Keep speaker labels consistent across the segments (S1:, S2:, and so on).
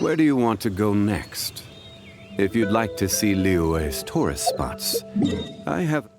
S1: Where do you want to go next? If you'd like to see Liyue's tourist spots, I have...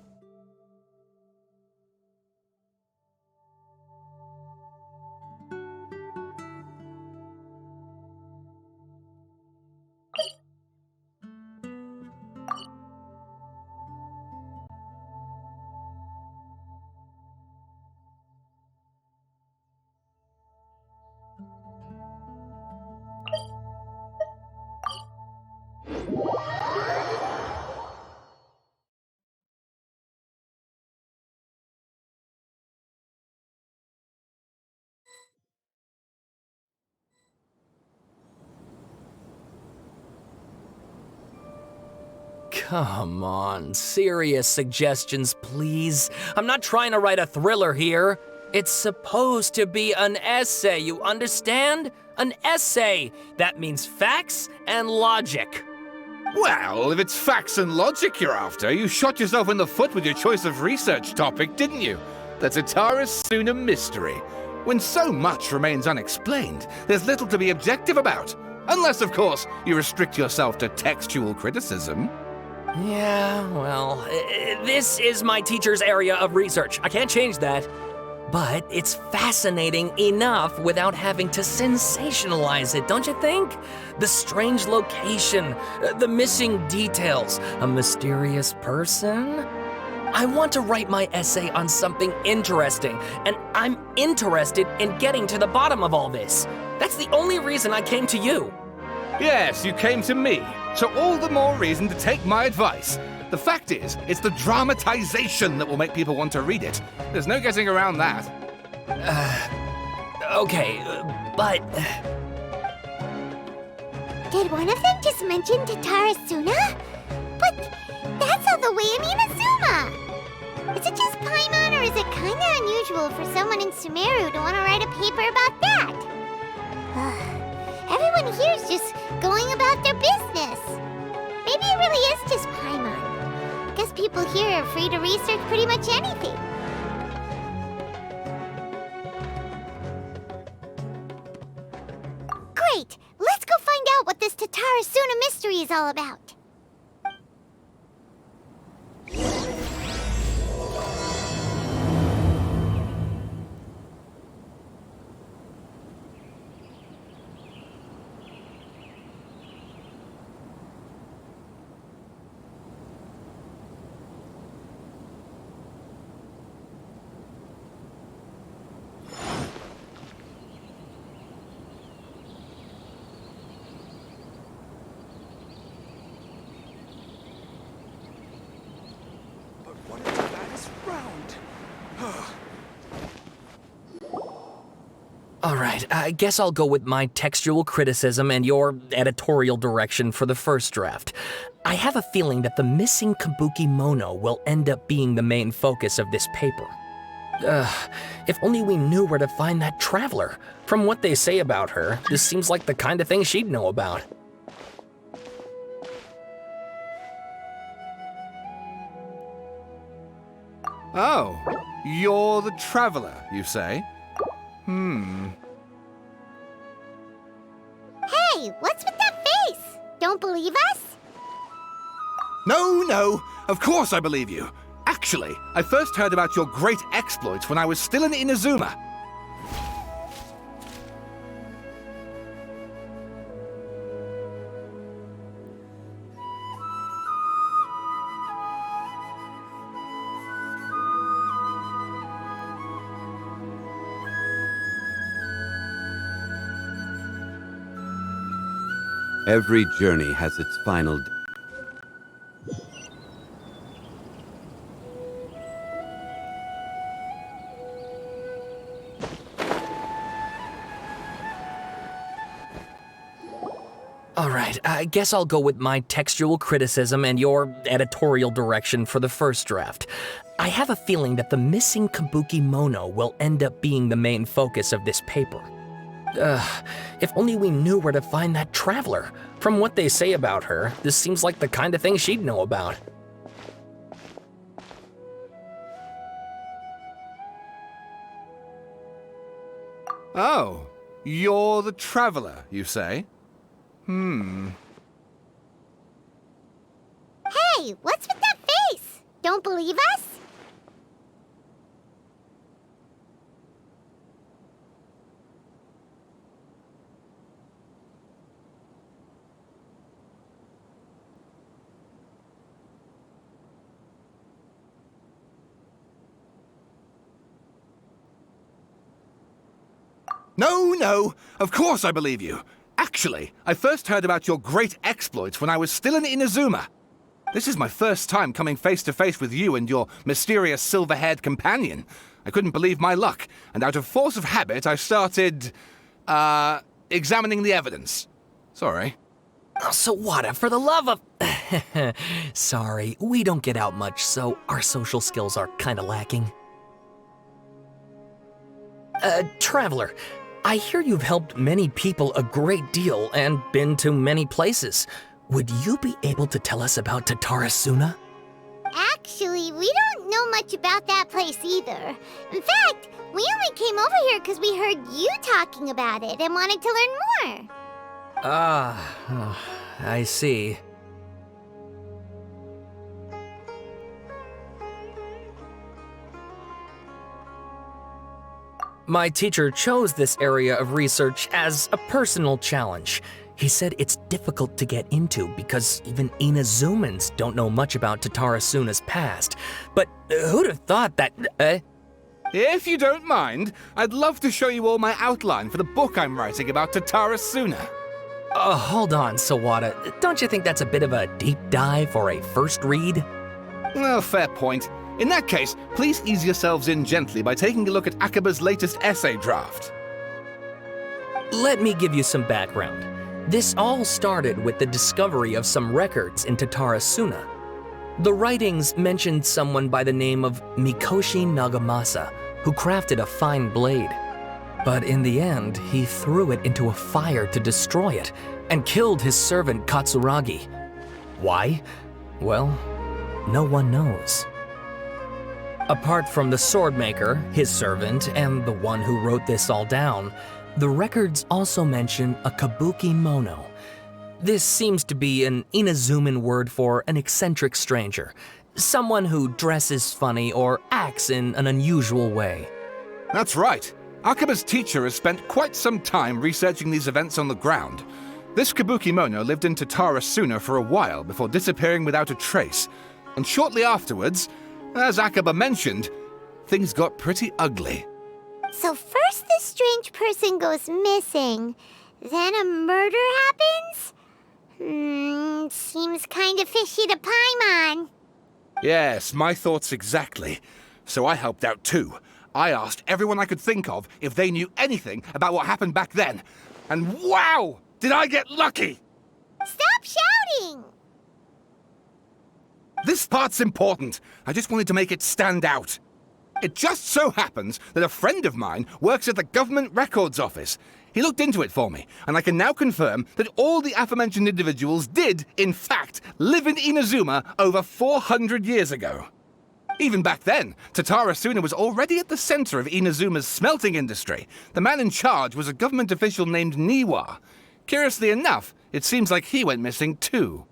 S2: Come on, serious suggestions, please. I'm not trying to write a thriller here. It's supposed to be an essay, you understand? An essay! That means facts and logic.
S3: Well, if it's facts and logic you're after, you shot yourself in the foot with your choice of research topic, didn't you? The Tatara Suna mystery. When so much remains unexplained, there's little to be objective about. Unless, of course, you restrict yourself to textual criticism.
S2: Yeah, well, this is my teacher's area of research. I can't change that. But it's fascinating enough without having to sensationalize it, don't you think? The strange location, the missing details, a mysterious person. I want to write my essay on something interesting, and I'm interested in getting to the bottom of all this. That's the only reason I came to you.
S3: Yes, you came to me, so all the more reason to take my advice. The fact is, it's the dramatization that will make people want to read it. There's no getting around that.
S2: Okay, but...
S4: Did one of them just mention Tatara Suna? But that's all the way in Inazuma! Is it just Paimon, or is it kinda unusual for someone in Sumeru to want to write a paper about that? Everyone here's just going about their business. Maybe it really is just Paimon. Guess people here are free to research pretty much anything. Great! Let's go find out what this Tatara Suna mystery is all about.
S2: Alright, I guess I'll go with my textual criticism and your editorial direction for the first draft. I have a feeling that the missing Kabuki Mono will end up being the main focus of this paper. If only we knew where to find that traveler. From what they say about her, this seems like the kind of thing she'd know about.
S3: Oh, you're the traveler, you say?
S4: Hey, what's with that face? Don't believe us?
S3: No, of course I believe you. Actually, I first heard about your great exploits when I was still in Inazuma.
S1: Every journey has its final...
S2: Alright, I guess I'll go with my textual criticism and your editorial direction for the first draft. I have a feeling that the missing Kabuki Mono will end up being the main focus of this paper. If only we knew where to find that traveler. From what they say about her, this seems like the kind of thing she'd know about.
S3: Oh, you're the traveler, you say?
S4: Hey, what's with that face? Don't believe us?
S3: No, of course I believe you. Actually, I first heard about your great exploits when I was still in Inazuma. This is my first time coming face to face with you and your mysterious silver-haired companion. I couldn't believe my luck, and out of force of habit, I started, examining the evidence. Sorry.
S2: Oh, Sawada, for the love of... Sorry, we don't get out much, so our social skills are kinda lacking. Traveler, I hear you've helped many people a great deal and been to many places. Would you be able to tell us about Tatarasuna?
S4: Actually, we don't know much about that place either. In fact, we only came over here because we heard you talking about it and wanted to learn more.
S2: I see. My teacher chose this area of research as a personal challenge. He said it's difficult to get into because even Inazumans don't know much about Tatarasuna's past. But who'd have thought that...
S3: If you don't mind, I'd love to show you all my outline for the book I'm writing about Tatarasuna.
S2: Hold on, Sawada. Don't you think that's a bit of a deep dive or a first read?
S3: Well, fair point. In that case, please ease yourselves in gently by taking a look at Akaba's latest essay draft.
S2: Let me give you some background. This all started with the discovery of some records in Tatarasuna. The writings mentioned someone by the name of Mikoshi Nagamasa, who crafted a fine blade. But in the end, he threw it into a fire to destroy it, and killed his servant Katsuragi. Why? Well, no one knows. Apart from the swordmaker, his servant, and the one who wrote this all down, the records also mention a kabuki mono. This seems to be an Inazuman word for an eccentric stranger, someone who dresses funny or acts in an unusual way.
S3: That's right. Akaba's teacher has spent quite some time researching these events on the ground. This kabuki mono lived in Tatarasuna for a while before disappearing without a trace. And shortly afterwards, as Akaba mentioned, things got pretty ugly.
S4: So first this strange person goes missing, then a murder happens? Seems kind of fishy to Paimon.
S3: Yes, my thoughts exactly. So I helped out too. I asked everyone I could think of if they knew anything about what happened back then. And wow! Did I get lucky!
S4: Stop shouting!
S3: This part's important. I just wanted to make it stand out. It just so happens that a friend of mine works at the Government Records Office. He looked into it for me, and I can now confirm that all the aforementioned individuals did, in fact, live in Inazuma over 400 years ago. Even back then, Tatarasuna was already at the center of Inazuma's smelting industry. The man in charge was a government official named Niwa. Curiously enough, it seems like he went missing too.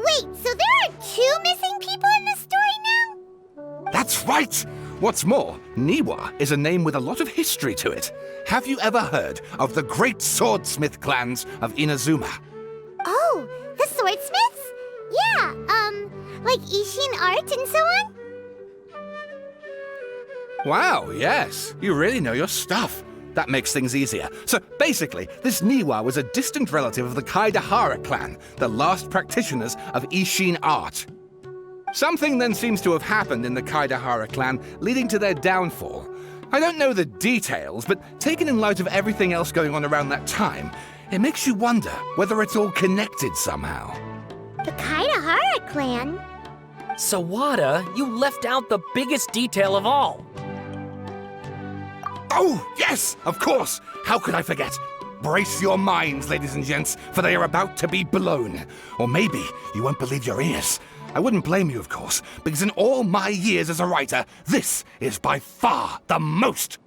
S4: Wait, so there are two missing people in this story now?
S3: That's right! What's more, Niwa is a name with a lot of history to it. Have you ever heard of the great swordsmith clans of Inazuma?
S4: Oh, the swordsmiths? Yeah, like Ishin art and so on?
S3: Wow, yes. You really know your stuff. That makes things easier. So basically, this Niwa was a distant relative of the Kaidahara clan, the last practitioners of Ishin art. Something then seems to have happened in the Kaidahara clan, leading to their downfall. I don't know the details, but taken in light of everything else going on around that time, it makes you wonder whether it's all connected somehow.
S4: The Kaidahara clan?
S2: Sawada, you left out the biggest detail of all.
S3: Oh, yes, of course. How could I forget? Brace your minds, ladies and gents, for they are about to be blown. Or maybe you won't believe your ears. I wouldn't blame you, of course, because in all my years as a writer, this is by far the most.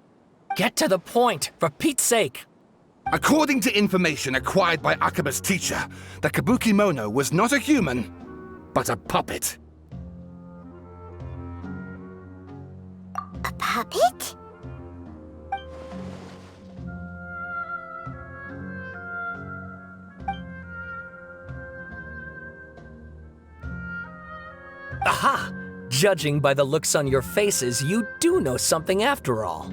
S2: Get to the point, for Pete's sake.
S3: According to information acquired by Akaba's teacher, the Kabuki Mono was not a human, but a puppet.
S4: A puppet?
S2: Aha! Judging by the looks on your faces, you do know something after all.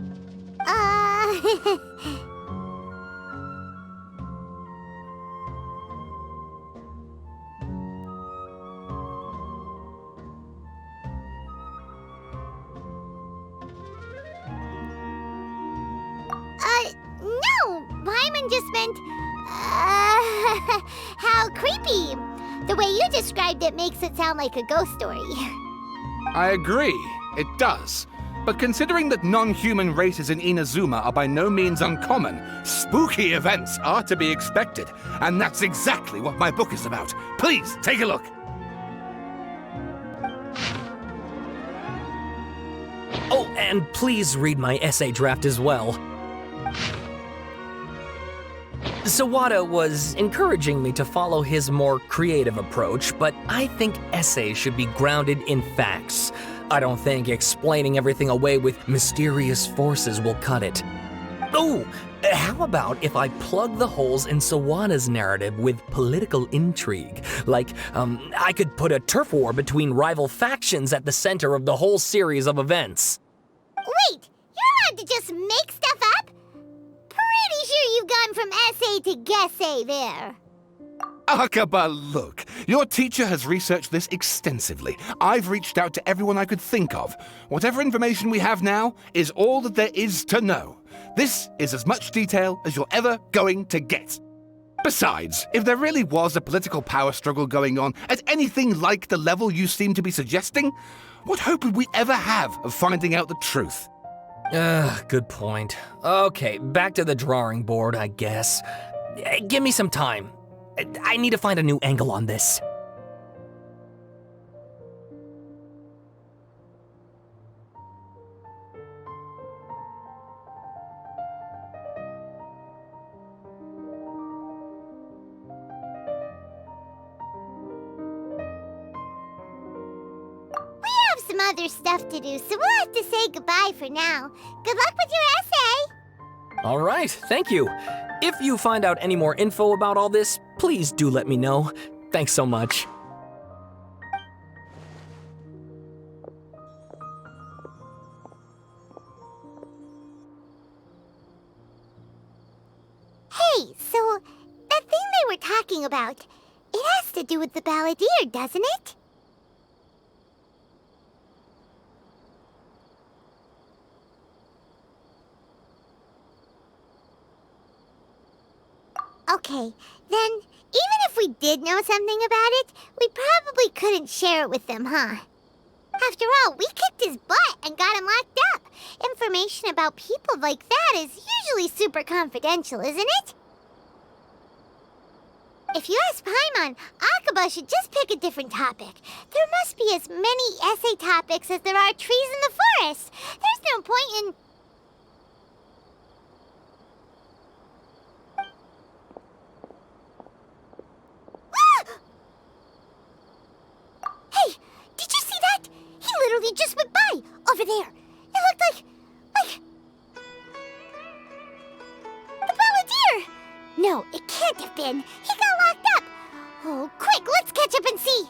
S4: No! Paimon just meant, how creepy. The way you described it makes it sound like a ghost story.
S3: I agree, it does. But considering that non-human races in Inazuma are by no means uncommon, spooky events are to be expected. And that's exactly what my book is about. Please, take a look.
S2: Oh, and please read my essay draft as well. Sawada was encouraging me to follow his more creative approach, but I think essays should be grounded in facts. I don't think explaining everything away with mysterious forces will cut it. Oh, how about if I plug the holes in Sawada's narrative with political intrigue? Like, I could put a turf war between rival factions at the center of the whole series of events.
S4: Wait, you're allowed to just make stuff up? Pretty sure you've gone from essay to guessay there.
S3: Akaba, look. Your teacher has researched this extensively. I've reached out to everyone I could think of. Whatever information we have now is all that there is to know. This is as much detail as you're ever going to get. Besides, if there really was a political power struggle going on at anything like the level you seem to be suggesting, what hope would we ever have of finding out the truth?
S2: Good point. Okay, back to the drawing board, I guess. Give me some time. I need to find a new angle on this.
S4: Some other stuff to do, so we'll have to say goodbye for now. Good luck with your essay!
S2: All right, thank you. If you find out any more info about all this, please do let me know. Thanks so much.
S4: Hey, so that thing they were talking about, it has to do with the balladeer, doesn't it? Okay, then, even if we did know something about it, we probably couldn't share it with them, huh? After all, we kicked his butt and got him locked up. Information about people like that is usually super confidential, isn't it? If you ask Paimon, Akaba should just pick a different topic. There must be as many essay topics as there are trees in the forest. There's no point in... Hey, did you see that? He literally just went by, over there. It looked like... the balladeer! No, it can't have been. He got locked up. Oh, quick, let's catch up and see.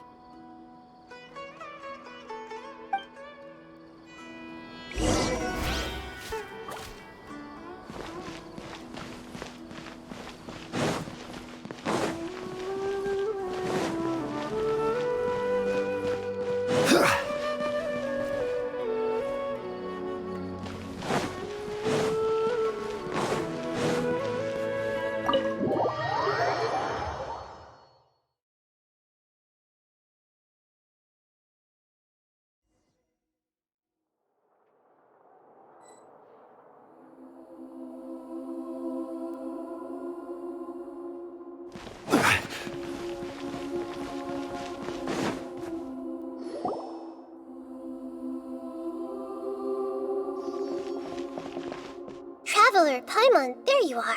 S5: Paimon, there you are.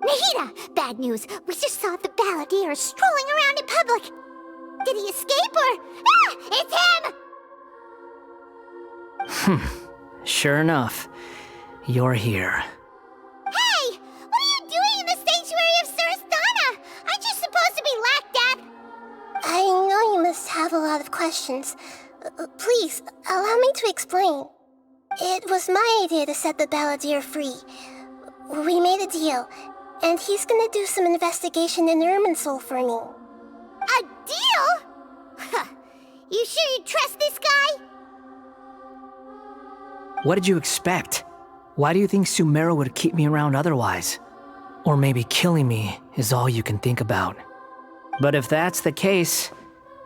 S4: Nahida! Bad news! We just saw the balladeer strolling around in public! Did he escape or... Ah! It's him!
S6: Sure enough, you're here.
S4: Hey! What are you doing in the sanctuary of Surastana? Aren't you supposed to be lacked up?
S5: I know you must have a lot of questions. Please, allow me to explain. It was my idea to set the balladeer free. We made a deal, and he's gonna do some investigation in Irminsul for me.
S4: A deal? Huh. You sure you trust this guy?
S6: What did you expect? Why do you think Sumeru would keep me around otherwise? Or maybe killing me is all you can think about. But if that's the case,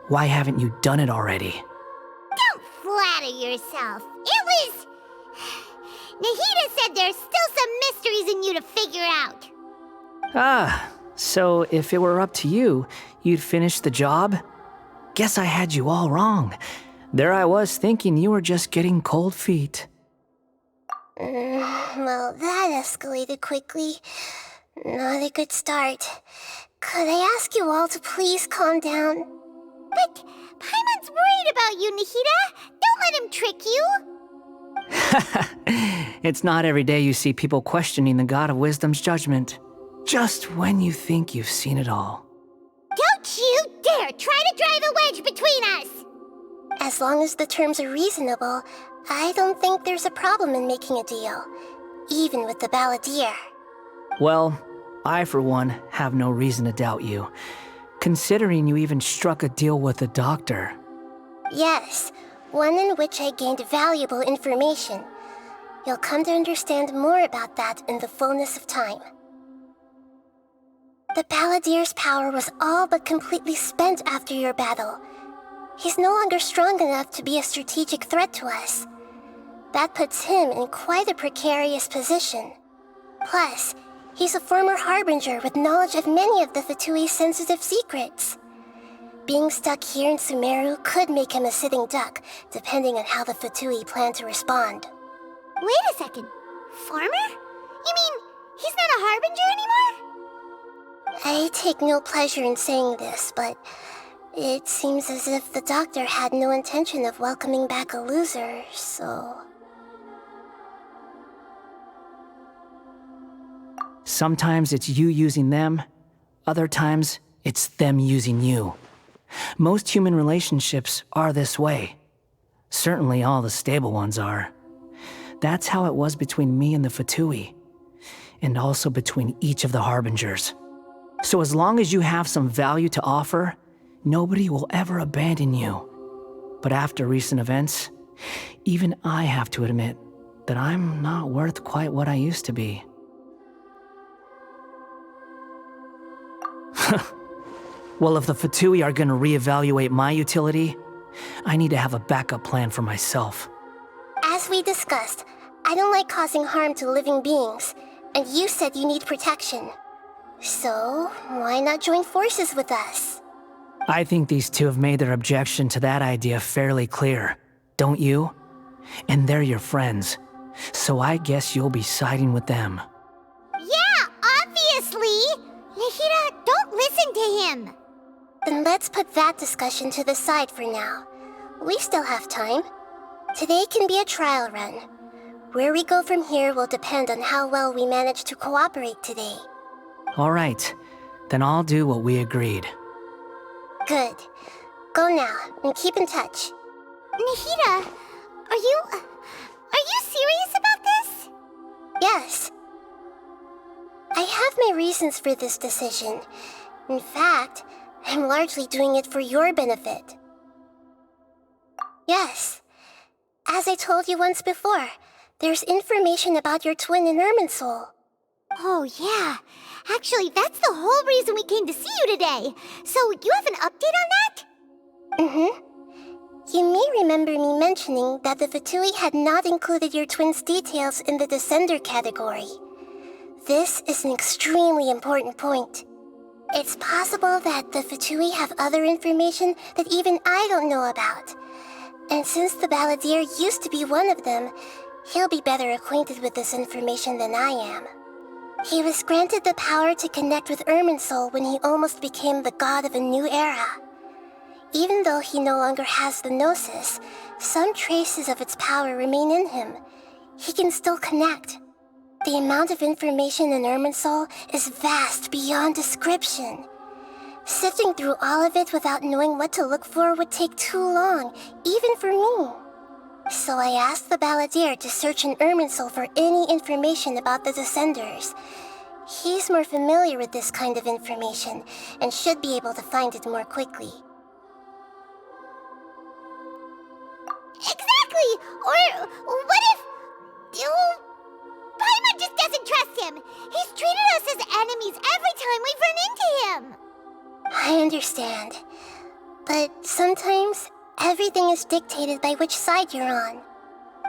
S6: why haven't you done it already?
S4: Don't flatter yourself. It was... Nahida said there's still some mysteries in you to figure out.
S6: Ah, so if it were up to you, you'd finish the job? Guess I had you all wrong. There I was thinking you were just getting cold feet.
S5: Well, that escalated quickly. Not a good start. Could I ask you all to please calm down?
S4: But Paimon's worried about you, Nahida. Don't let him trick you.
S6: It's not every day you see people questioning the God of Wisdom's judgment. Just when you think you've seen it all.
S4: Don't you dare try to drive a wedge between us!
S5: As long as the terms are reasonable, I don't think there's a problem in making a deal. Even with the balladeer.
S6: Well, I for one have no reason to doubt you, considering you even struck a deal with the doctor.
S5: Yes, one in which I gained valuable information. You'll come to understand more about that in the fullness of time. The balladeer's power was all but completely spent after your battle. He's no longer strong enough to be a strategic threat to us. That puts him in quite a precarious position. Plus, he's a former harbinger with knowledge of many of the Fatui's sensitive secrets. Being stuck here in Sumeru could make him a sitting duck, depending on how the Fatui plan to respond.
S4: Wait a second. Farmer? You mean he's not a harbinger anymore?
S5: I take no pleasure in saying this, but it seems as if the doctor had no intention of welcoming back a loser, so...
S6: Sometimes it's you using them, other times it's them using you. Most human relationships are this way. Certainly all the stable ones are. That's how it was between me and the Fatui, and also between each of the harbingers. So as long as you have some value to offer, nobody will ever abandon you. But after recent events, even I have to admit that I'm not worth quite what I used to be. Well, if the Fatui are gonna reevaluate my utility, I need to have a backup plan for myself.
S5: As we discussed, I don't like causing harm to living beings, and you said you need protection. So, why not join forces with us?
S6: I think these two have made their objection to that idea fairly clear, don't you? And they're your friends, so I guess you'll be siding with them.
S4: Yeah, obviously! Nahida, don't listen to him!
S5: Then let's put that discussion to the side for now. We still have time. Today can be a trial run. Where we go from here will depend on how well we manage to cooperate today.
S6: All right, then I'll do what we agreed.
S5: Good. Go now, and keep in touch.
S4: Nahida, are you serious about this?
S5: Yes. I have my reasons for this decision. In fact, I'm largely doing it for your benefit. Yes. As I told you once before, there's information about your twin in Irminsul.
S4: Oh, yeah. Actually, that's the whole reason we came to see you today. So, you have an update on that?
S5: Mm-hmm. You may remember me mentioning that the Fatui had not included your twin's details in the Descender category. This is an extremely important point. It's possible that the Fatui have other information that even I don't know about. And since the balladeer used to be one of them, He'll be better acquainted with this information than I am. He was granted the power to connect with Irminsul when he almost became the god of a new era. Even though he no longer has the Gnosis, some traces of its power remain in him. He can still connect. The amount of information in Irminsul is vast beyond description. Sifting through all of it without knowing what to look for would take too long, even for me. So I asked the Balladeer to search in Irminsul for any information about the Descenders. He's more familiar with this kind of information, and should be able to find it more quickly.
S4: Exactly! Or what if... Paimon just doesn't trust him! He's treated us as enemies every time we've run into him!
S5: I understand. But sometimes, everything is dictated by which side you're on.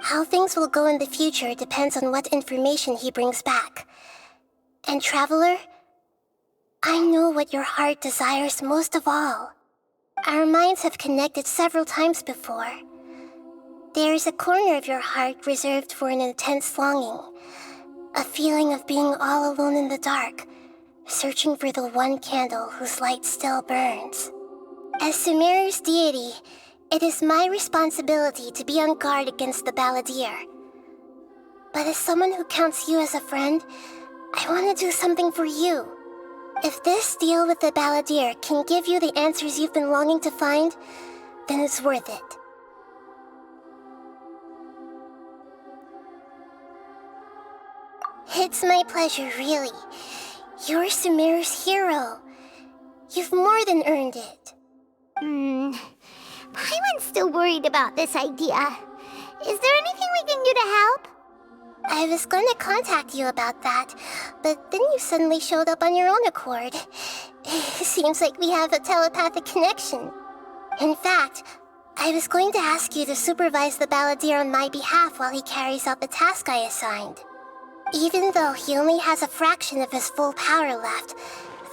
S5: How things will go in the future depends on what information he brings back. And Traveler, I know what your heart desires most of all. Our minds have connected several times before. There is a corner of your heart reserved for an intense longing. A feeling of being all alone in the dark, searching for the one candle whose light still burns. As Sumeru's deity, it is my responsibility to be on guard against the Balladeer. But as someone who counts you as a friend, I want to do something for you. If this deal with the Balladeer can give you the answers you've been longing to find, then it's worth it. It's my pleasure, really. You're Sumeru's hero. You've more than earned it.
S4: Paimon's still worried about this idea. Is there anything we can do to help?
S5: I was going to contact you about that, but then you suddenly showed up on your own accord. Seems like we have a telepathic connection. In fact, I was going to ask you to supervise the Balladeer on my behalf while he carries out the task I assigned. Even though he only has a fraction of his full power left,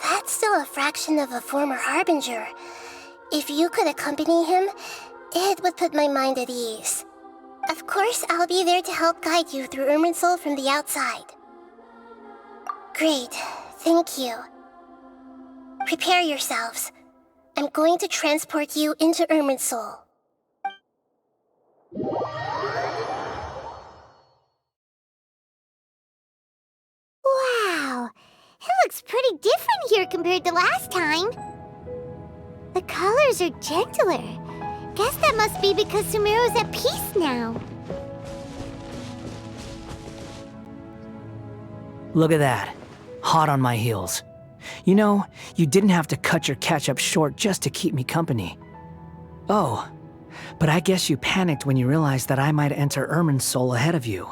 S5: that's still a fraction of a former Harbinger. If you could accompany him, it would put my mind at ease. Of course, I'll be there to help guide you through Irminsul from the outside. Great, thank you. Prepare yourselves. I'm going to transport you into Irminsul.
S4: Wow, it looks pretty different here compared to last time. The colors are gentler. Guess that must be because Sumeru's at peace now.
S6: Look at that. Hot on my heels. You know, you didn't have to cut your catch-up short just to keep me company. Oh, but I guess you panicked when you realized that I might enter Irminsul ahead of you.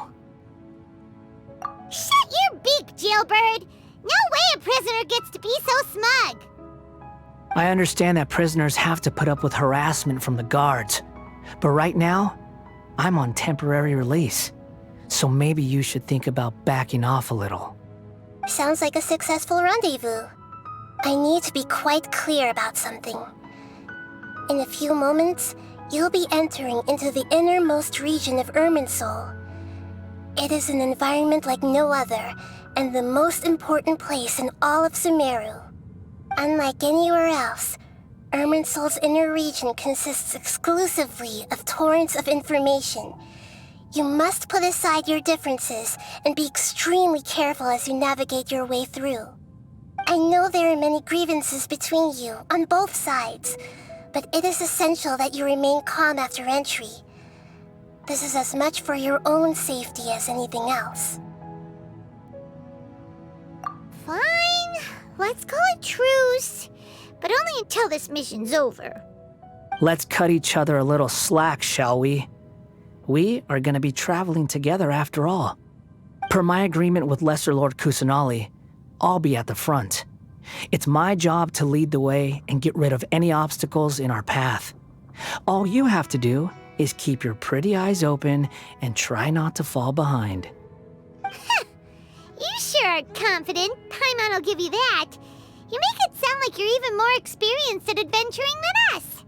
S4: Shut your beak, jailbird! No way a prisoner gets to be so smug!
S6: I understand that prisoners have to put up with harassment from the guards, but right now, I'm on temporary release, so maybe you should think about backing off a little.
S5: Sounds like a successful rendezvous. I need to be quite clear about something. In a few moments, you'll be entering into the innermost region of Irminsul. It is an environment like no other, and the most important place in all of Sumeru. Unlike anywhere else, Irminsul's inner region consists exclusively of torrents of information. You must put aside your differences and be extremely careful as you navigate your way through. I know there are many grievances between you on both sides, but it is essential that you remain calm after entry. This is as much for your own safety as anything else.
S4: Fine, let's call it truce, but only until this mission's over.
S6: Let's cut each other a little slack, shall we? We are going to be traveling together after all. Per my agreement with Lesser Lord Kusanali, I'll be at the front. It's my job to lead the way and get rid of any obstacles in our path. All you have to do is keep your pretty eyes open and try not to fall behind.
S4: You sure are confident. Paimon will give you that. You make it sound like you're even more experienced at adventuring than us.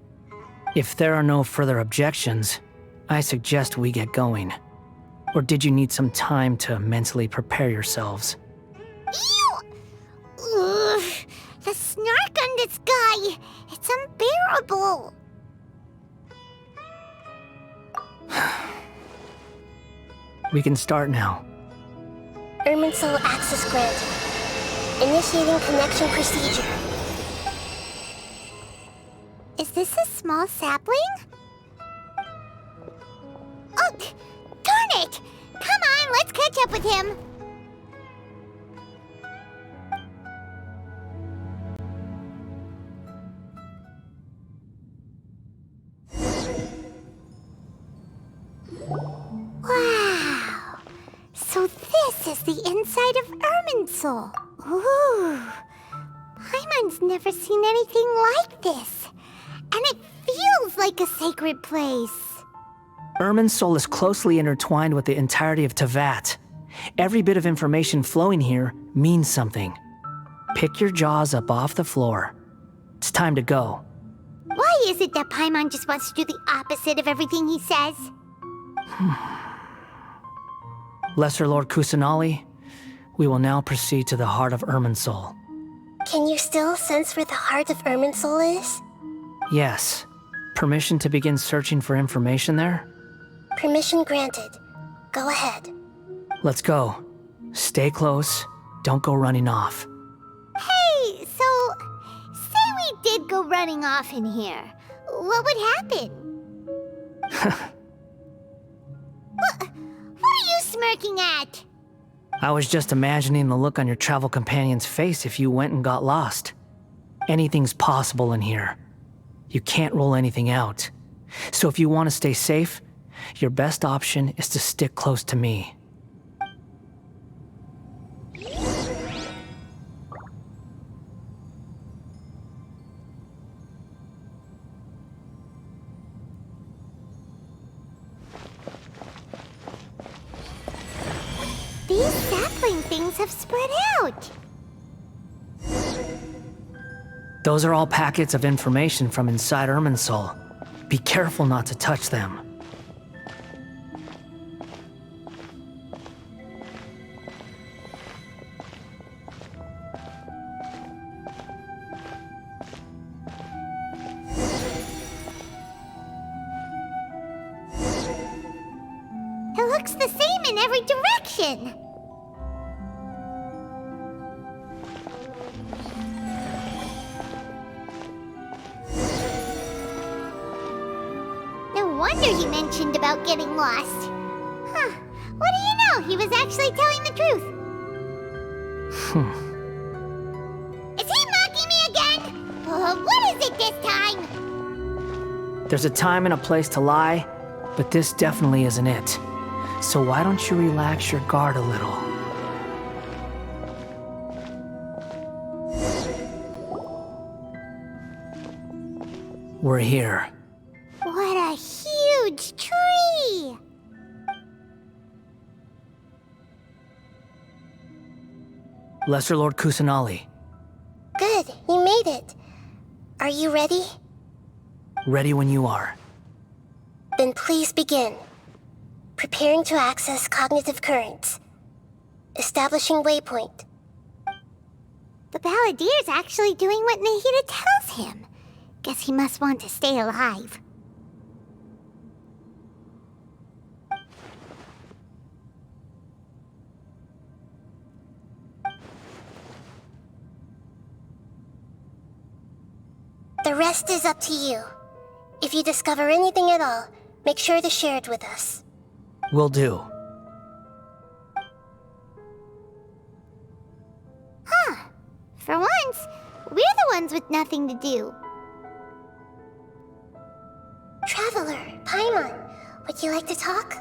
S6: If there are no further objections, I suggest we get going. Or did you need some time to mentally prepare yourselves?
S4: Ew! Ugh, the snark on this guy, it's unbearable.
S6: We can start now.
S5: Irminsul access granted. Initiating connection procedure.
S4: Is this a small sapling? Oh, darn it! Come on, let's catch up with him. Wow! So this is the inside of Irminsul. Ooh! Paimon's never seen anything like this. And it feels like a sacred place.
S6: Irminsul is closely intertwined with the entirety of Teyvat. Every bit of information flowing here means something. Pick your jaws up off the floor. It's time to go.
S4: Why is it that Paimon just wants to do the opposite of everything he says?
S6: Lesser Lord Kusanali, we will now proceed to the heart of Irminsul.
S5: Can you still sense where the heart of Irminsul is?
S6: Yes. Permission to begin searching for information there?
S5: Permission granted. Go ahead.
S6: Let's go. Stay close. Don't go running off.
S4: Hey, so say we did go running off in here. What would happen? What are you smirking at?
S6: I was just imagining the look on your travel companion's face if you went and got lost. Anything's possible in here. You can't rule anything out. So if you want to stay safe, your best option is to stick close to me.
S4: These sapling things have spread out.
S6: Those are all packets of information from inside Irminsul. Be careful not to touch them.
S4: It looks the same in every direction. No wonder he mentioned about getting lost. Huh. What do you know? He was actually telling the truth. Is he mocking me again? What is it this time?
S6: There's a time and a place to lie, but this definitely isn't it. So why don't you relax your guard a little? We're here.
S4: What a huge tree!
S6: Lesser Lord Kusanali,
S5: Good, you made it. Are you ready?
S6: ready when you are.
S5: Then please begin. Preparing to access cognitive currents. Establishing waypoint.
S4: The Balladier's actually doing what Nahida tells him. Guess he must want to stay alive.
S5: The rest is up to you. If you discover anything at all, make sure to share it with us.
S6: Will do.
S4: Huh. For once, we're the ones with nothing to do.
S5: Traveler, Paimon, would you like to talk?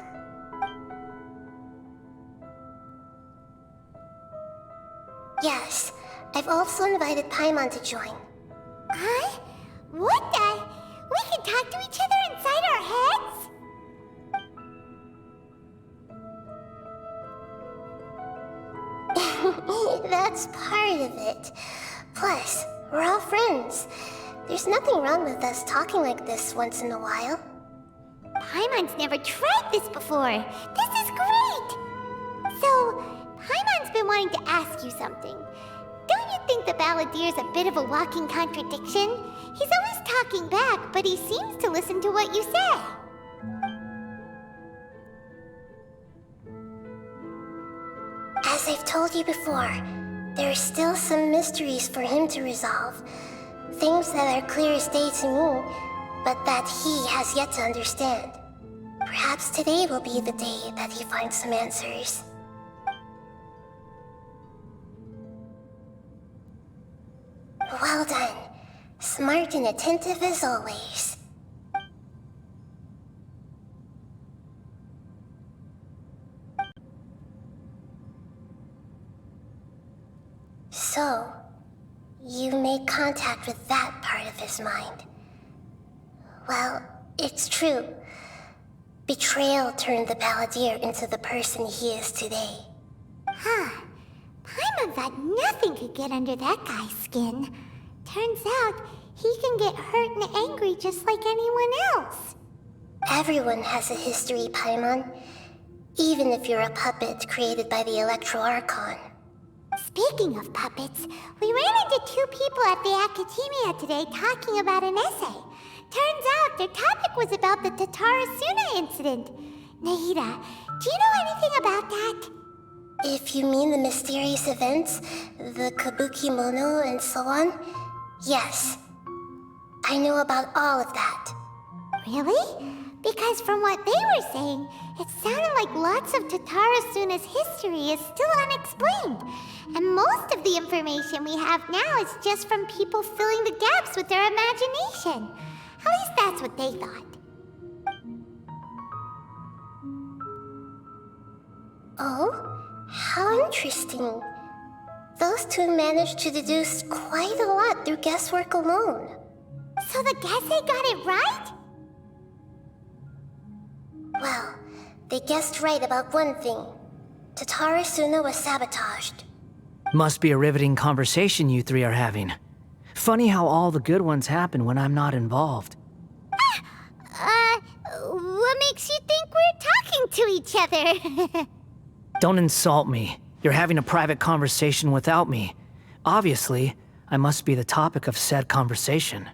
S5: Yes, I've also invited Paimon to join.
S4: Huh? What the? We can talk to each other inside our heads?
S5: That's part of it. Plus, we're all friends. There's nothing wrong with us talking like this once in a while.
S4: Paimon's never tried this before. This is great! wanting to ask you something. Don't you think the Balladier's a bit of a walking contradiction? He's always talking back, but he seems to listen to what you say.
S5: As I've told you before, there are still some mysteries for him to resolve. Things that are clear as day to me, but that he has yet to understand. Perhaps today will be the day that he finds some answers. Well done. Smart and attentive as always. So, you made contact with that part of his mind. Well, it's true. Betrayal turned the Balladeer into the person he is today.
S4: Huh. Paimon thought nothing could get under that guy's skin. Turns out, he can get hurt and angry just like anyone else.
S5: Everyone has a history, Paimon. Even if you're a puppet created by the IArchon.
S4: Speaking of puppets, we ran into two people at the Academia today talking about an essay. Turns out their topic was about the Tatarasuna incident. Nahida, do you know anything about that?
S5: If you mean the mysterious events, the kabuki mono and so on, yes. I know about all of that.
S4: Really? Because from what they were saying, it sounded like lots of Tatarasuna's history is still unexplained. And most of the information we have now is just from people filling the gaps with their imagination. At least that's what they thought.
S5: Oh? How interesting. Those two managed to deduce quite a lot through guesswork alone.
S4: So the Gese got it right?
S5: Well, they guessed right about one thing. Tatarasuna was sabotaged.
S6: Must be a riveting conversation you three are having. Funny how all the good ones happen when I'm not involved.
S4: What makes you think we're talking to each other?
S6: Don't insult me. You're having a private conversation without me. Obviously, I must be the topic of said conversation.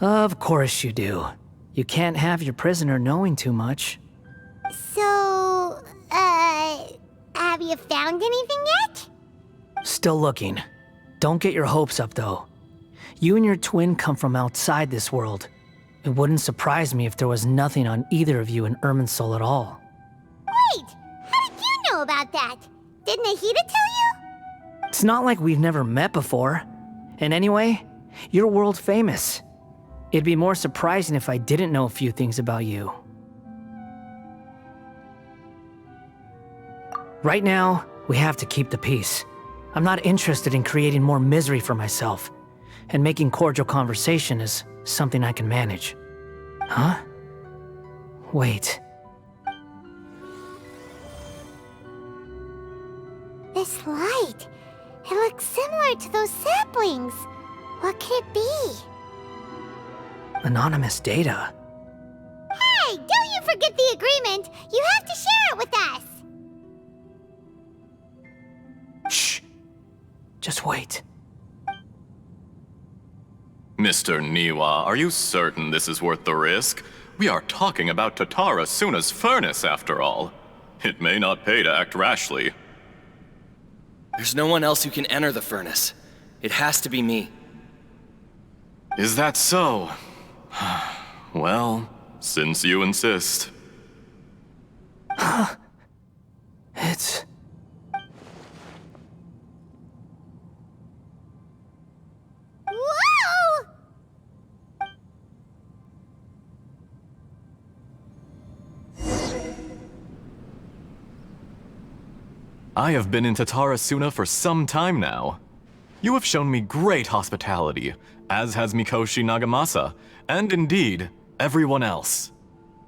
S6: Of course you do. You can't have your prisoner knowing too much.
S4: So, have you found anything yet?
S6: Still looking. Don't get your hopes up, though. You and your twin come from outside this world. It wouldn't surprise me if there was nothing on either of you in Irminsul at all.
S4: Wait! How did you know about that? Did Nahida tell you?
S6: It's not like we've never met before. And anyway, you're world famous. It'd be more surprising if I didn't know a few things about you. Right now, we have to keep the peace. I'm not interested in creating more misery for myself, and making cordial conversation is something I can manage. Huh? Wait.
S4: This light. It looks similar to those saplings. What could it be?
S6: Anonymous data.
S4: Hey, don't you forget the agreement! You have to share it with us!
S6: Shh. Just wait.
S7: Mr. Niwa, are you certain this is worth the risk? We are talking about Tatarasuna's furnace, after all. It may not pay to act rashly.
S8: There's no one else who can enter the furnace. It has to be me.
S7: Is that so? Well, since you insist.
S6: It's...
S4: Whoa!
S7: I have been in Tatarasuna for some time now. You have shown me great hospitality, as has Mikoshi Nagamasa, and indeed, everyone else.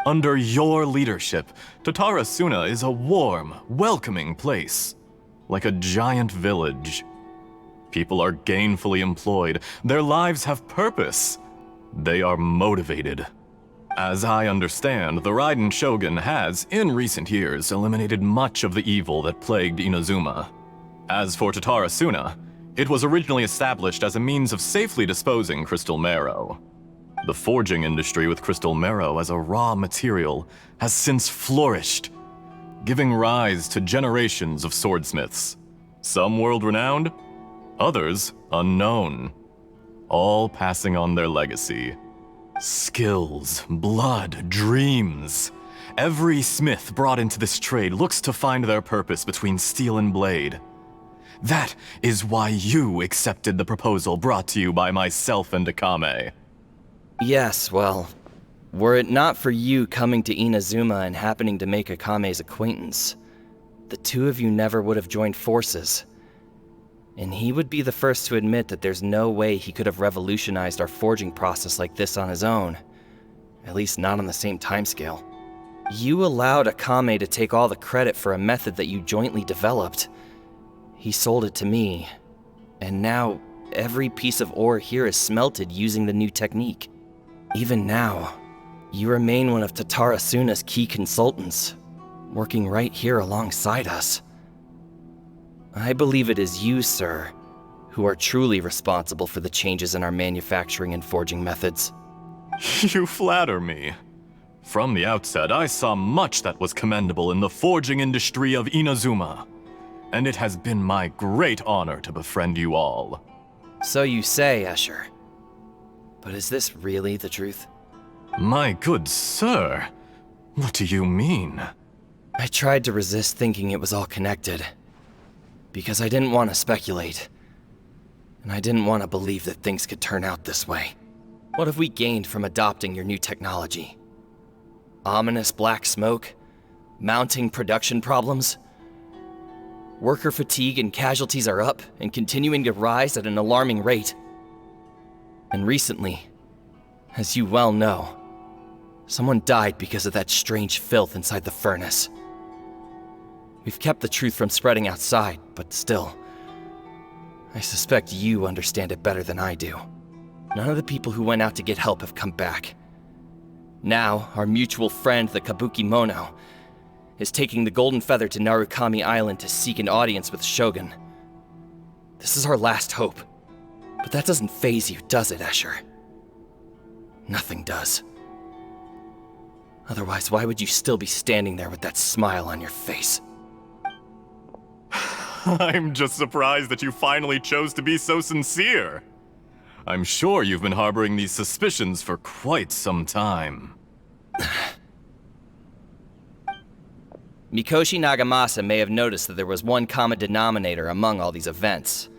S7: Under your leadership, Tatarasuna is a warm, welcoming place, like a giant village. People are gainfully employed, their lives have purpose, they are motivated. As I understand, the Raiden Shogun has, in recent years, eliminated much of the evil that plagued Inazuma. As for Tatara Suna, it was originally established as a means of safely disposing crystal marrow. The forging industry with crystal marrow as a raw material has since flourished, giving rise to generations of swordsmiths. Some world-renowned, others unknown, all passing on their legacy. Skills, blood, dreams. Every smith brought into this trade looks to find their purpose between steel and blade. That is why you accepted the proposal brought to you by myself and Akame.
S8: Yes, well, were it not for you coming to Inazuma and happening to make Akame's acquaintance, the two of you never would have joined forces. And he would be the first to admit that there's no way he could have revolutionized our forging process like this on his own. At least not on the same timescale. You allowed Akame to take all the credit for a method that you jointly developed. He sold it to me, and now every piece of ore here is smelted using the new technique. Even now, you remain one of Tatara Suna's key consultants, working right here alongside us. I believe it is you, sir, who are truly responsible for the changes in our manufacturing and forging methods.
S7: You flatter me. From the outset, I saw much that was commendable in the forging industry of Inazuma, and it has been my great honor to befriend you all.
S8: So you say, Escher. But is this really the truth?
S7: My good sir, what do you mean?
S8: I tried to resist thinking it was all connected, because I didn't want to speculate, and I didn't want to believe that things could turn out this way. What have we gained from adopting your new technology? Ominous black smoke? Mounting production problems? Worker fatigue and casualties are up and continuing to rise at an alarming rate. And recently, as you well know, someone died because of that strange filth inside the furnace. We've kept the truth from spreading outside, but still, I suspect you understand it better than I do. None of the people who went out to get help have come back. Now, our mutual friend, the Kabuki Mono, is taking the Golden Feather to Narukami Island to seek an audience with Shogun. This is our last hope. But that doesn't faze you, does it, Escher? Nothing does. Otherwise, why would you still be standing there with that smile on your face?
S7: I'm just surprised that you finally chose to be so sincere. I'm sure you've been harboring these suspicions for quite some time.
S8: Mikoshi Nagamasa may have noticed that there was one common denominator among all these events.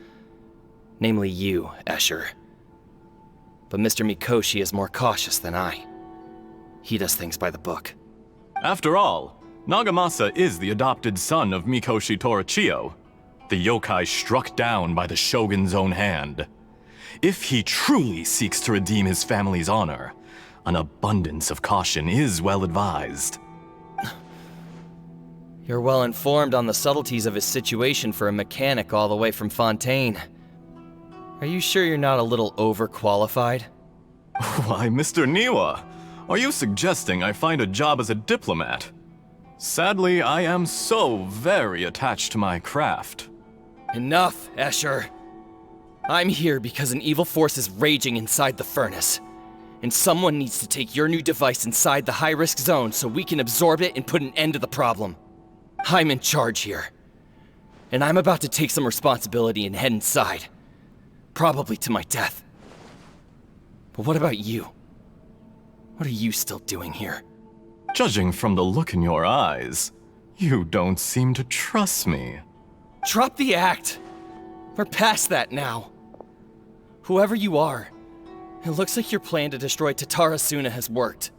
S8: Namely you, Escher. But Mr. Mikoshi is more cautious than I. He does things by the book.
S7: After all, Nagamasa is the adopted son of Mikoshi Torichio, the yokai struck down by the Shogun's own hand. If he truly seeks to redeem his family's honor, an abundance of caution is well advised.
S8: You're well informed on the subtleties of his situation for a mechanic all the way from Fontaine. Are you sure you're not a little overqualified?
S7: Why, Mr. Niwa, are you suggesting I find a job as a diplomat? Sadly, I am so very attached to my craft.
S8: Enough, Escher. I'm here because an evil force is raging inside the furnace. And someone needs to take your new device inside the high-risk zone so we can absorb it and put an end to the problem. I'm in charge here. And I'm about to take some responsibility and head inside. Probably to my death. But what about you? What are you still doing here?
S7: Judging from the look in your eyes, you don't seem to trust me.
S8: Drop the act! We're past that now. Whoever you are, it looks like your plan to destroy Tatara Suna has worked.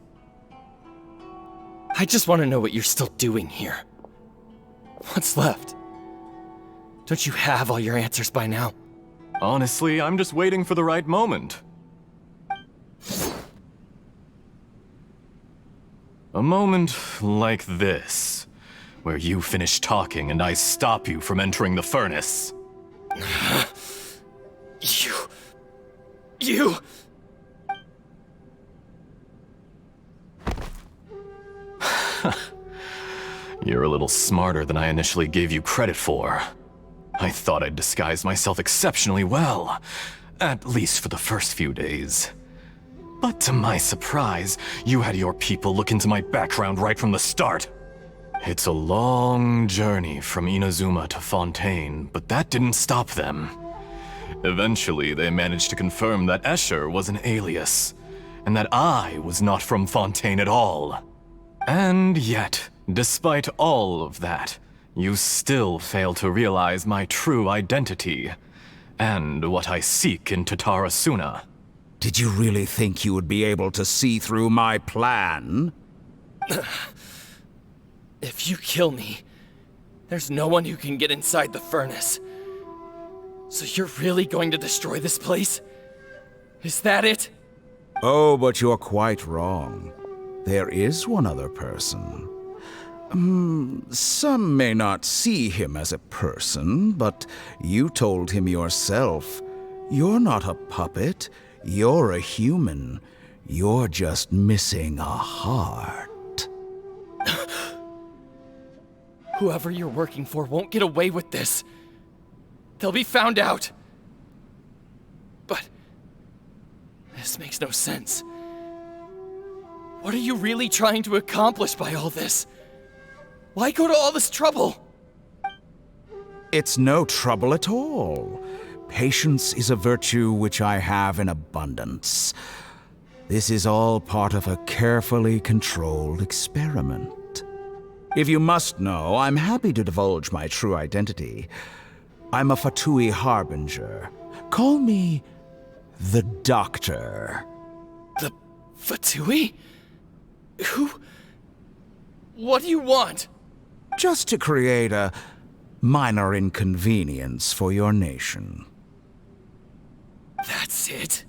S8: I just want to know what you're still doing here. What's left? Don't you have all your answers by now?
S7: Honestly, I'm just waiting for the right moment. A moment like this, where you finish talking and I stop you from entering the furnace.
S8: You...
S7: You're a little smarter than I initially gave you credit for. I thought I'd disguised myself exceptionally well, at least for the first few days. But to my surprise, you had your people look into my background right from the start. It's a long journey from Inazuma to Fontaine, but that didn't stop them. Eventually, they managed to confirm that Escher was an alias, and that I was not from Fontaine at all. And yet, despite all of that, you still fail to realize my true identity, and what I seek in Tatarasuna.
S9: Did you really think you would be able to see through my plan?
S8: If you kill me, there's no one who can get inside the furnace. So you're really going to destroy this place? Is that it?
S9: Oh, but you're quite wrong. There is one other person. Some may not see him as a person, but you told him yourself. You're not a puppet. You're a human. You're just missing a heart.
S8: Whoever you're working for won't get away with this. They'll be found out. But this makes no sense. What are you really trying to accomplish by all this? Why go to all this trouble?
S9: It's no trouble at all. Patience is a virtue which I have in abundance. This is all part of a carefully controlled experiment. If you must know, I'm happy to divulge my true identity. I'm a Fatui Harbinger. Call me the Doctor.
S8: The Fatui? Who? What do you want?
S9: Just to create a minor inconvenience for your nation.
S8: That's it?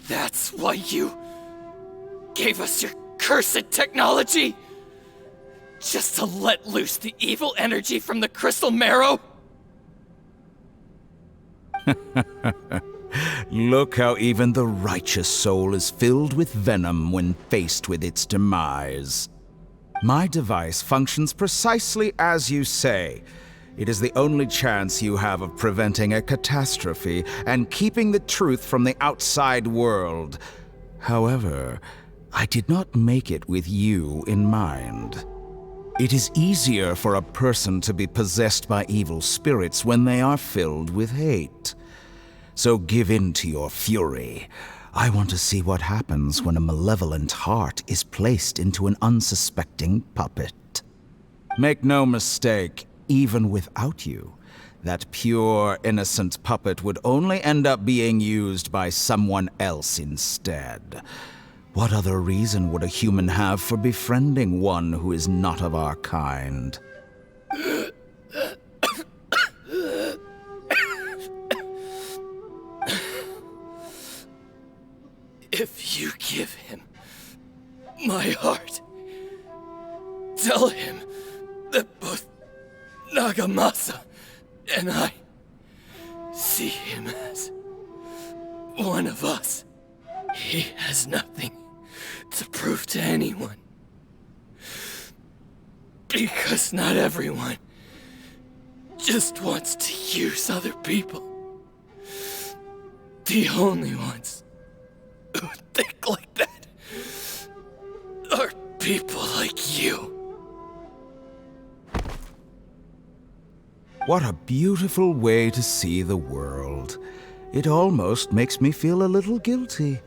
S8: That's why you gave us your cursed technology? Just to let loose the evil energy from the crystal marrow?
S9: Look how even the righteous soul is filled with venom when faced with its demise. My device functions precisely as you say. It is the only chance you have of preventing a catastrophe and keeping the truth from the outside world. However, I did not make it with you in mind. It is easier for a person to be possessed by evil spirits when they are filled with hate. So give in to your fury. I want to see what happens when a malevolent heart is placed into an unsuspecting puppet. Make no mistake, even without you, that pure, innocent puppet would only end up being used by someone else instead. What other reason would a human have for befriending one who is not of our kind?
S8: If you give him my heart, tell him that both Nagamasa and I see him as one of us. He has nothing to prove to anyone. Because not everyone just wants to use other people. The only ones who think like that are people like you.
S9: What a beautiful way to see the world. It almost makes me feel a little guilty.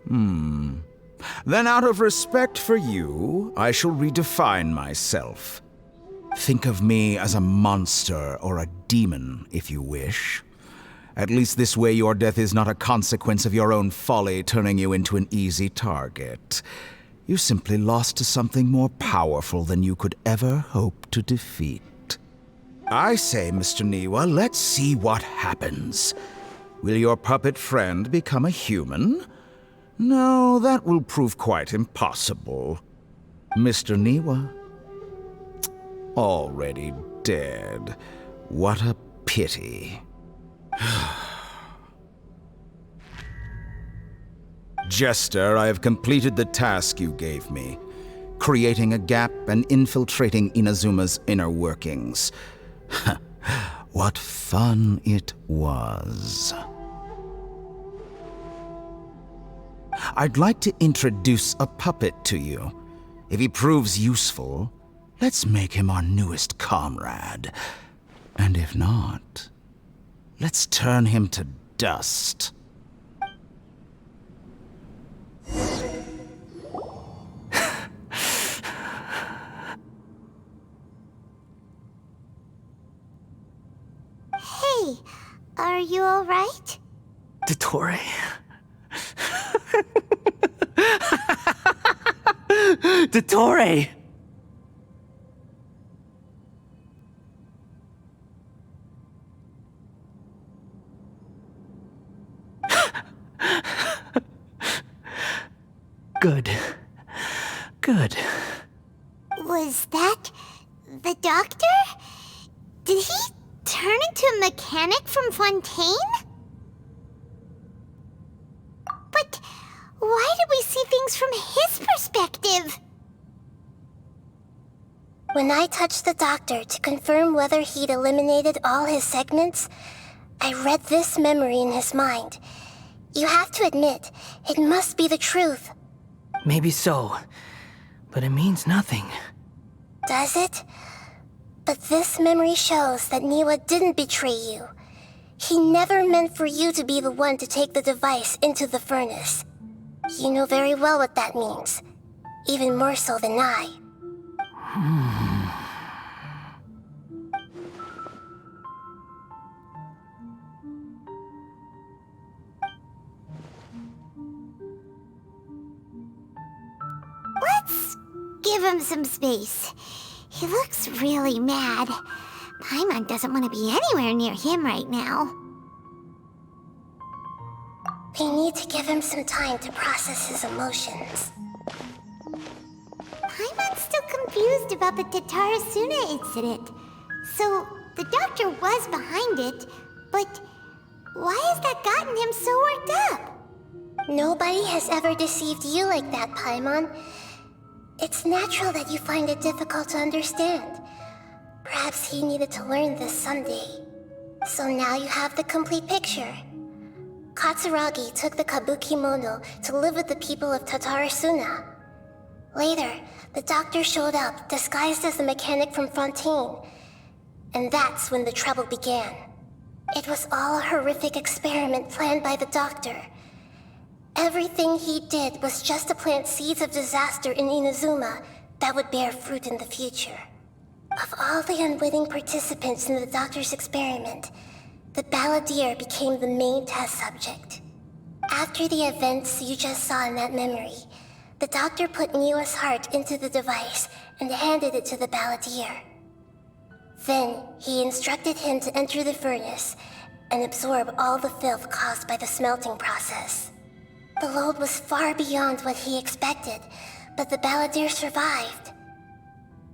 S9: Then out of respect for you, I shall redefine myself. Think of me as a monster or a demon, if you wish. At least this way your death is not a consequence of your own folly turning you into an easy target. You simply lost to something more powerful than you could ever hope to defeat. I say, Mr. Niwa, let's see what happens. Will your puppet friend become a human? No, that will prove quite impossible. Mr. Niwa? Already dead. What a pity. Jester, I have completed the task you gave me. creating a gap and infiltrating Inazuma's inner workings. What fun it was. I'd like to introduce a puppet to you. If he proves useful, let's make him our newest comrade. And if not, let's turn him to dust.
S4: Hey, are you alright?
S6: Dottore? Dottore! Good. Good.
S4: Was that the doctor? Did he turn into a mechanic from Fontaine? But why did we see things from his perspective?
S5: When I touched the doctor to confirm whether he'd eliminated all his segments, I read this memory in his mind. You have to admit, it must be the truth.
S6: Maybe so, but it means nothing.
S5: Does it? But this memory shows that Niwa didn't betray you. He never meant for you to be the one to take the device into the furnace. You know very well what that means. Even more so than I.
S4: Let's give him some space. He looks really mad. Paimon doesn't want to be anywhere near him right now.
S5: We need to give him some time to process his emotions.
S4: Paimon's still confused about the Tatarasuna incident. So, the doctor was behind it, but why has that gotten him so worked up?
S5: Nobody has ever deceived you like that, Paimon. It's natural that you find it difficult to understand. Perhaps he needed to learn this someday. So now you have the complete picture. Katsuragi took the kabuki mono to live with the people of Tatarasuna. Later, the doctor showed up, disguised as the mechanic from Fontaine. And that's when the trouble began. It was all a horrific experiment planned by the doctor. Everything he did was just to plant seeds of disaster in Inazuma that would bear fruit in the future. Of all the unwitting participants in the doctor's experiment, the balladeer became the main test subject. After the events you just saw in that memory, the doctor put Niwa's heart into the device and handed it to the balladeer. Then, he instructed him to enter the furnace and absorb all the filth caused by the smelting process. The load was far beyond what he expected, but the balladeer survived.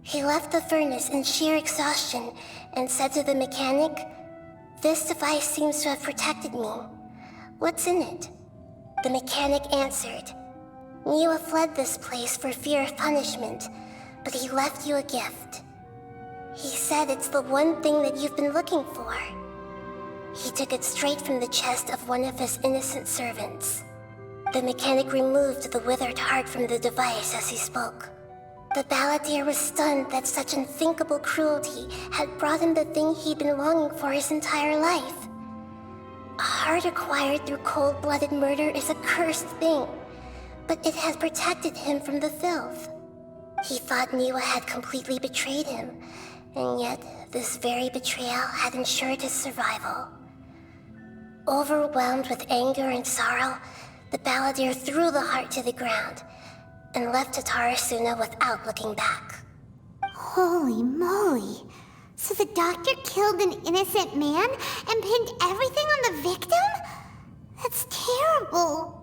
S5: He left the furnace in sheer exhaustion and said to the mechanic, "This device seems to have protected me. What's in it?" The mechanic answered, "Niwa fled this place for fear of punishment, but he left you a gift. He said it's the one thing that you've been looking for." He took it straight from the chest of one of his innocent servants. The mechanic removed the withered heart from the device as he spoke. The balladeer was stunned that such unthinkable cruelty had brought him the thing he'd been longing for his entire life. A heart acquired through cold-blooded murder is a cursed thing, but it had protected him from the filth. He thought Niwa had completely betrayed him, and yet this very betrayal had ensured his survival. Overwhelmed with anger and sorrow, the balladeer threw the heart to the ground and left Tatarasuna without looking back.
S4: Holy moly. So the doctor killed an innocent man and pinned everything on the victim? That's terrible.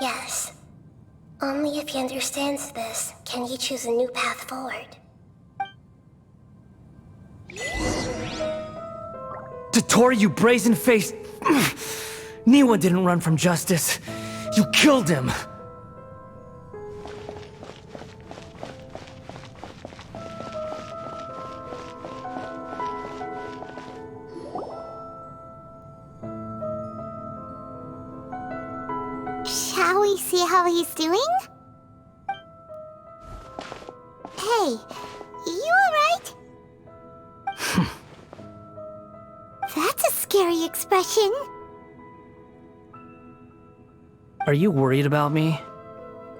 S5: Yes. Only if he understands this can he choose a new path forward.
S6: Tori, you brazen-faced... Niwa didn't run from justice. You killed him.
S4: Shall we see how he's doing? Hey, you alright? That's a scary expression.
S6: Are you worried about me?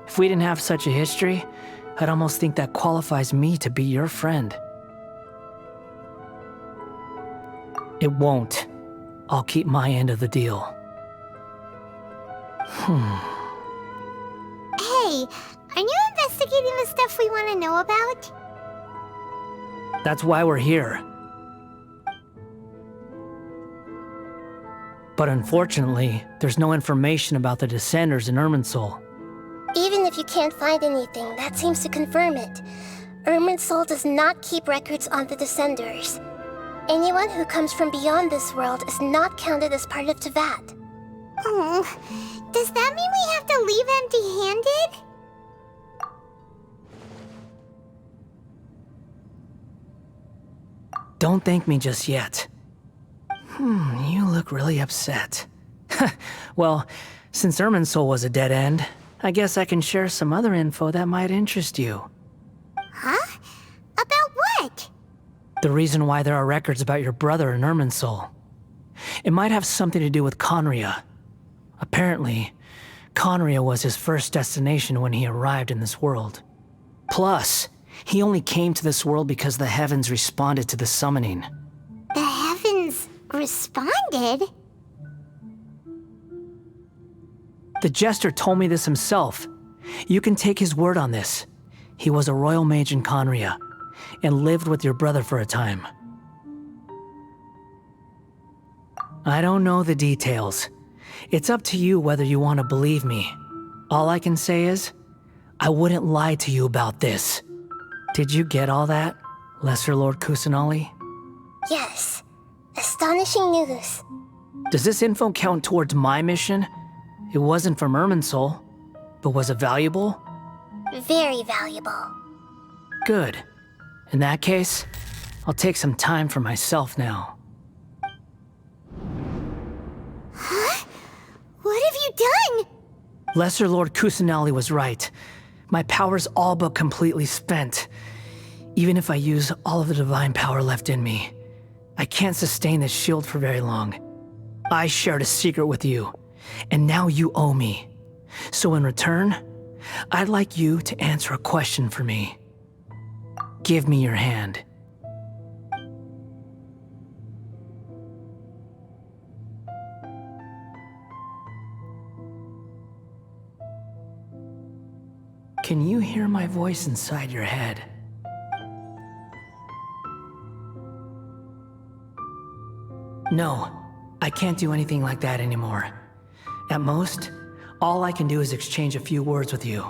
S6: If we didn't have such a history, I'd almost think that qualifies me to be your friend. It won't. I'll keep my end of the deal.
S4: Hey, are you investigating the stuff we want to know about?
S6: That's why we're here. But unfortunately, there's no information about the Descenders in Irminsul.
S5: Even if you can't find anything, that seems to confirm it. Irminsul does not keep records on the Descenders. Anyone who comes from beyond this world is not counted as part of Teyvat.
S4: Oh, does that mean we have to leave empty-handed?
S6: Don't thank me just yet. You look really upset. Well, since Irminsul was a dead end, I guess I can share some other info that might interest you.
S4: Huh? About what?
S6: The reason why there are records about your brother in Irminsul. It might have something to do with Conria. Apparently, Conria was his first destination when he arrived in this world. Plus, he only came to this world because the heavens responded to the summoning.
S4: The heavens responded?
S6: The Jester told me this himself. You can take his word on this. He was a royal mage in Conria, and lived with your brother for a time. I don't know the details. It's up to you whether you want to believe me. All I can say is, I wouldn't lie to you about this. Did you get all that, Lesser Lord Kusanali?
S5: Yes. Astonishing news.
S6: Does this info count towards my mission? It wasn't from Irminsul, but was it valuable?
S5: Very valuable.
S6: Good. In that case, I'll take some time for myself now.
S4: Huh? What have you done?
S6: Lesser Lord Kusanali was right. My power's all but completely spent. Even if I use all of the divine power left in me, I can't sustain this shield for very long. I shared a secret with you, and now you owe me. So in return, I'd like you to answer a question for me. Give me your hand. Can you hear my voice inside your head? No, I can't do anything like that anymore. At most, all I can do is exchange a few words with you.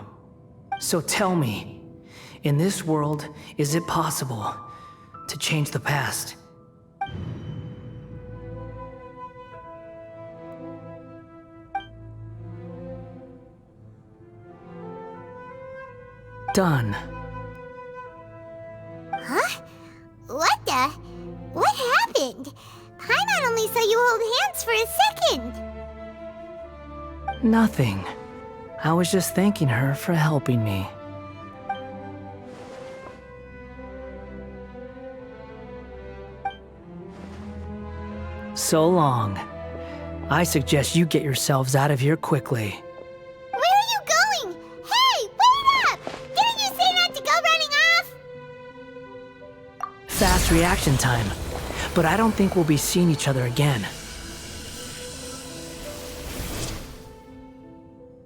S6: So tell me, in this world, is it possible to change the past? Done.
S4: Huh? What the? What happened? Paimon only saw you hold hands for a second.
S6: Nothing. I was just thanking her for helping me. So long. I suggest you get yourselves out of here quickly.
S4: Where are you going? Hey, wait up! Didn't you say not to go running off?
S6: Fast reaction time. But I don't think we'll be seeing each other again.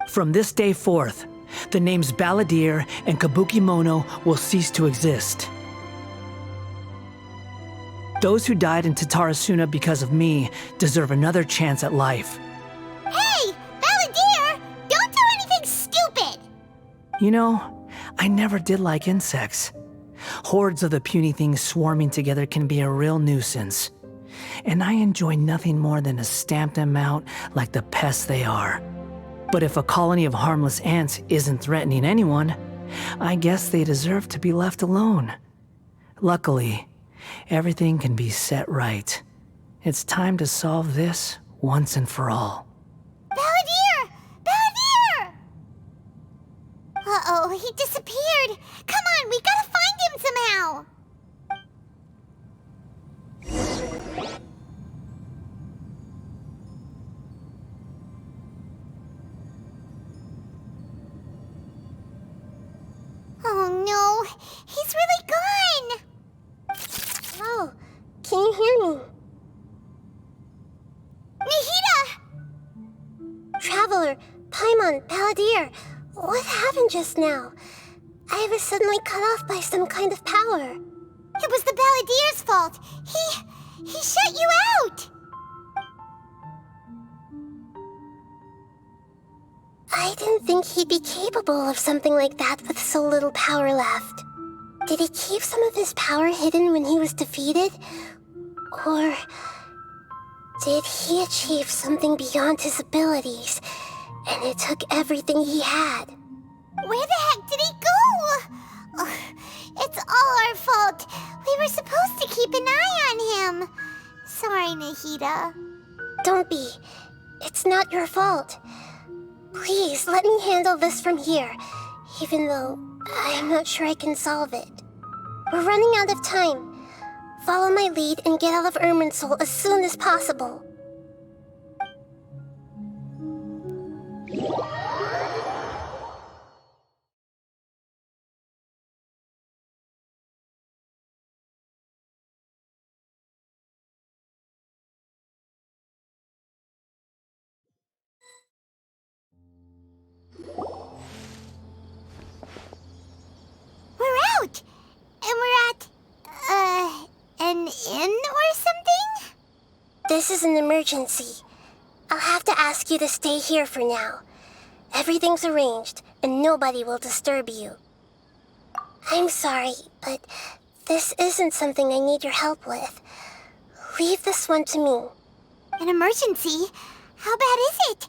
S6: From this day forth, the names Balladeer and Kabukimono will cease to exist. Those who died in Tatarasuna because of me deserve another chance at life.
S4: Hey, Balladeer! Don't do anything stupid!
S6: You know, I never did like insects. Hordes of the puny things swarming together can be a real nuisance. and I enjoy nothing more than to stamp them out like the pests they are. But if a colony of harmless ants isn't threatening anyone, I guess they deserve to be left alone. Luckily, everything can be set right. It's time to solve this once and for all.
S4: Balladeer! Balladeer! Uh-oh, he disappeared. Come on, we gotta find him somehow. Oh no, he's really gone!
S5: Oh, can you hear me?
S4: Nahida!
S5: Traveler, Paimon, Balladeer, what happened just now? I was suddenly cut off by some kind of power.
S4: It was the Balladeer's fault. He shut you out!
S5: I didn't think he'd be capable of something like that with so little power left. Did he keep some of his power hidden when he was defeated? Or did he achieve something beyond his abilities, and it took everything he had?
S4: Where the heck did he go? Ugh, it's all our fault. We were supposed to keep an eye on him. Sorry, Nahida.
S5: Don't be. It's not your fault. Please, let me handle this from here, even though I'm not sure I can solve it. We're running out of time. Follow my lead and get out of Irminsul as soon as possible.
S4: We're out! And we're at, an inn or something?
S5: This is an emergency. I'll have to ask you to stay here for now. Everything's arranged, and nobody will disturb you. I'm sorry, but this isn't something I need your help with. Leave this one to me.
S4: An emergency? How bad is it?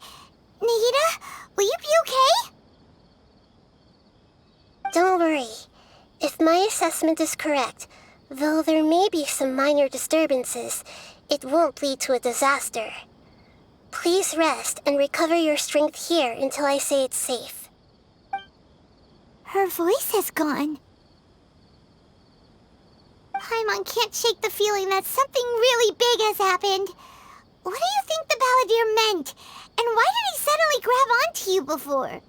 S4: Nahida, will you be okay?
S5: Don't worry. If my assessment is correct, though there may be some minor disturbances, it won't lead to a disaster. Please rest and recover your strength here until I say it's safe.
S4: Her voice has gone. Paimon can't shake the feeling that something really big has happened. What do you think the Balladeer meant? And why did he suddenly grab onto you before?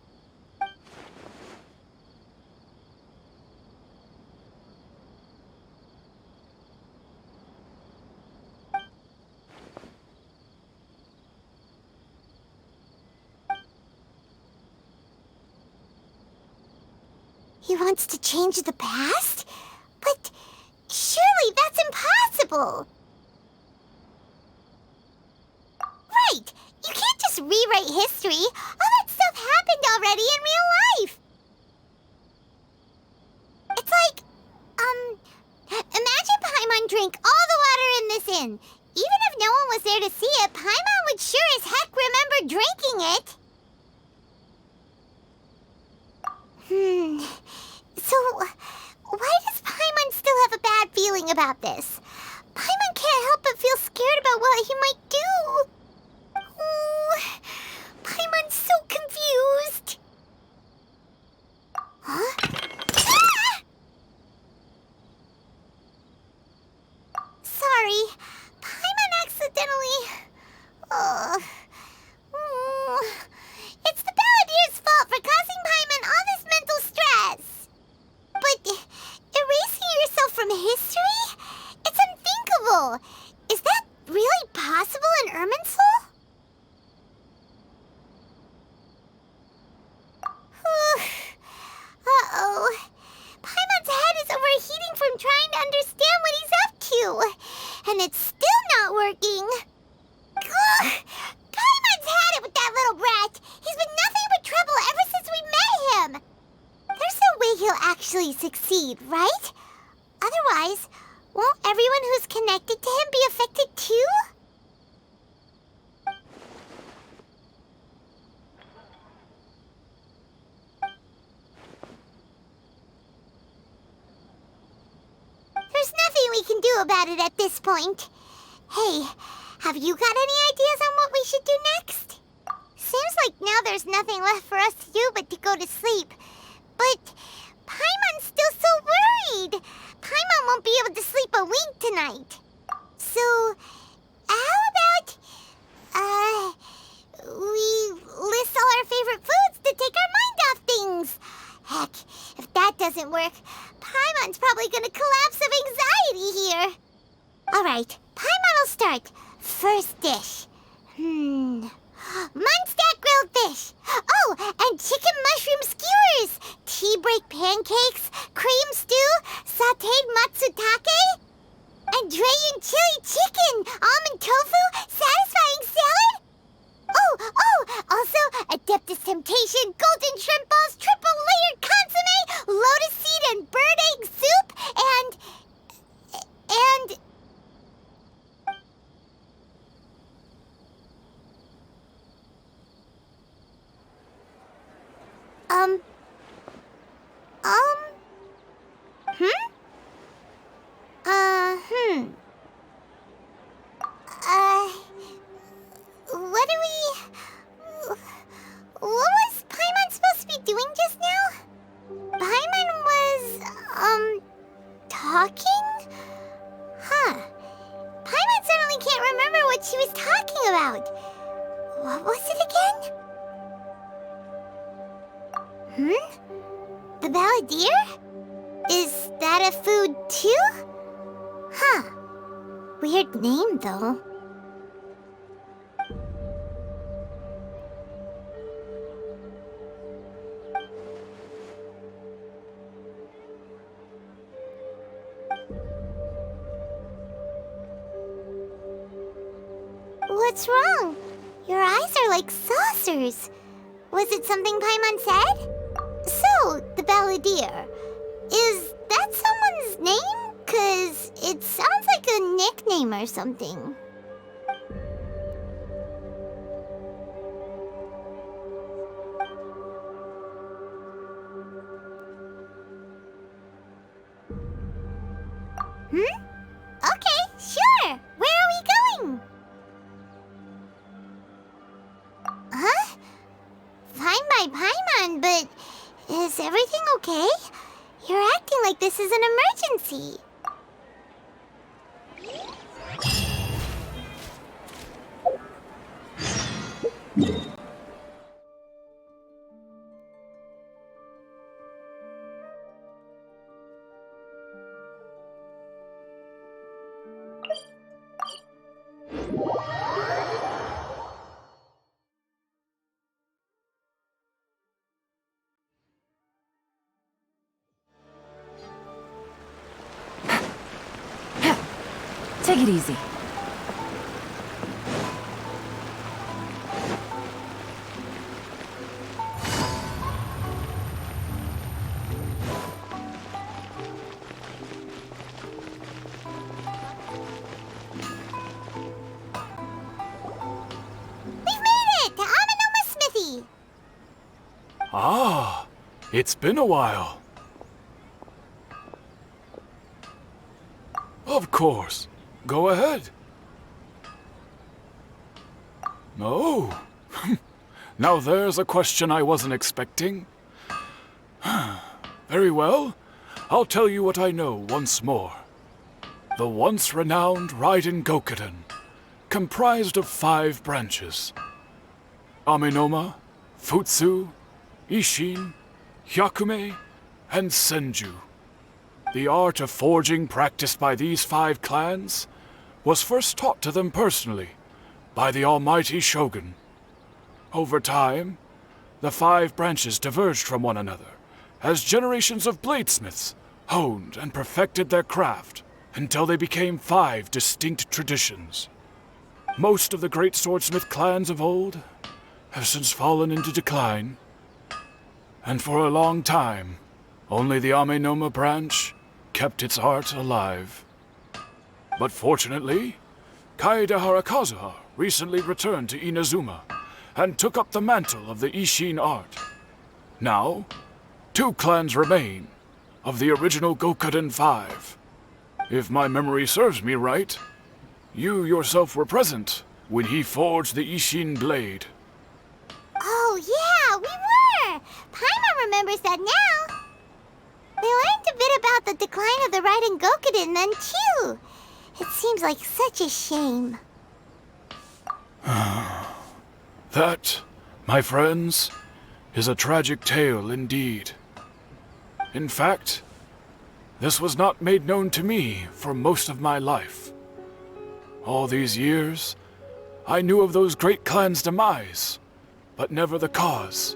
S4: He wants to change the past? But surely that's impossible! Right! You can't just rewrite history! All that stuff happened already in real life! It's like, imagine Paimon drank all the water in this inn. Even if no one was there to see it, Paimon would sure as heck remember drinking it! So, why does Paimon still have a bad feeling about this? Paimon can't help but feel scared about what he might do. Oh, Paimon's so confused. Huh? Ah! Sorry, Paimon accidentally... It's the Balladeer's fault for causing Paimon all this mental stress. But erasing yourself from history? It's unthinkable. Is that really possible in Irminsul? Uh-oh. Paimon's head is overheating from trying to understand what he's up to. And it's still not working. Ugh! Paimon's had it with that little brat. He's been nothing but trouble ever since we met him. There's no way he'll actually succeed, right? Otherwise, won't everyone who's connected to him be affected too? too? There's nothing we can do about it at this point. Hey, have you got any ideas on what we should do next? Seems like now there's nothing left for us to do but to go to sleep. But Paimon's still so worried. Paimon won't be able to sleep a wink tonight. So, how about, we list all our favorite foods to take our mind off things? Heck, if that doesn't work, Paimon's probably gonna collapse of anxiety here. Alright, Paimon will start. First dish. Munstack grilled fish. Oh, and chicken mushroom skewers. Tea break pancakes. Cream stew. Sauteed matsutake. And Dragon chili chicken. Almond tofu. Satisfying salad. Oh, also Adeptus Temptation. Golden shrimp balls. Triple layered consomme. Lotus seed and bird egg soup. And... What was Paimon supposed to be doing just now? Paimon was, talking? Huh. Paimon suddenly can't remember what she was talking about. What was it again? The balladeer? Is that a food too? Huh. Weird name, though. What's wrong? Your eyes are like saucers. Was it something Paimon said? So, the balladeer. Is that someone's name? 'Cause it sounds like a nickname or something. Okay, sure. Where are we going? Huh? Fine by Paimon, but is everything okay? You're acting like this is an emergency.
S10: Take it easy.
S11: Ah, it's been a while. Of course. Go ahead. Oh. Now there's a question I wasn't expecting. Very well. I'll tell you what I know once more. The once renowned Raiden Gokuden, comprised of 5 branches. Amenoma, Futsu, Ishin, Hyakume, and Senju. The art of forging practiced by these 5 clans was first taught to them personally by the almighty Shogun. Over time, the 5 branches diverged from one another as generations of bladesmiths honed and perfected their craft until they became 5 distinct traditions. Most of the great swordsmith clans of old have since fallen into decline, and for a long time, only the Amenoma branch kept its art alive. But fortunately, Kaedehara Kazuha recently returned to Inazuma and took up the mantle of the Ishin art. Now, 2 clans remain of the original Gokuden 5. If my memory serves me right, you yourself were present when he forged the Ishin blade.
S4: Oh, yeah, we were! Paimon remembers that now. We learned a bit about the decline of the Raiden Gokuden then, too. It seems like such a shame.
S11: That, my friends, is a tragic tale indeed. In fact, this was not made known to me for most of my life. All these years, I knew of those great clans' demise, but never the cause.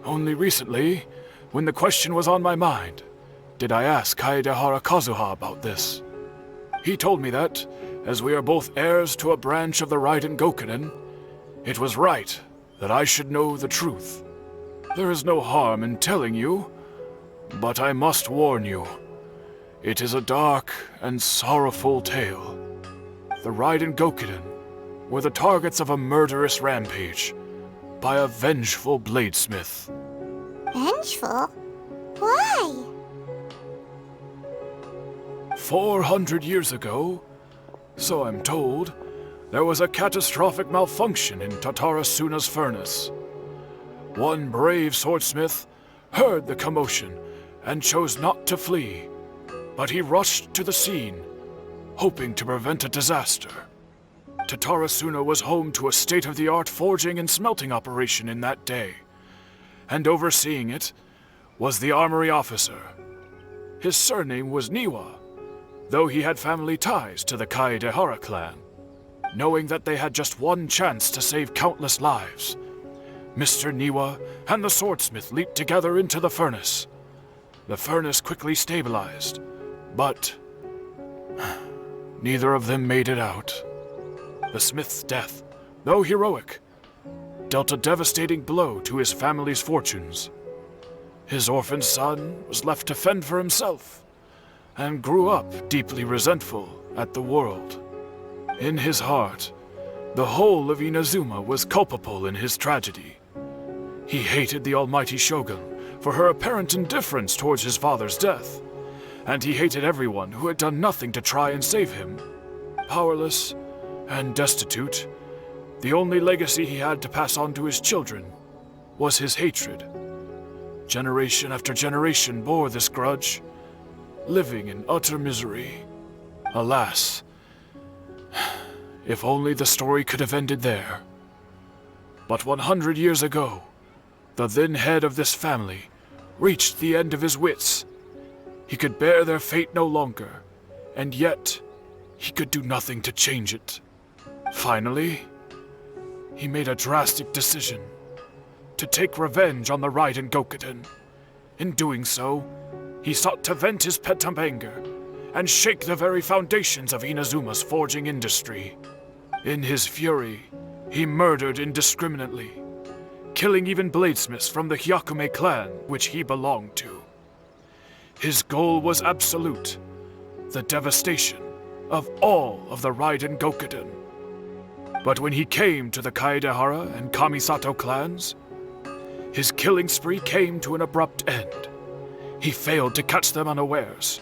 S11: Only recently, when the question was on my mind, did I ask Kaedehara Kazuha about this. He told me that, as we are both heirs to a branch of the Raiden Gokuden, it was right that I should know the truth. There is no harm in telling you, but I must warn you. It is a dark and sorrowful tale. The Raiden Gokuden were the targets of a murderous rampage by a vengeful bladesmith.
S4: Vengeful? Why?
S11: 400 years ago, so I'm told, there was a catastrophic malfunction in Tatarasuna's furnace. One brave swordsmith heard the commotion and chose not to flee, but he rushed to the scene, hoping to prevent a disaster. Tatarasuna was home to a state-of-the-art forging and smelting operation in that day, and overseeing it was the armory officer. His surname was Niwa, though he had family ties to the Kaedehara clan. Knowing that they had just one chance to save countless lives, Mr. Niwa and the swordsmith leaped together into the furnace. The furnace quickly stabilized, but neither of them made it out. The smith's death, though heroic, dealt a devastating blow to his family's fortunes. His orphaned son was left to fend for himself, and grew up deeply resentful at the world. In his heart, the whole of Inazuma was culpable in his tragedy. He hated the almighty Shogun for her apparent indifference towards his father's death, and he hated everyone who had done nothing to try and save him. Powerless and destitute, the only legacy he had to pass on to his children was his hatred. Generation after generation bore this grudge, living in utter misery. Alas, if only the story could have ended there. But 100 years ago, the then head of this family reached the end of his wits. He could bear their fate no longer, and yet he could do nothing to change it. Finally, he made a drastic decision to take revenge on the Raiden Gokuden. In doing so, he sought to vent his pent anger and shake the very foundations of Inazuma's forging industry. In his fury, he murdered indiscriminately, killing even bladesmiths from the Hyakume clan which he belonged to. His goal was absolute, the devastation of all of the Raiden Gokuden. But when he came to the Kaedehara and Kamisato clans, his killing spree came to an abrupt end. He failed to catch them unawares.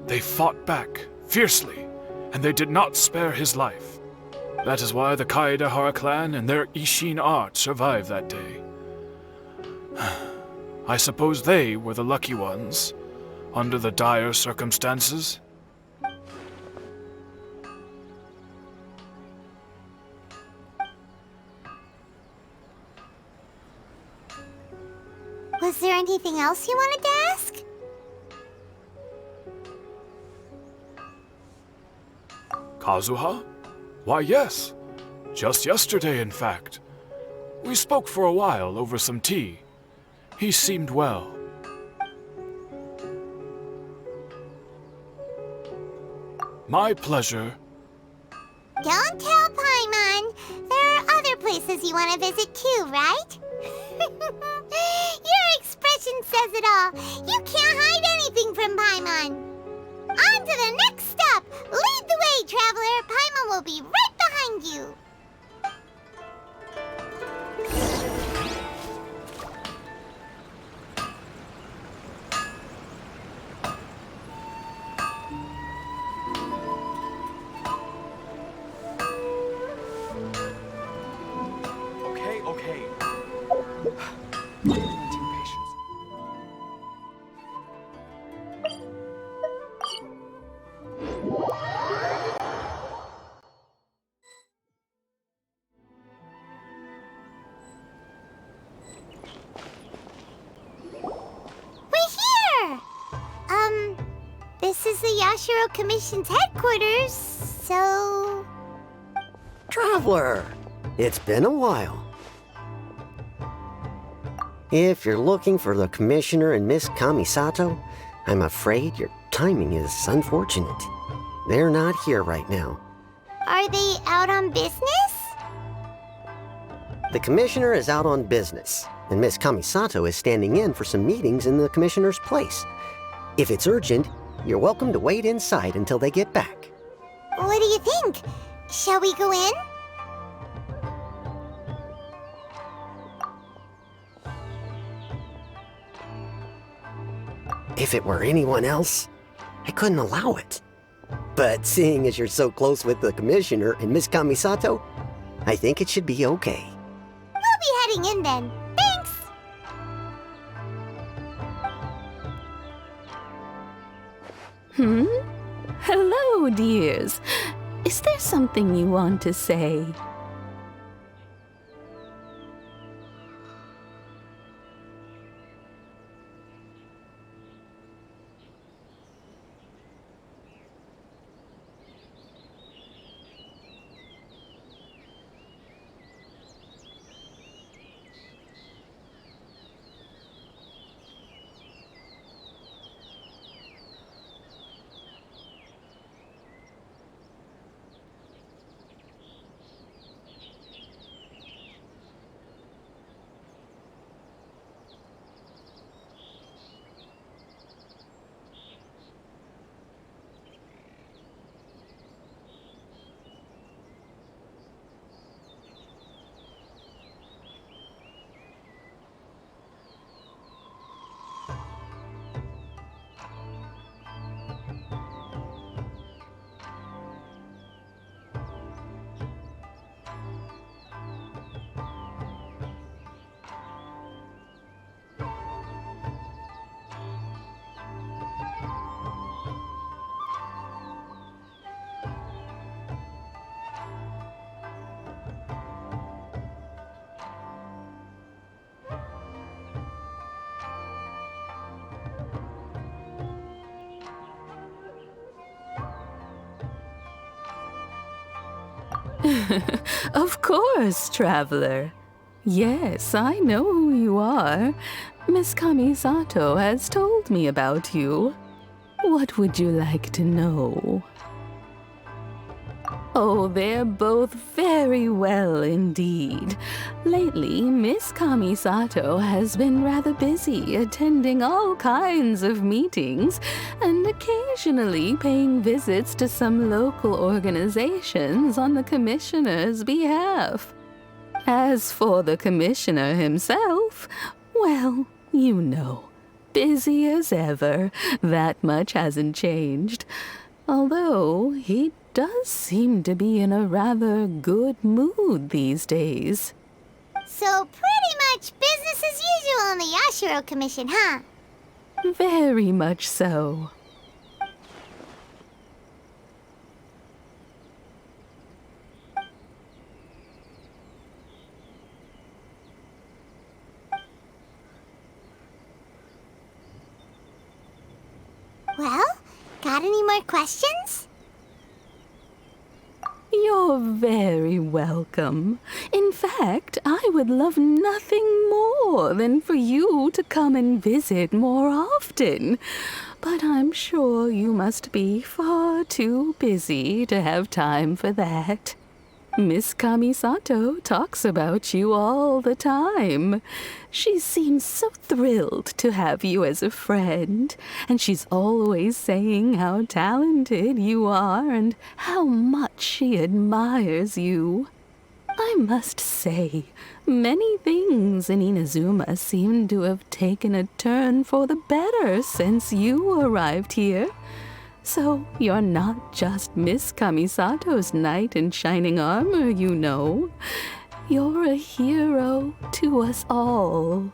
S11: They fought back fiercely, and they did not spare his life. That is why the Kaedehara clan and their Ishin art survived that day. I suppose they were the lucky ones, under the dire circumstances.
S4: Was there anything else you wanted to ask?
S11: Kazuha? Why, yes. Just yesterday, in fact. We spoke for a while over some tea. He seemed well. My pleasure.
S4: Don't tell Paimon. There are other places you want to visit too, right? Your expression says it all. You can't hide anything from Paimon. On to the next stop! Lead the way, traveler! Paimon will be right behind you!
S7: Okay. Unrelenting patience.
S4: We're here! This is the Yashiro Commission's headquarters, so...
S10: Traveler, it's been a while. If you're looking for the Commissioner and Miss Kamisato, I'm afraid your timing is unfortunate. They're not here right now.
S4: Are they out on business?
S10: The Commissioner is out on business, and Miss Kamisato is standing in for some meetings in the Commissioner's place. If it's urgent, you're welcome to wait inside until they get back.
S4: What do you think? Shall we go in?
S10: If it were anyone else, I couldn't allow it. But seeing as you're so close with the Commissioner and Miss Kamisato, I think it should be okay.
S4: We'll be heading in then. Thanks!
S12: Hello, dears. Is there something you want to say? Of course, traveler. Yes, I know who you are. Miss Kamisato has told me about you. What would you like to know? Oh, they're both very well indeed. Lately, Miss Kamisato has been rather busy attending all kinds of meetings and occasionally paying visits to some local organizations on the Commissioner's behalf. As for the Commissioner himself, well, you know, busy as ever. That much hasn't changed. Although he does seem to be in a rather good mood these days.
S4: So pretty much business as usual on the Yashiro Commission, huh?
S12: Very much so.
S4: Well, got any more questions?
S12: You're very welcome. In fact, I would love nothing more than for you to come and visit more often. But I'm sure you must be far too busy to have time for that. Miss Kamisato talks about you all the time. She seems so thrilled to have you as a friend, and she's always saying how talented you are and how much she admires you. I must say, many things in Inazuma seem to have taken a turn for the better since you arrived here. So you're not just Miss Kamisato's knight in shining armor, you know. You're a hero to us all.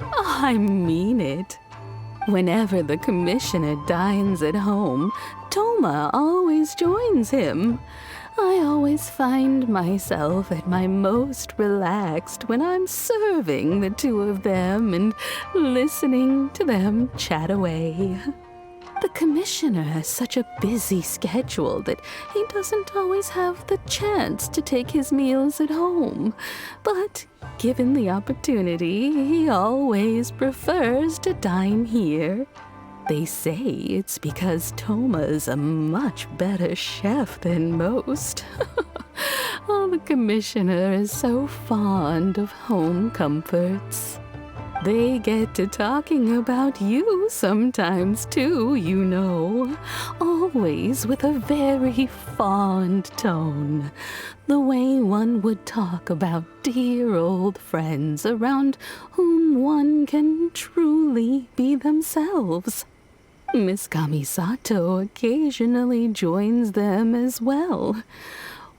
S12: I mean it. Whenever the commissioner dines at home, Toma always joins him. I always find myself at my most relaxed when I'm serving the two of them and listening to them chat away. The commissioner has such a busy schedule that he doesn't always have the chance to take his meals at home. But given the opportunity, he always prefers to dine here. They say it's because Toma's a much better chef than most. Oh, the commissioner is so fond of home comforts. They get to talking about you sometimes too, you know. Always with a very fond tone. The way one would talk about dear old friends around whom one can truly be themselves. Miss Kamisato occasionally joins them as well.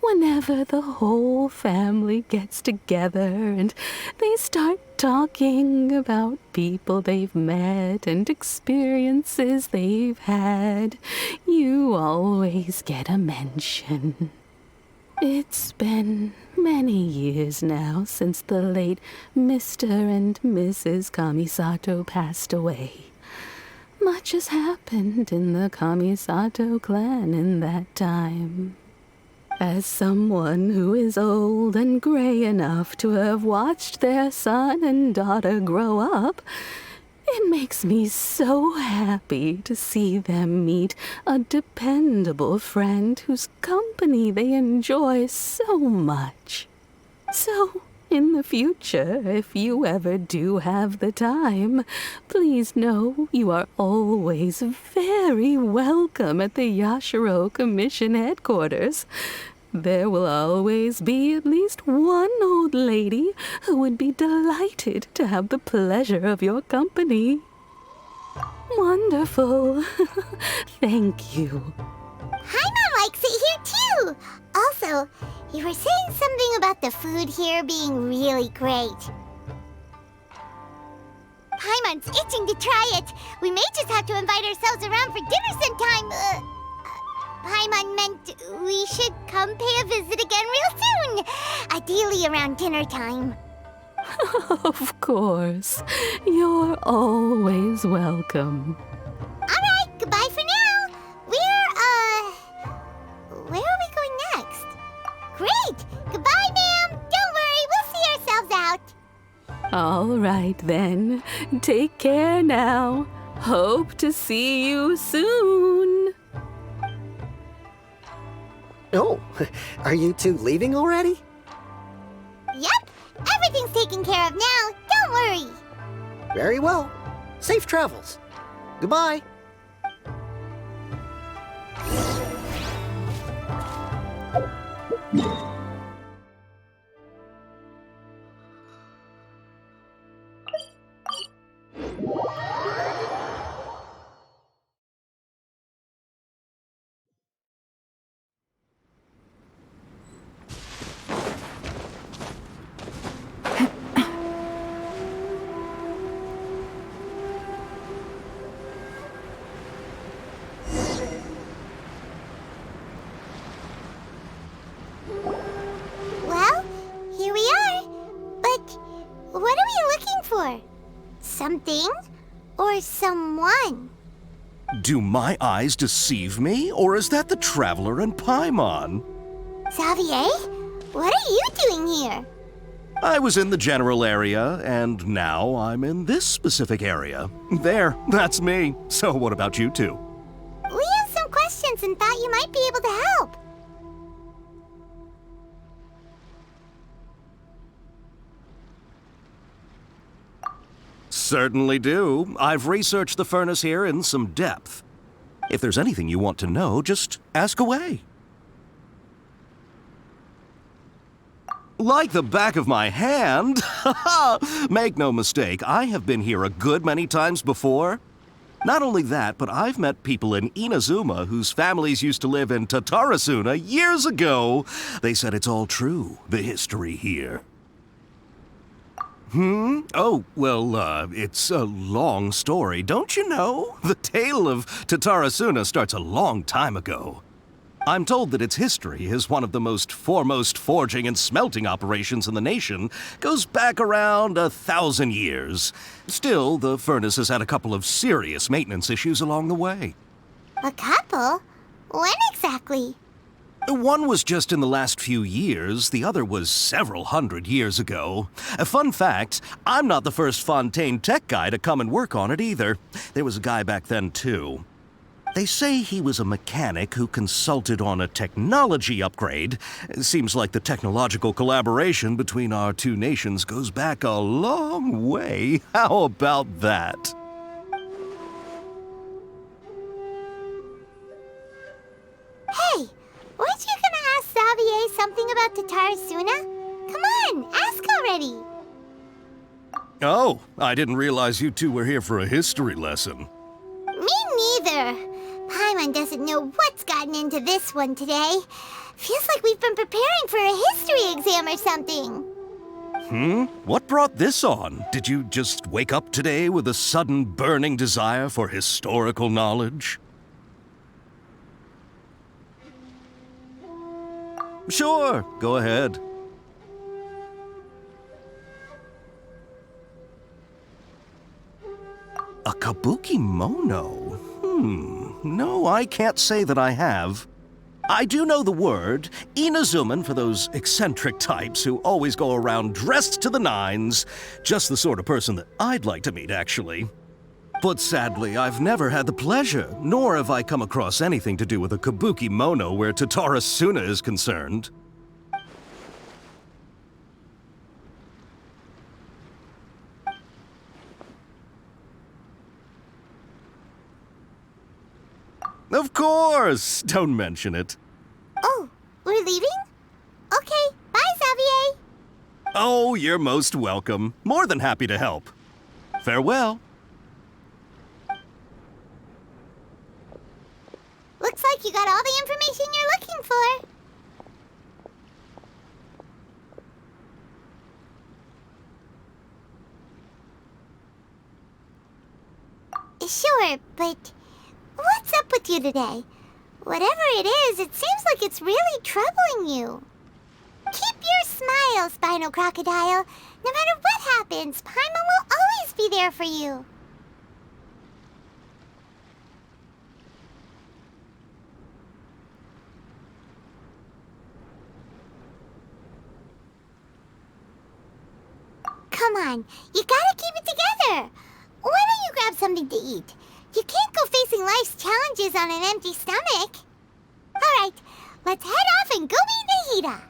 S12: Whenever the whole family gets together and they start talking about people they've met and experiences they've had, you always get a mention. It's been many years now since the late Mr. and Mrs. Kamisato passed away. Much has happened in the Kamisato clan in that time. As someone who is old and gray enough to have watched their son and daughter grow up, it makes me so happy to see them meet a dependable friend whose company they enjoy so much. So, in the future, if you ever do have the time, please know you are always very welcome at the Yashiro Commission headquarters. There will always be at least one old lady who would be delighted to have the pleasure of your company. Wonderful. Thank you.
S4: Paimon likes it here too! Also, you were saying something about the food here being really great. Paimon's itching to try it. We may just have to invite ourselves around for dinner sometime. Paimon meant we should come pay a visit again real soon. Ideally around dinner time.
S12: Of course. You're always welcome.
S4: Alright, goodbye for now. Where are we going next? Great! Goodbye, ma'am! Don't worry, we'll see ourselves out.
S12: All right, then. Take care now. Hope to see you soon.
S10: Oh, are you two leaving already?
S4: Yep, everything's taken care of now. Don't worry.
S10: Very well. Safe travels. Goodbye.
S4: Well, here we are. But what are we looking for? Something or someone?
S13: Do my eyes deceive me, or is that the Traveler and Paimon?
S4: Xavier, what are you doing here?
S13: I was in the general area, and now I'm in this specific area. There, that's me. So what about you two?
S4: We have some questions and thought you might be able to help.
S13: Certainly do. I've researched the furnace here in some depth. If there's anything you want to know, just ask away. Like the back of my hand? Make no mistake, I have been here a good many times before. Not only that, but I've met people in Inazuma whose families used to live in Tatarasuna years ago. They said it's all true, the history here. Oh, well, it's a long story, don't you know? The tale of Tatarasuna starts a long time ago. I'm told that its history is one of the most foremost forging and smelting operations in the nation, goes back around 1,000 years. Still, the furnace has had a couple of serious maintenance issues along the way.
S4: A couple? When exactly?
S13: One was just in the last few years, the other was several hundred years ago. A fun fact, I'm not the first Fontaine tech guy to come and work on it either. There was a guy back then too. They say he was a mechanic who consulted on a technology upgrade. It seems like the technological collaboration between our two nations goes back a long way. How about that?
S4: Hey, weren't you gonna ask Xavier something about Tatarasuna? Come on, ask already.
S13: Oh, I didn't realize you two were here for a history lesson.
S4: Me neither. Paimon doesn't know what's gotten into this one today. Feels like we've been preparing for a history exam or something.
S13: What brought this on? Did you just wake up today with a sudden burning desire for historical knowledge? Sure, go ahead. A kabuki mono? No, I can't say that I have. I do know the word, Inazuman for those eccentric types who always go around dressed to the nines. Just the sort of person that I'd like to meet, actually. But sadly, I've never had the pleasure, nor have I come across anything to do with a kabuki mono where Tatarasuna is concerned. Of course! Don't mention it.
S4: Oh, we're leaving? Okay, bye, Xavier.
S13: Oh, you're most welcome. More than happy to help. Farewell.
S4: Looks like you got all the information you're looking for. Sure, but what's up with you today? Whatever it is, it seems like it's really troubling you. Keep your smile, Spinal Crocodile. No matter what happens, Paimon will always be there for you. Come on, you gotta keep it together. Why don't you grab something to eat? You can't go facing life's challenges on an empty stomach. All right, let's head off and go meet Nahida.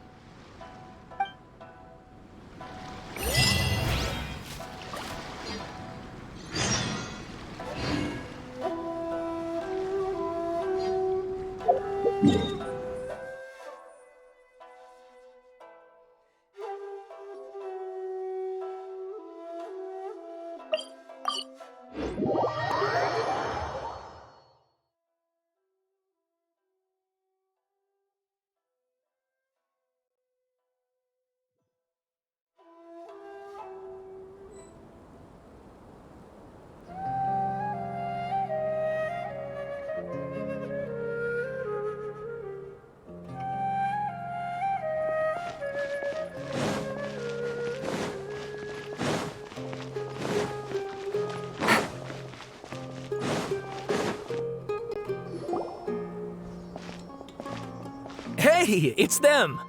S2: Hey, it's them!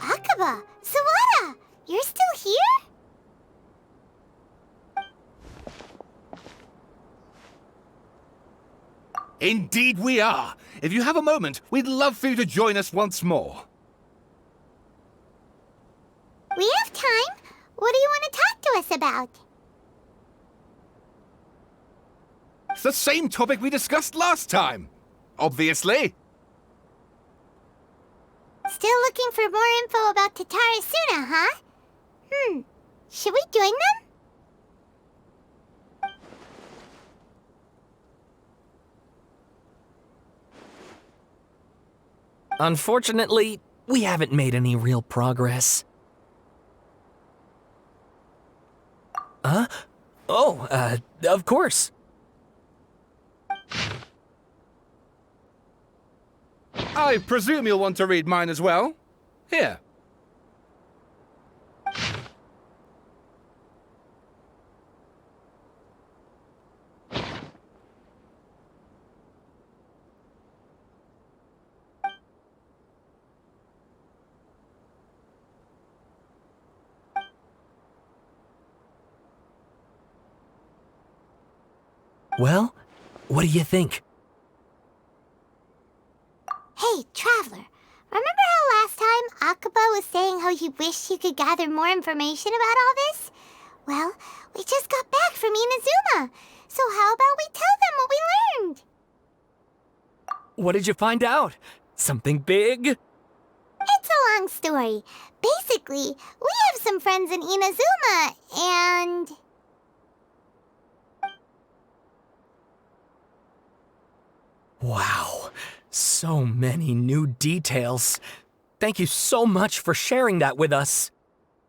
S4: Akaba, Sawada, you're still here?
S3: Indeed we are. If you have a moment, we'd love for you to join us once more.
S4: We have time. What do you want to talk to us about?
S3: It's the same topic we discussed last time. Obviously.
S4: Still looking for more info about Tatarasuna, huh? Should we join them?
S2: Unfortunately, we haven't made any real progress. Huh? Oh, of course.
S3: I presume you'll want to read mine as well. Here.
S2: Well, what do you think?
S4: Hey, Traveler. Remember how last time Akaba was saying how he wished he could gather more information about all this? Well, we just got back from Inazuma. So how about we tell them what we learned?
S2: What did you find out? Something big?
S4: It's a long story. Basically, we have some friends in Inazuma, and...
S2: Wow, so many new details. Thank you so much for sharing that with us.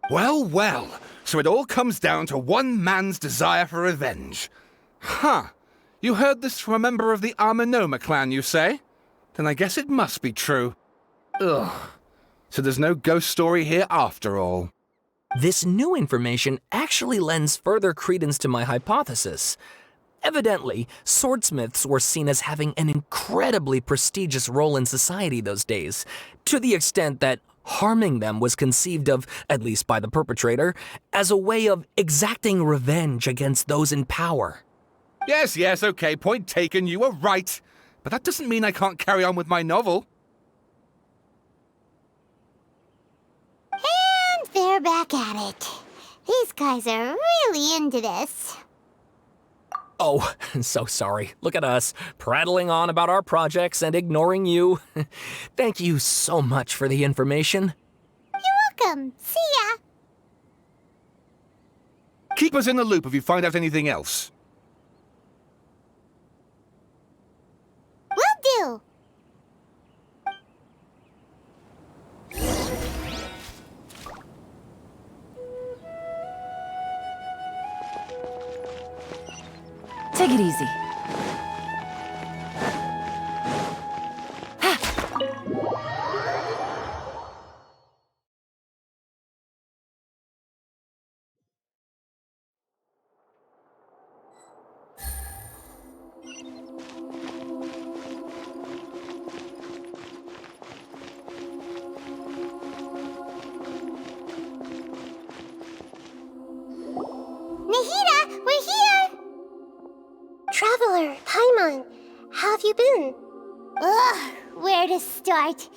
S3: Well, well. So it all comes down to one man's desire for revenge. Huh. You heard this from a member of the Arminoma clan, you say? Then I guess it must be true. Ugh. So there's no ghost story here after all.
S2: This new information actually lends further credence to my hypothesis. Evidently, swordsmiths were seen as having an incredibly prestigious role in society those days, to the extent that harming them was conceived of, at least by the perpetrator, as a way of exacting revenge against those in power.
S3: Yes, okay, point taken, you were right. But that doesn't mean I can't carry on with my novel.
S4: And they're back at it. These guys are really into this.
S2: Oh, so sorry. Look at us, prattling on about our projects and ignoring you. Thank you so much for the information.
S4: You're welcome. See ya.
S3: Keep us in the loop if you find out anything else.
S4: Will do.
S14: Take it easy.
S4: Nahida, we're here!
S5: Traveler, Paimon, how have you been?
S4: Ugh, where to start?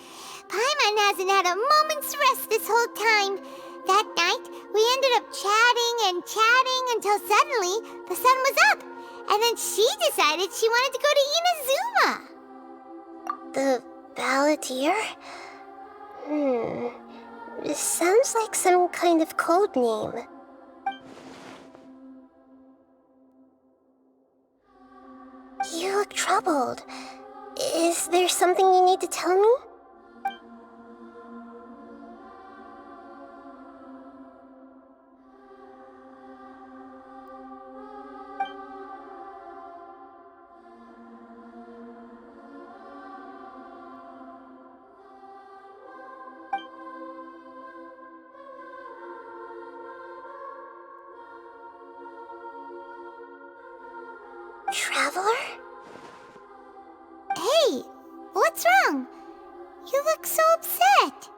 S4: Paimon hasn't had a moment's rest this whole time. That night, we ended up chatting and chatting until suddenly the sun was up. And then she decided she wanted to go to Inazuma.
S5: The Balladeer? This sounds like some kind of code name. You look troubled. Is there something you need to tell me? Traveler?
S4: Hey, what's wrong? You look so upset.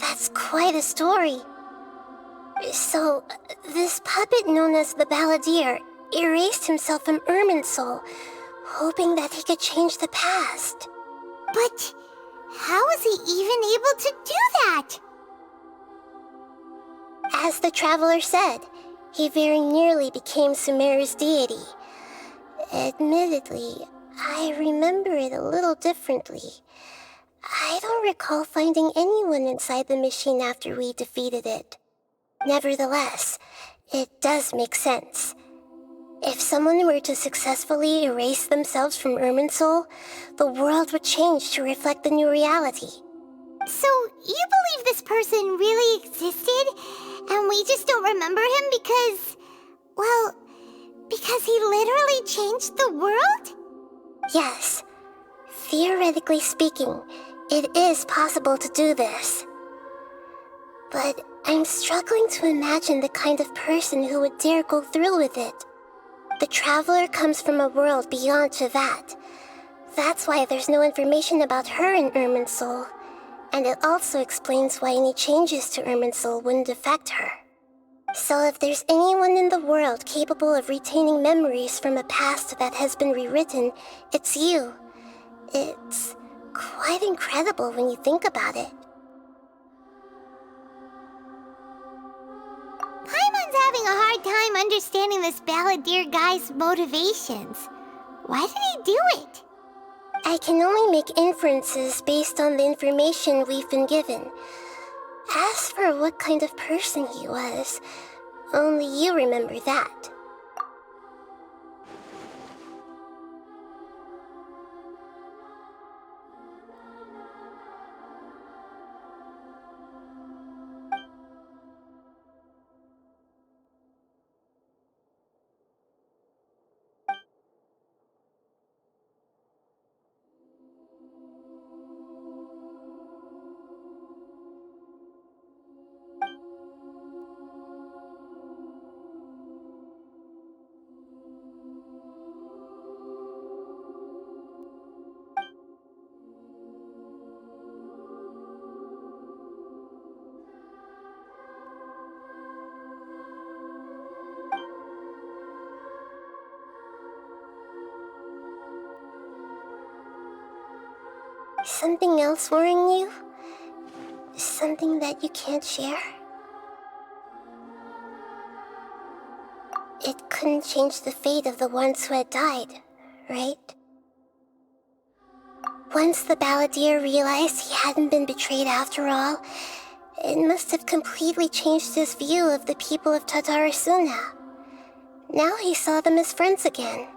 S5: That's quite a story. So, this puppet known as the Balladeer erased himself from Irminsul, hoping that he could change the past.
S4: But how was he even able to do that?
S5: As the traveler said, he very nearly became Sumeru's deity. Admittedly, I remember it a little differently. I don't recall finding anyone inside the machine after we defeated it. Nevertheless, it does make sense. If someone were to successfully erase themselves from Irminsul, the world would change to reflect the new reality.
S4: So, you believe this person really existed, and we just don't remember him because... well, because he literally changed the world?
S5: Yes. Theoretically speaking, it is possible to do this. But I'm struggling to imagine the kind of person who would dare go through with it. The traveler comes from a world beyond Tevat. That's why there's no information about her in Irminsul. And it also explains why any changes to Irminsul wouldn't affect her. So if there's anyone in the world capable of retaining memories from a past that has been rewritten, it's you. It's quite incredible when you think about it.
S4: Paimon's having a hard time understanding this Balladeer guy's motivations. Why did he do it?
S5: I can only make inferences based on the information we've been given. As for what kind of person he was, only you remember that. Something else worrying you? Something that you can't share? It couldn't change the fate of the ones who had died, right? Once the Balladeer realized he hadn't been betrayed after all, it must have completely changed his view of the people of Tatarasuna. Now he saw them as friends again.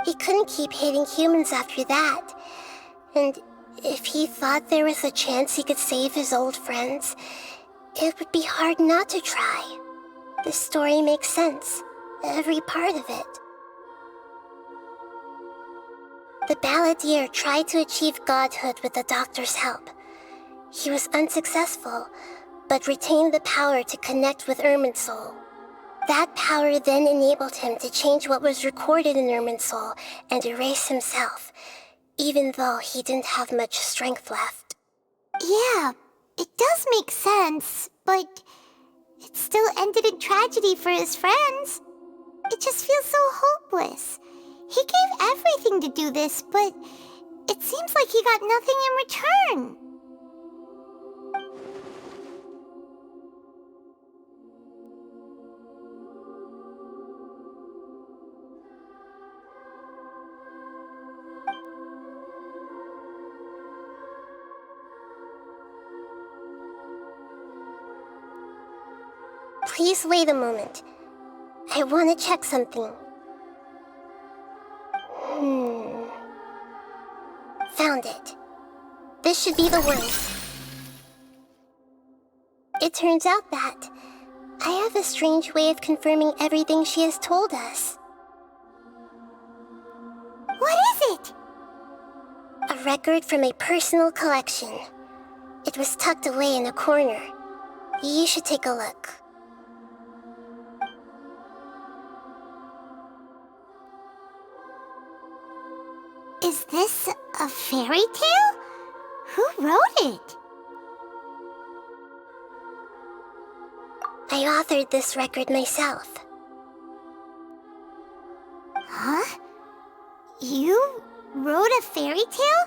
S5: He couldn't keep hating humans after that, and if he thought there was a chance he could save his old friends, it would be hard not to try. The story makes sense, every part of it. The Balladeer tried to achieve godhood with the doctor's help. He was unsuccessful, but retained the power to connect with Irminsul. That power then enabled him to change what was recorded in Irminsul and erase himself, even though he didn't have much strength left.
S4: Yeah, it does make sense, but it still ended in tragedy for his friends. It just feels so hopeless. He gave everything to do this, but it seems like he got nothing in return.
S5: Please wait a moment. I want to check something. Found it. This should be the one. It turns out that I have a strange way of confirming everything she has told us.
S4: What is it?
S5: A record from a personal collection. It was tucked away in a corner. You should take a look.
S4: Is this a fairy tale? Who wrote it?
S5: I authored this record myself.
S4: Huh? You wrote a fairy tale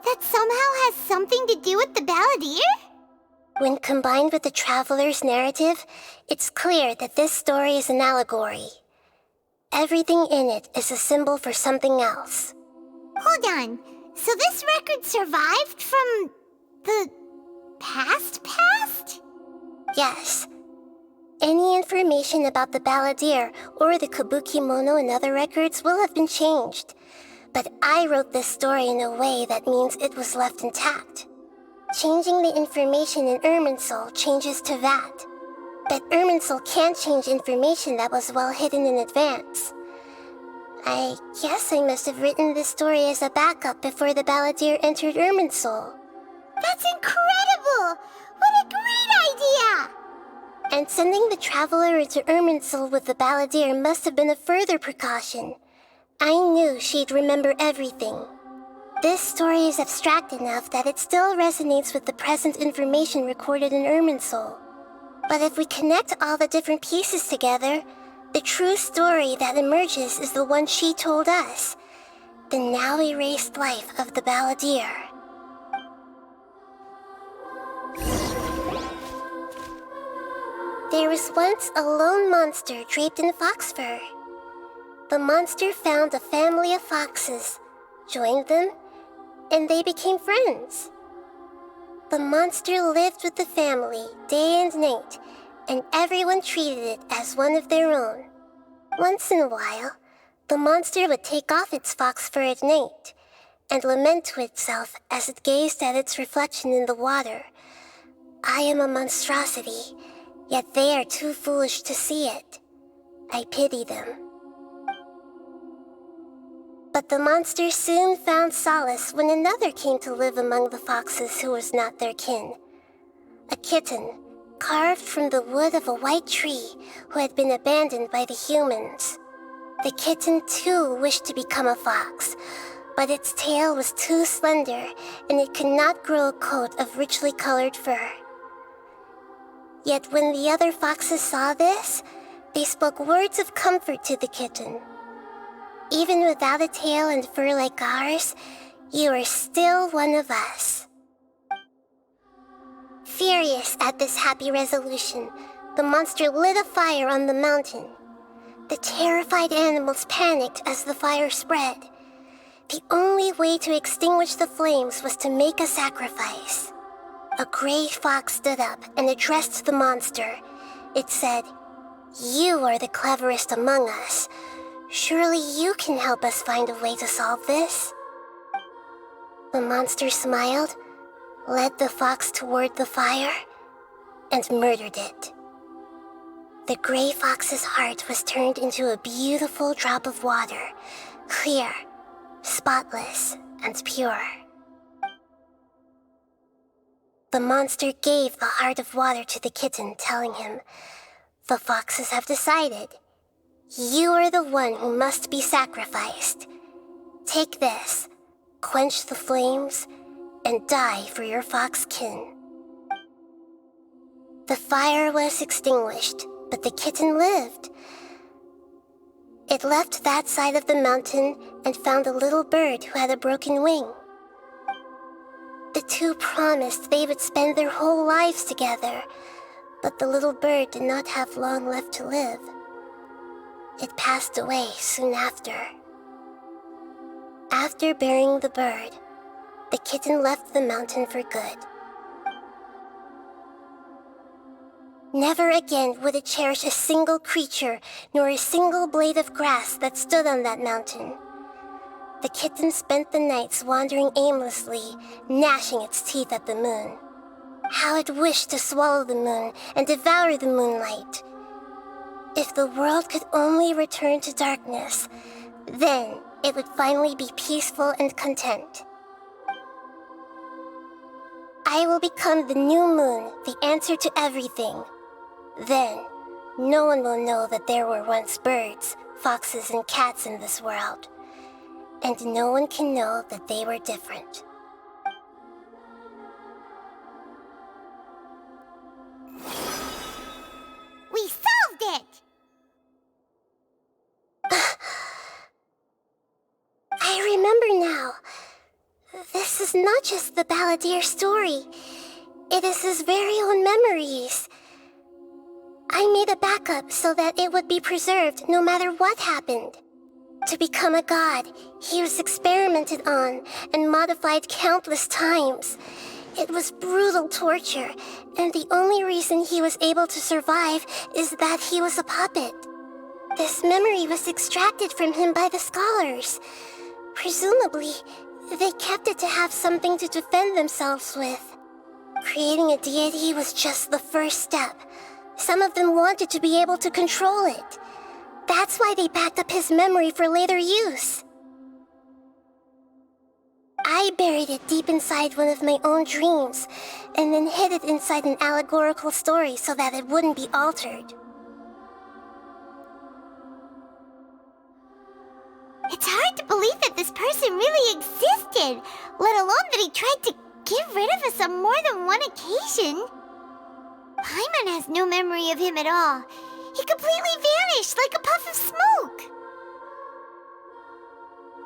S4: that somehow has something to do with the Balladeer?
S5: When combined with the Traveler's narrative, it's clear that this story is an allegory. Everything in it is a symbol for something else.
S4: Hold on. So this record survived from the past?
S5: Yes. Any information about the Balladeer or the Kabuki-mono in other records will have been changed. But I wrote this story in a way that means it was left intact. Changing the information in Irminsul changes to that. But Irminsul can't change information that was well hidden in advance. I guess I must have written this story as a backup before the Balladeer entered Irminsul.
S4: That's incredible! What a great idea!
S5: And sending the Traveler into Irminsul with the Balladeer must have been a further precaution. I knew she'd remember everything. This story is abstract enough that it still resonates with the present information recorded in Irminsul. But if we connect all the different pieces together, the true story that emerges is the one she told us. The now erased life of the Balladeer. There was once a lone monster draped in fox fur. The monster found a family of foxes, joined them, and they became friends. The monster lived with the family day and night, and everyone treated it as one of their own. Once in a while, the monster would take off its fox fur at night and lament to itself as it gazed at its reflection in the water. I am a monstrosity, yet they are too foolish to see it. I pity them. But the monster soon found solace when another came to live among the foxes who was not their kin. A kitten, carved from the wood of a white tree who had been abandoned by the humans. The kitten too wished to become a fox, but its tail was too slender and it could not grow a coat of richly colored fur. Yet when the other foxes saw this, they spoke words of comfort to the kitten. Even without a tail and fur like ours, you are still one of us. Furious at this happy resolution, the monster lit a fire on the mountain. The terrified animals panicked as the fire spread. The only way to extinguish the flames was to make a sacrifice. A gray fox stood up and addressed the monster. It said, "You are the cleverest among us. Surely you can help us find a way to solve this." The monster smiled, led the fox toward the fire, and murdered it. The gray fox's heart was turned into a beautiful drop of water, clear, spotless, and pure. The monster gave the heart of water to the kitten, telling him, "The foxes have decided. You are the one who must be sacrificed. Take this, quench the flames, and die for your fox kin." The fire was extinguished, but the kitten lived. It left that side of the mountain and found a little bird who had a broken wing. The two promised they would spend their whole lives together, but the little bird did not have long left to live. It passed away soon after. After burying the bird, the kitten left the mountain for good. Never again would it cherish a single creature, nor a single blade of grass that stood on that mountain. The kitten spent the nights wandering aimlessly, gnashing its teeth at the moon. How it wished to swallow the moon and devour the moonlight. If the world could only return to darkness, then it would finally be peaceful and content. I will become the new moon, the answer to everything. Then, no one will know that there were once birds, foxes, and cats in this world. And no one can know that they were different. not just the Balladeer story. It is his very own memories. I made a backup so that it would be preserved no matter what happened. To become a god, he was experimented on and modified countless times. It was brutal torture, and the only reason he was able to survive is that he was a puppet. This memory was extracted from him by the scholars. Presumably, they kept it to have something to defend themselves with. Creating a deity was just the first step. Some of them wanted to be able to control it. That's why they backed up his memory for later use. I buried it deep inside one of my own dreams, and then hid it inside an allegorical story so that it wouldn't be altered.
S4: It's hard to believe that this person really existed, let alone that he tried to get rid of us on more than one occasion. Paimon has no memory of him at all. He completely vanished like a puff of smoke.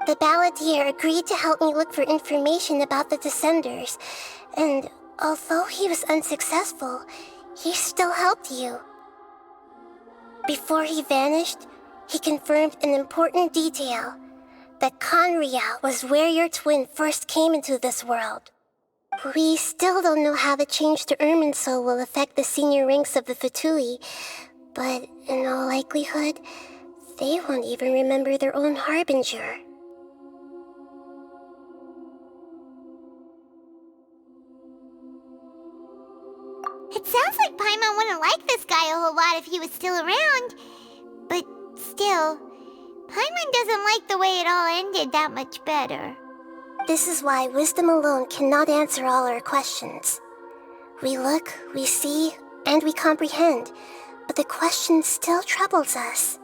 S5: The Balladeer agreed to help me look for information about the Descenders, and although he was unsuccessful, he still helped you. Before he vanished, he confirmed an important detail, that Conria was where your twin first came into this world. We still don't know how the change to Irminsul will affect the senior ranks of the Fatui, but in all likelihood, they won't even remember their own Harbinger.
S4: It sounds like Paimon wouldn't like this guy a whole lot if he was still around. But still, Paimon doesn't like the way it all ended that much better.
S5: This is why wisdom alone cannot answer all our questions. We look, we see, and we comprehend, but the question still troubles us.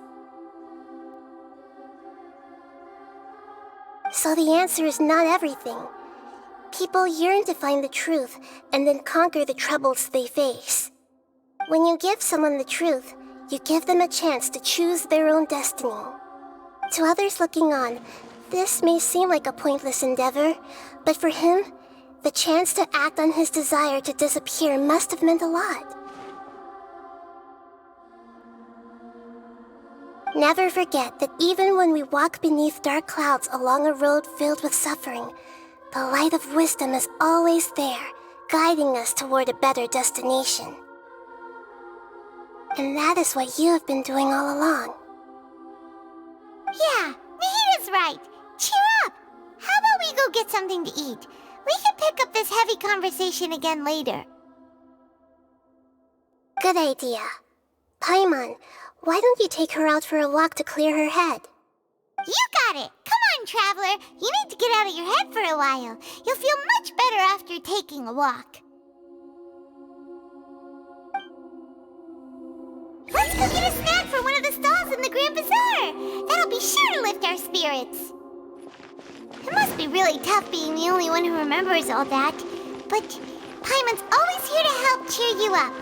S5: So the answer is not everything. People yearn to find the truth and then conquer the troubles they face. When you give someone the truth, you give them a chance to choose their own destiny. To others looking on, this may seem like a pointless endeavor, but for him, the chance to act on his desire to disappear must have meant a lot. Never forget that even when we walk beneath dark clouds along a road filled with suffering, the light of wisdom is always there, guiding us toward a better destination. And that is what you have been doing all along.
S4: Yeah, Nahita's right. Cheer up! How about we go get something to eat? We can pick up this heavy conversation again later.
S5: Good idea. Paimon, why don't you take her out for a walk to clear her head?
S4: You got it! Come on, Traveler! You need to get out of your head for a while. You'll feel much better after taking a walk. Let's go get a snack from one of the stalls in the Grand Bazaar! That'll be sure to lift our spirits. It must be really tough being the only one who remembers all that, but Paimon's always here to help cheer you up.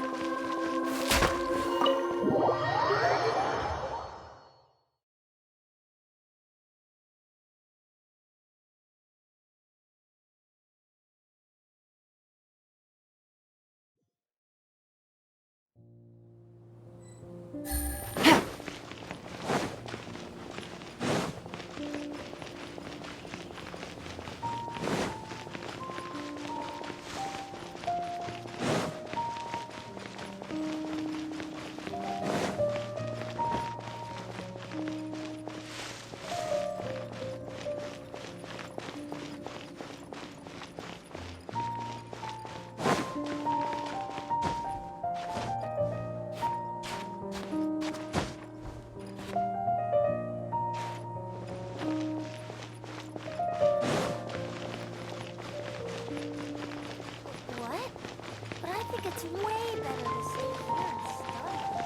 S15: It's way better to stay here and study.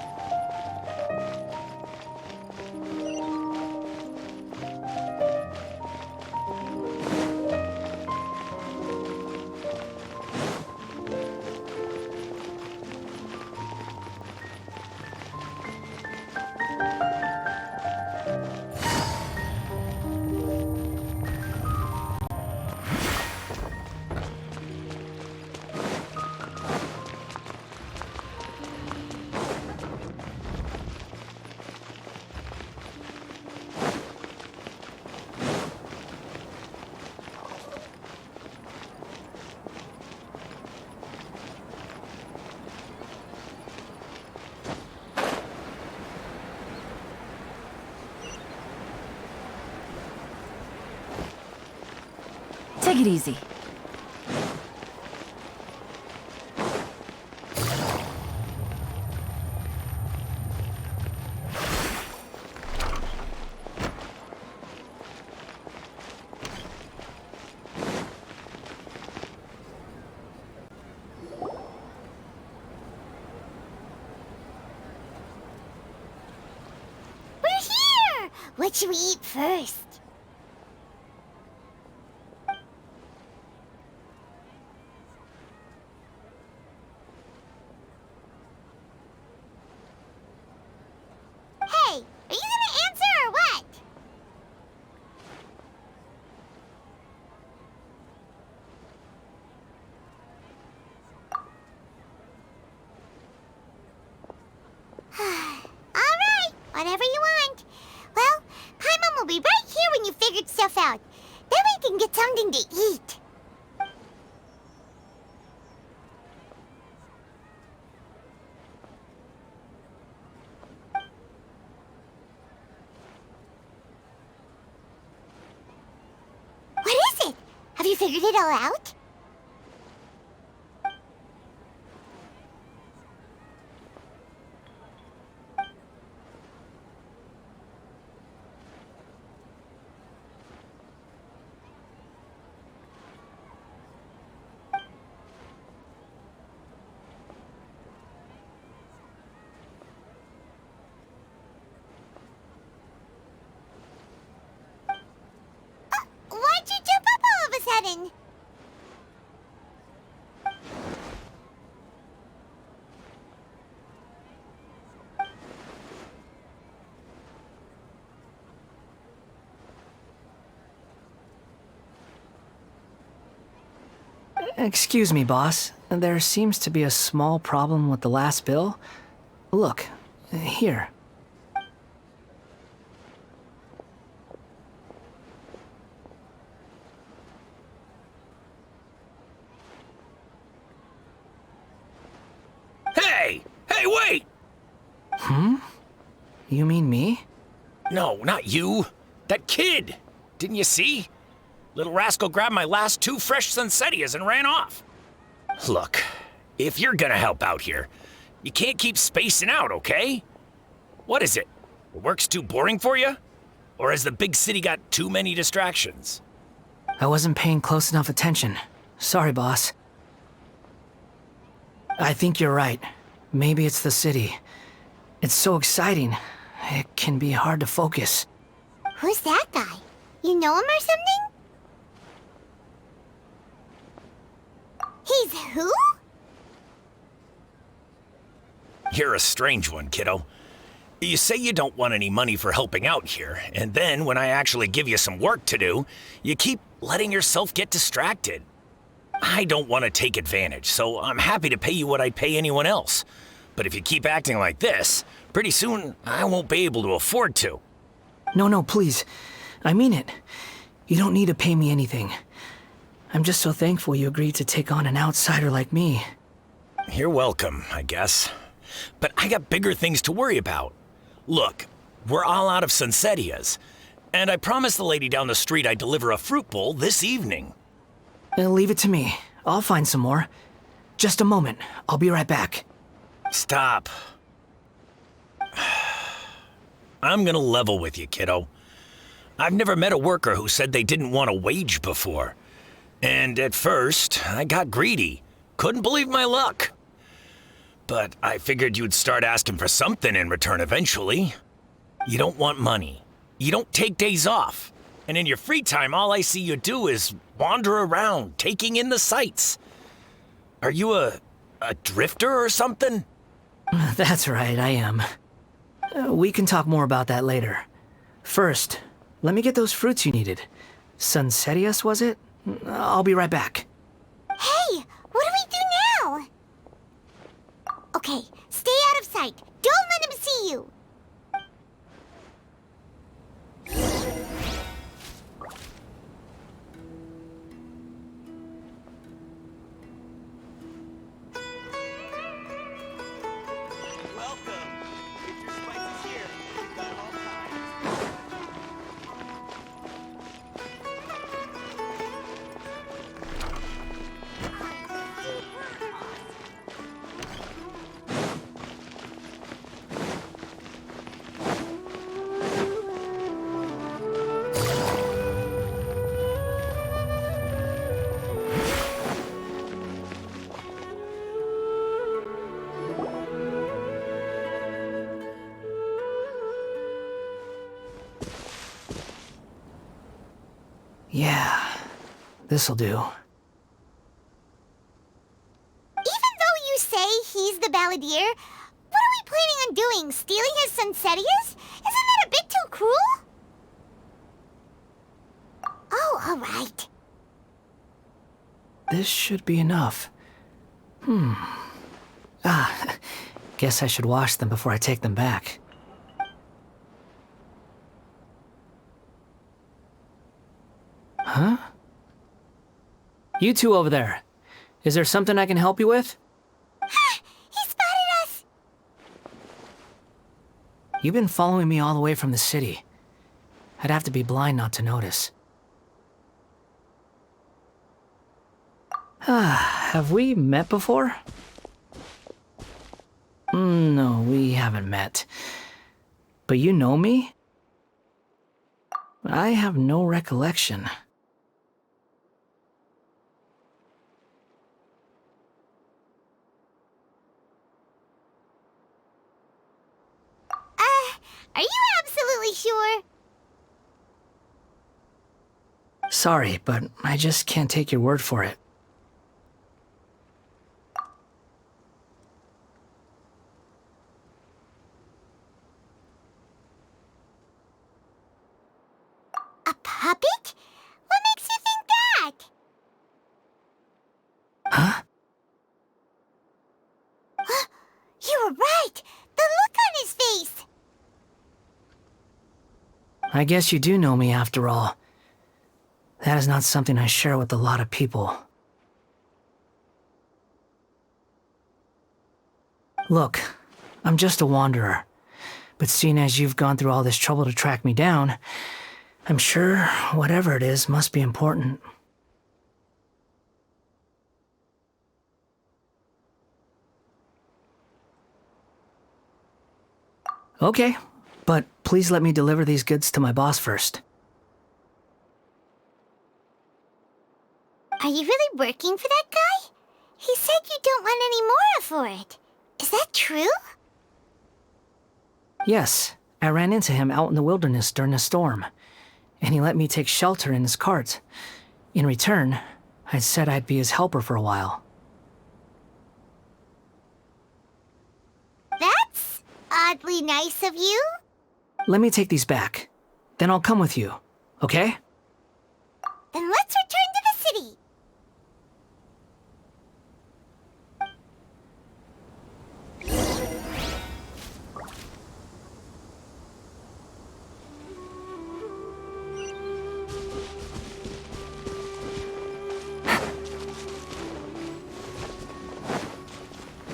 S14: Take it easy.
S4: We're here! What should we eat first? Hey, are you gonna answer or what? Alright, whatever you want. Well, Paimon will be right here when you figured stuff out. Then we can get something to eat. What is it? Have you figured it all out? Why'd you jump up all of a sudden?
S6: Excuse me, boss. There seems to be a small problem with the last bill. Look, here.
S2: Hey! Hey, wait!
S6: You mean me?
S2: No, not you. That kid. Didn't you see? Little rascal grabbed my last 2 fresh Sunsettias and ran off. Look, if you're gonna help out here, you can't keep spacing out, okay? What is it? Work's too boring for you? Or has the big city got too many distractions?
S6: I wasn't paying close enough attention. Sorry, boss. I think you're right. Maybe it's the city. It's so exciting. It can be hard to focus.
S4: Who's that guy? You know him or something? He's who?
S2: You're a strange one, kiddo. You say you don't want any money for helping out here, and then when I actually give you some work to do, you keep letting yourself get distracted. I don't want to take advantage, so I'm happy to pay you what I'd pay anyone else. But if you keep acting like this, pretty soon I won't be able to afford to.
S6: No, please. I mean it. You don't need to pay me anything. I'm just so thankful you agreed to take on an outsider like me.
S2: You're welcome, I guess. But I got bigger things to worry about. Look, we're all out of Sunsettias, and I promised the lady down the street I'd deliver a fruit bowl this evening.
S6: Leave it to me. I'll find some more. Just a moment. I'll be right back.
S2: Stop. I'm gonna level with you, kiddo. I've never met a worker who said they didn't want a wage before. And at first, I got greedy. Couldn't believe my luck. But I figured you'd start asking for something in return eventually. You don't want money. You don't take days off. And in your free time, all I see you do is wander around, taking in the sights. Are you a drifter or something?
S6: That's right, I am. We can talk more about that later. First, let me get those fruits you needed. Sunsettias, was it? I'll be right back.
S4: Hey, what do we do now? Okay, stay out of sight. Don't let him see you.
S6: Yeah, this'll do.
S4: Even though you say he's the balladeer, what are we planning on doing? Stealing his Sunsetias? Isn't that a bit too cruel? Oh, alright.
S6: This should be enough. Guess I should wash them before I take them back. Huh? You two over there. Is there something I can help you with?
S4: He spotted us!
S6: You've been following me all the way from the city. I'd have to be blind not to notice. Have we met before? No, we haven't met. But you know me? I have no recollection.
S4: Are you absolutely sure?
S6: Sorry, but I just can't take your word for it.
S4: A puppet? What makes you think that?
S6: Huh?
S4: You were right! The look on his face!
S6: I guess you do know me after all. That is not something I share with a lot of people. Look, I'm just a wanderer. But seeing as you've gone through all this trouble to track me down, I'm sure whatever it is must be important. Okay, but please let me deliver these goods to my boss first.
S4: Are you really working for that guy? He said you don't want any more for it. Is that true?
S6: Yes, I ran into him out in the wilderness during a storm, and he let me take shelter in his cart. In return, I said I'd be his helper for a while.
S4: That's oddly nice of you.
S6: Let me take these back. Then I'll come with you, okay?
S4: Then let's return to the city.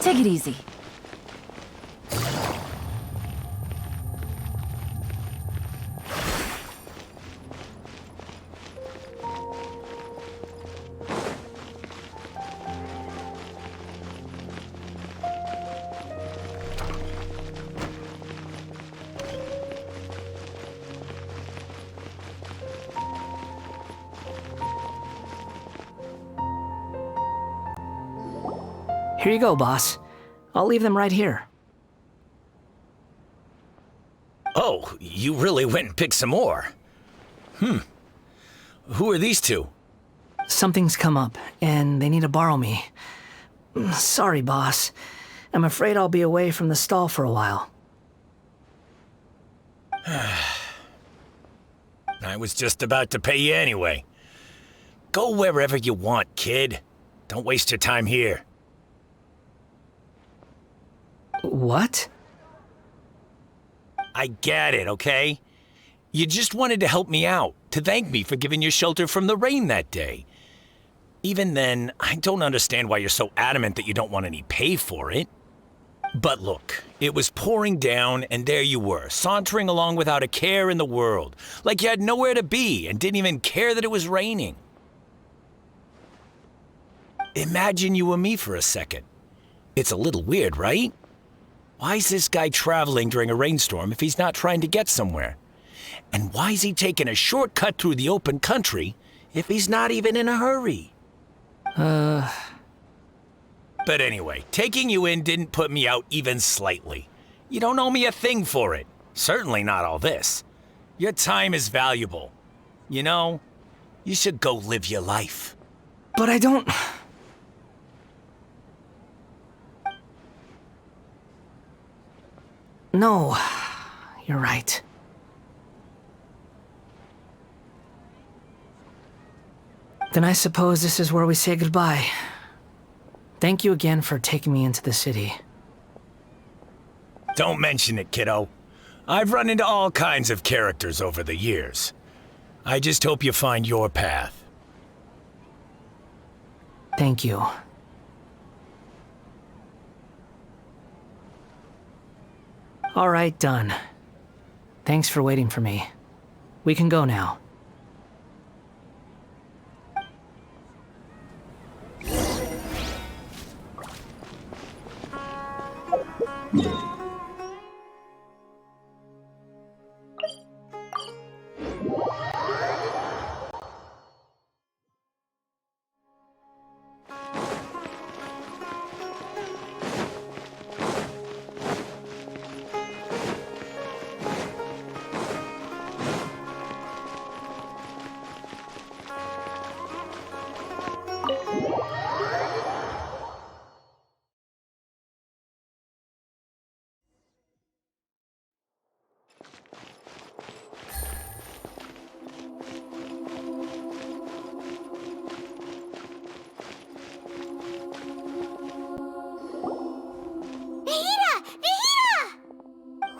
S14: Take it easy.
S6: Here you go, boss. I'll leave them right here.
S16: Oh, you really went and picked some more. Who are these two?
S6: Something's come up, and they need to borrow me. Sorry, boss. I'm afraid I'll be away from the stall for a while.
S16: I was just about to pay you anyway. Go wherever you want, kid. Don't waste your time here.
S6: What?
S16: I get it, okay? You just wanted to help me out, to thank me for giving you shelter from the rain that day. Even then, I don't understand why you're so adamant that you don't want any pay for it. But look, it was pouring down, and there you were, sauntering along without a care in the world, like you had nowhere to be and didn't even care that it was raining. Imagine you were me for a second. It's a little weird, right? Why's this guy traveling during a rainstorm if he's not trying to get somewhere? And why's he taking a shortcut through the open country if he's not even in a hurry? But anyway, taking you in didn't put me out even slightly. You don't owe me a thing for it. Certainly not all this. Your time is valuable. You know, You should go live your life.
S6: But I don't... No, you're right. Then I suppose this is where we say goodbye. Thank you again for taking me into the city.
S16: Don't mention it, kiddo. I've run into all kinds of characters over the years. I just hope you find your path.
S6: Thank you. All right, done. Thanks for waiting for me. We can go now.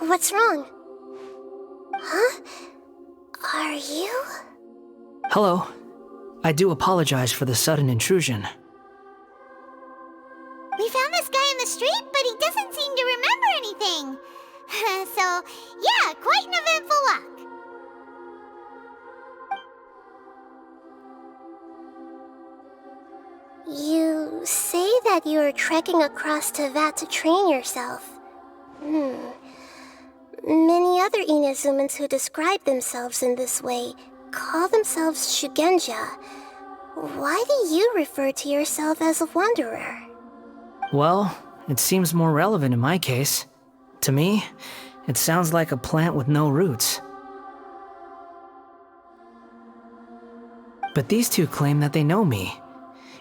S5: What's wrong? Huh? Are you?
S6: Hello. I do apologize for the sudden intrusion.
S4: We found this guy in the street, but he doesn't seem to remember anything. So, yeah, quite an eventful walk.
S5: You say that you are trekking across Teyvat to train yourself. Many other Inazumans who describe themselves in this way call themselves Shugenja. Why do you refer to yourself as a wanderer?
S6: Well, it seems more relevant in my case. To me, it sounds like a plant with no roots. But these two claim that they know me,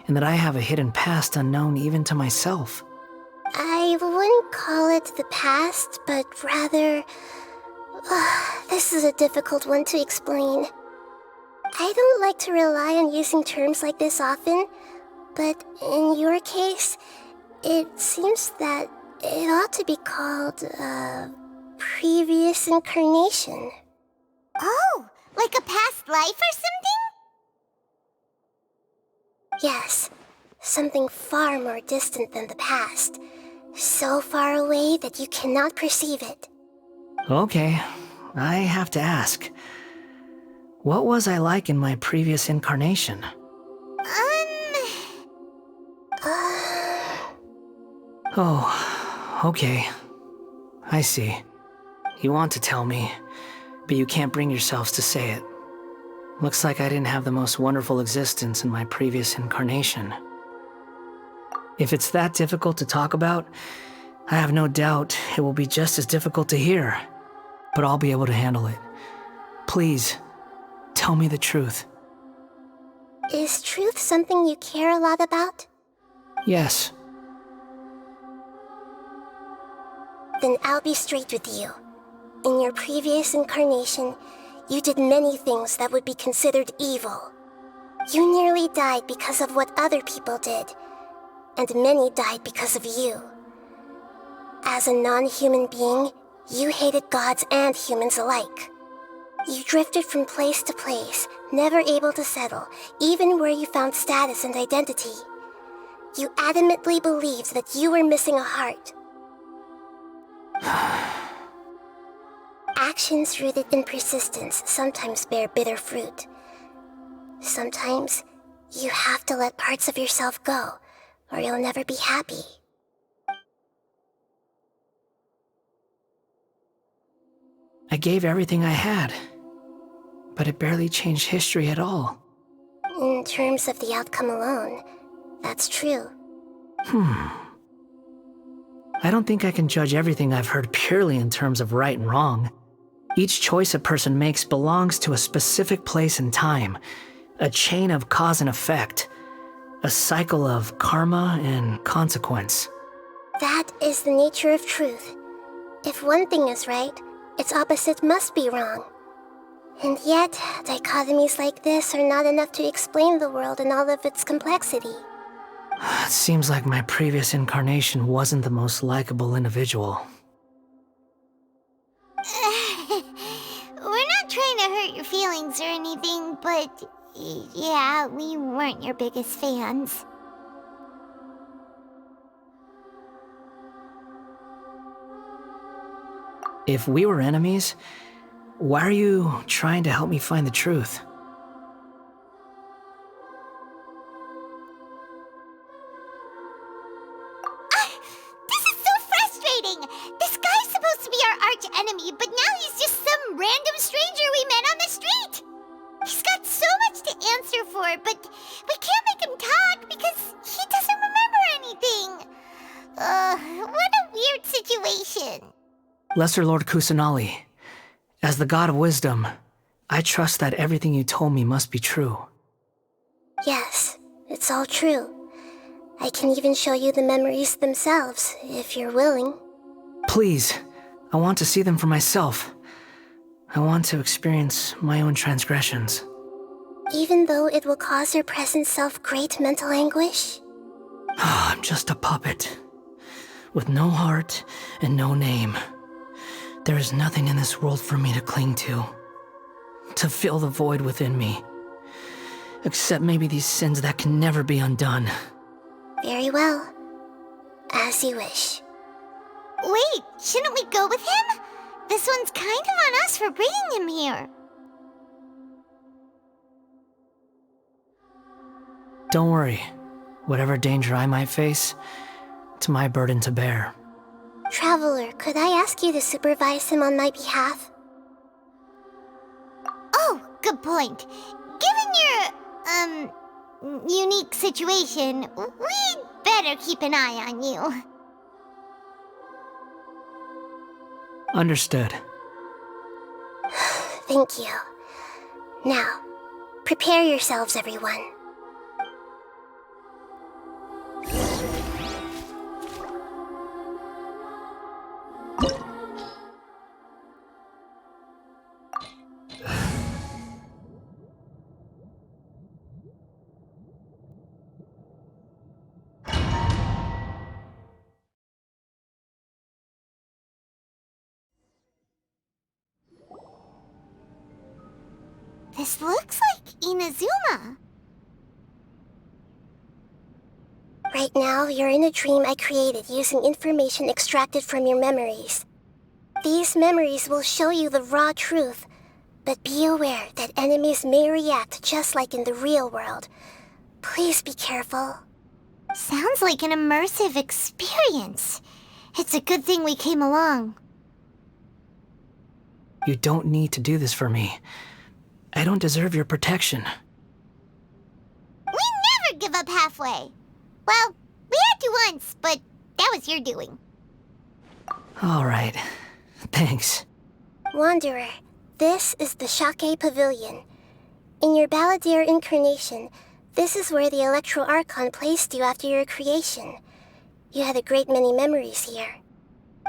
S6: and that I have a hidden past unknown even to myself.
S5: I wouldn't call it the past, but rather... this is a difficult one to explain. I don't like to rely on using terms like this often, but in your case, it seems that it ought to be called, previous incarnation.
S4: Oh, like a past life or something?
S5: Yes, something far more distant than the past. So far away that you cannot perceive it.
S6: Okay, I have to ask. What was I like in my previous incarnation? Oh, okay. I see. You want to tell me, but you can't bring yourselves to say it. Looks like I didn't have the most wonderful existence in my previous incarnation. If it's that difficult to talk about, I have no doubt it will be just as difficult to hear, but I'll be able to handle it. Please, tell me the truth.
S5: Is truth something you care a lot about?
S6: Yes.
S5: Then I'll be straight with you. In your previous incarnation, you did many things that would be considered evil. You nearly died because of what other people did, and many died because of you. As a non-human being, you hated gods and humans alike. You drifted from place to place, never able to settle, even where you found status and identity. You adamantly believed that you were missing a heart. Actions rooted in persistence sometimes bear bitter fruit. Sometimes, you have to let parts of yourself go, or you'll never be happy.
S6: I gave everything I had, but it barely changed history at all.
S5: In terms of the outcome alone, that's true.
S6: I don't think I can judge everything I've heard purely in terms of right and wrong. Each choice a person makes belongs to a specific place and time, A chain of cause and effect. A cycle of karma and consequence.
S5: That is the nature of truth. If one thing is right, its opposite must be wrong. And yet, dichotomies like this are not enough to explain the world in all of its complexity.
S6: It seems like my previous incarnation wasn't the most likable individual.
S4: We're not trying to hurt your feelings or anything, but yeah, we weren't your biggest fans.
S6: If we were enemies, why are you trying to help me find the truth?
S4: This is so frustrating! This guy's supposed to be our arch enemy, but now he's just some random stranger we met on the street! He's got so much to answer for, but we can't make him talk because he doesn't remember anything! What a weird situation.
S6: Lesser Lord Kusanali, as the god of wisdom, I trust that everything you told me must be true.
S5: Yes, it's all true. I can even show you the memories themselves, if you're willing.
S6: Please, I want to see them for myself. I want to experience my own transgressions.
S5: Even though it will cause your present self great mental anguish?
S6: I'm just a puppet, with no heart and no name. There is nothing in this world for me to cling to fill the void within me. Except maybe these sins that can never be undone.
S5: Very well. As you wish.
S4: Wait, shouldn't we go with him? This one's kind of on us for bringing him here.
S6: Don't worry. Whatever danger I might face, it's my burden to bear.
S5: Traveler, could I ask you to supervise him on my behalf?
S4: Oh, good point. Given your, unique situation, we'd better keep an eye on you.
S6: Understood.
S5: Thank you. Now, prepare yourselves, everyone.
S4: This looks like Inazuma.
S5: Right now, you're in a dream I created using information extracted from your memories. These memories will show you the raw truth, but be aware that enemies may react just like in the real world. Please be careful.
S4: Sounds like an immersive experience. It's a good thing we came along.
S6: You don't need to do this for me. I don't deserve your protection.
S4: We never give up halfway. Well, we had to once, but that was your doing.
S6: All right. Thanks.
S5: Wanderer, this is the Shake Pavilion. In your Balladeer incarnation, this is where the IArchon placed you after your creation. You had a great many memories here.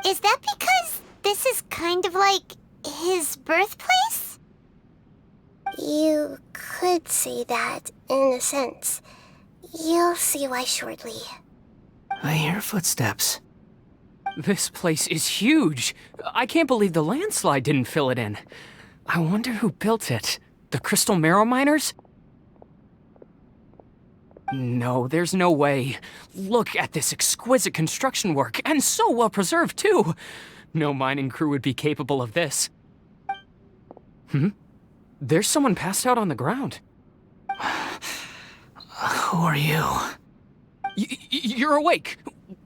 S4: Is that because this is kind of like his birthplace?
S5: You could say that, in a sense. You'll see why shortly.
S6: I hear footsteps.
S17: This place is huge. I can't believe the landslide didn't fill it in. I wonder who built it. The Crystal Marrow Miners? No, there's no way. Look at this exquisite construction work, and so well preserved, too. No mining crew would be capable of this. There's someone passed out on the ground.
S6: Who are you?
S17: You're awake.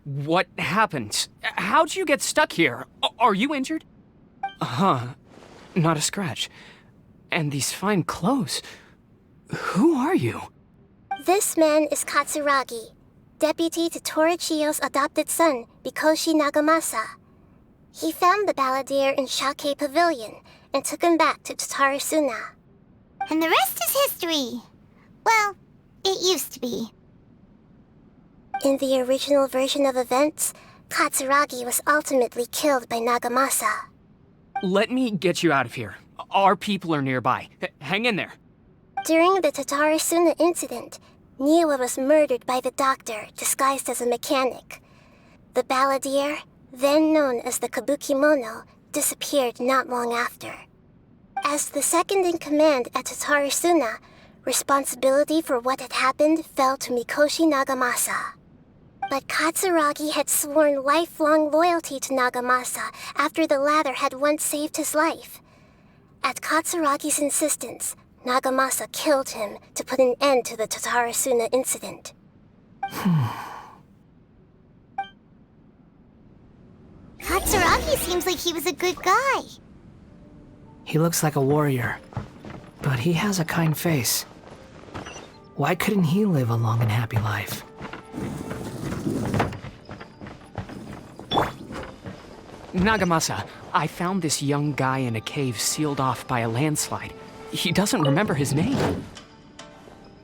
S17: What happened? How'd you get stuck here? Are you injured? Not a scratch. And these fine clothes. Who are you?
S5: This man is Katsuragi, deputy to Torichiyo's adopted son, Mikoshi Nagamasa. He found the Balladeer in Shake Pavilion and took him back to Tatarasuna.
S4: And the rest is history. Well, it used to be.
S5: In the original version of events, Katsuragi was ultimately killed by Nagamasa.
S17: Let me get you out of here. Our people are nearby. Hang in there.
S5: During the Tatarasuna incident, Niwa was murdered by the doctor disguised as a mechanic. The balladeer, then known as the Kabukimono, disappeared not long after. As the second in command at Tatarasuna, responsibility for what had happened fell to Mikoshi Nagamasa. But Katsuragi had sworn lifelong loyalty to Nagamasa after the latter had once saved his life. At Katsuragi's insistence, Nagamasa killed him to put an end to the Tatarasuna incident.
S4: Katsuragi seems like he was a good guy.
S6: He looks like a warrior, but he has a kind face. Why couldn't he live a long and happy life?
S17: Nagamasa, I found this young guy in a cave sealed off by a landslide. He doesn't remember his name.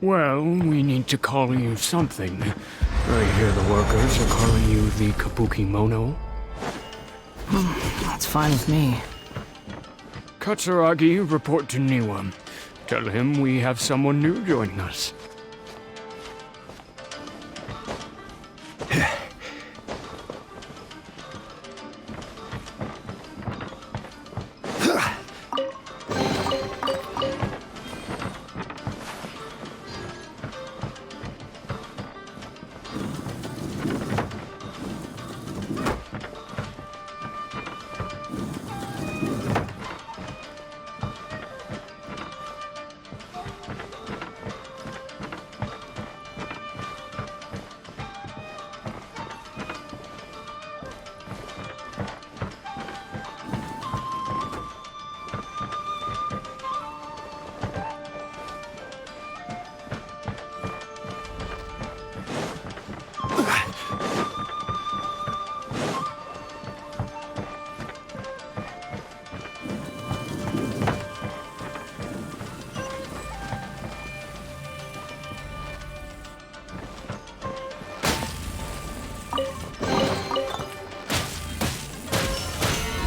S18: Well, we need to call you something. I hear the workers are calling you the Kabukimono.
S6: That's fine with me.
S18: Katsuragi, report to Niwa. Tell him we have someone new joining us.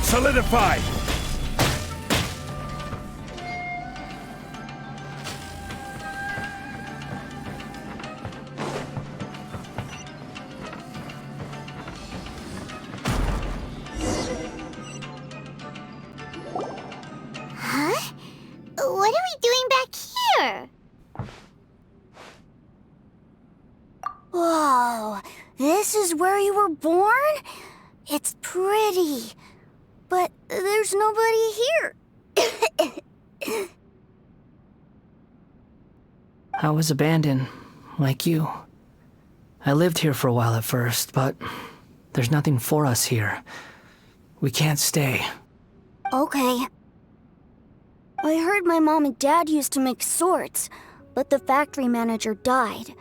S19: Solidified!
S4: Huh? What are we doing back here? Whoa, this is where you were born? It's pretty. But there's nobody here.
S6: I was abandoned, like you. I lived here for a while at first, but there's nothing for us here. We can't stay.
S4: Okay. I heard my mom and dad used to make swords, but the factory manager died,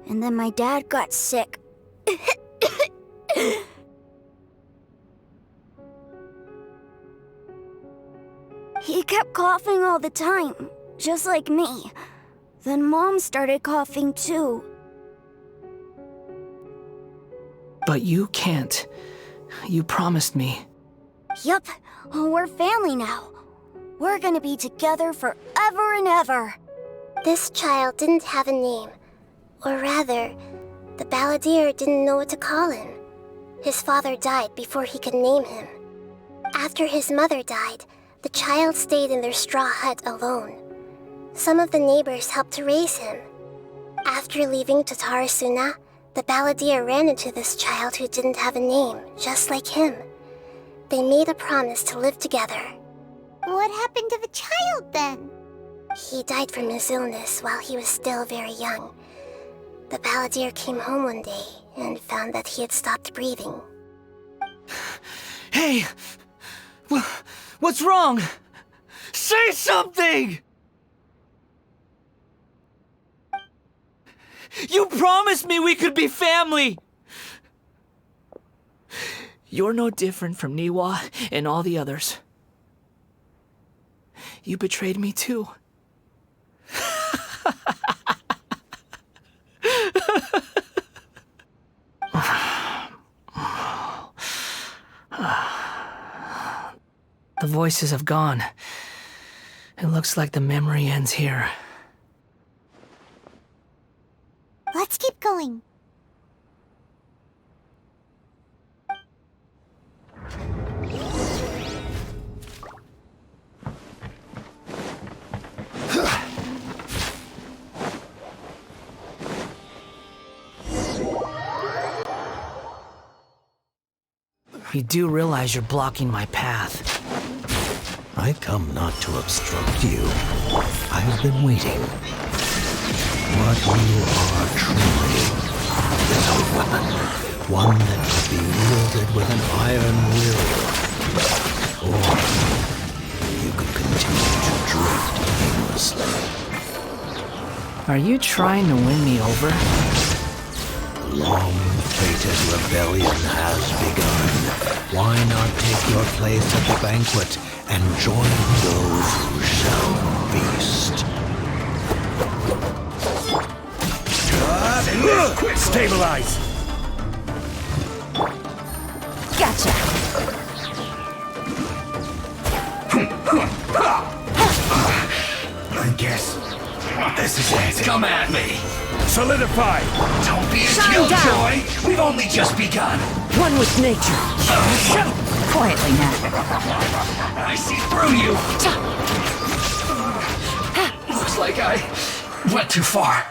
S4: and then my dad got sick. He kept coughing all the time, just like me. Then Mom started coughing too.
S6: But you can't. You promised me.
S4: Yup, we're family now. We're gonna be together forever and ever.
S5: This child didn't have a name. Or rather, the balladeer didn't know what to call him. His father died before he could name him. After his mother died, the child stayed in their straw hut alone. Some of the neighbors helped to raise him. After leaving Tatarasuna, the balladeer ran into this child who didn't have a name, just like him. They made a promise to live together.
S4: What happened to the child then?
S5: He died from his illness while he was still very young. The balladeer came home one day and found that he had stopped breathing.
S6: Hey! What's wrong? Say something! You promised me we could be family! You're no different from Niwa and all the others. You betrayed me too. The voices have gone. It looks like the memory ends here.
S4: Let's keep going.
S6: You do realize you're blocking my path.
S13: I come not to obstruct you. I have been waiting. What you are truly is a weapon. One that could be wielded with an iron will. Or you could continue to drift aimlessly.
S6: Are you trying to win me over?
S13: Long-fated rebellion has begun. Why not take your place at the banquet and join those who shall feast?
S16: Quick, stabilize!
S14: Gotcha!
S16: I guess this is it. Come at me! Solidify! Don't be a
S14: Shine
S16: killjoy!
S14: down.
S16: We've only just begun!
S14: One with nature. Quietly now.
S16: I see through you! Looks like I went too far.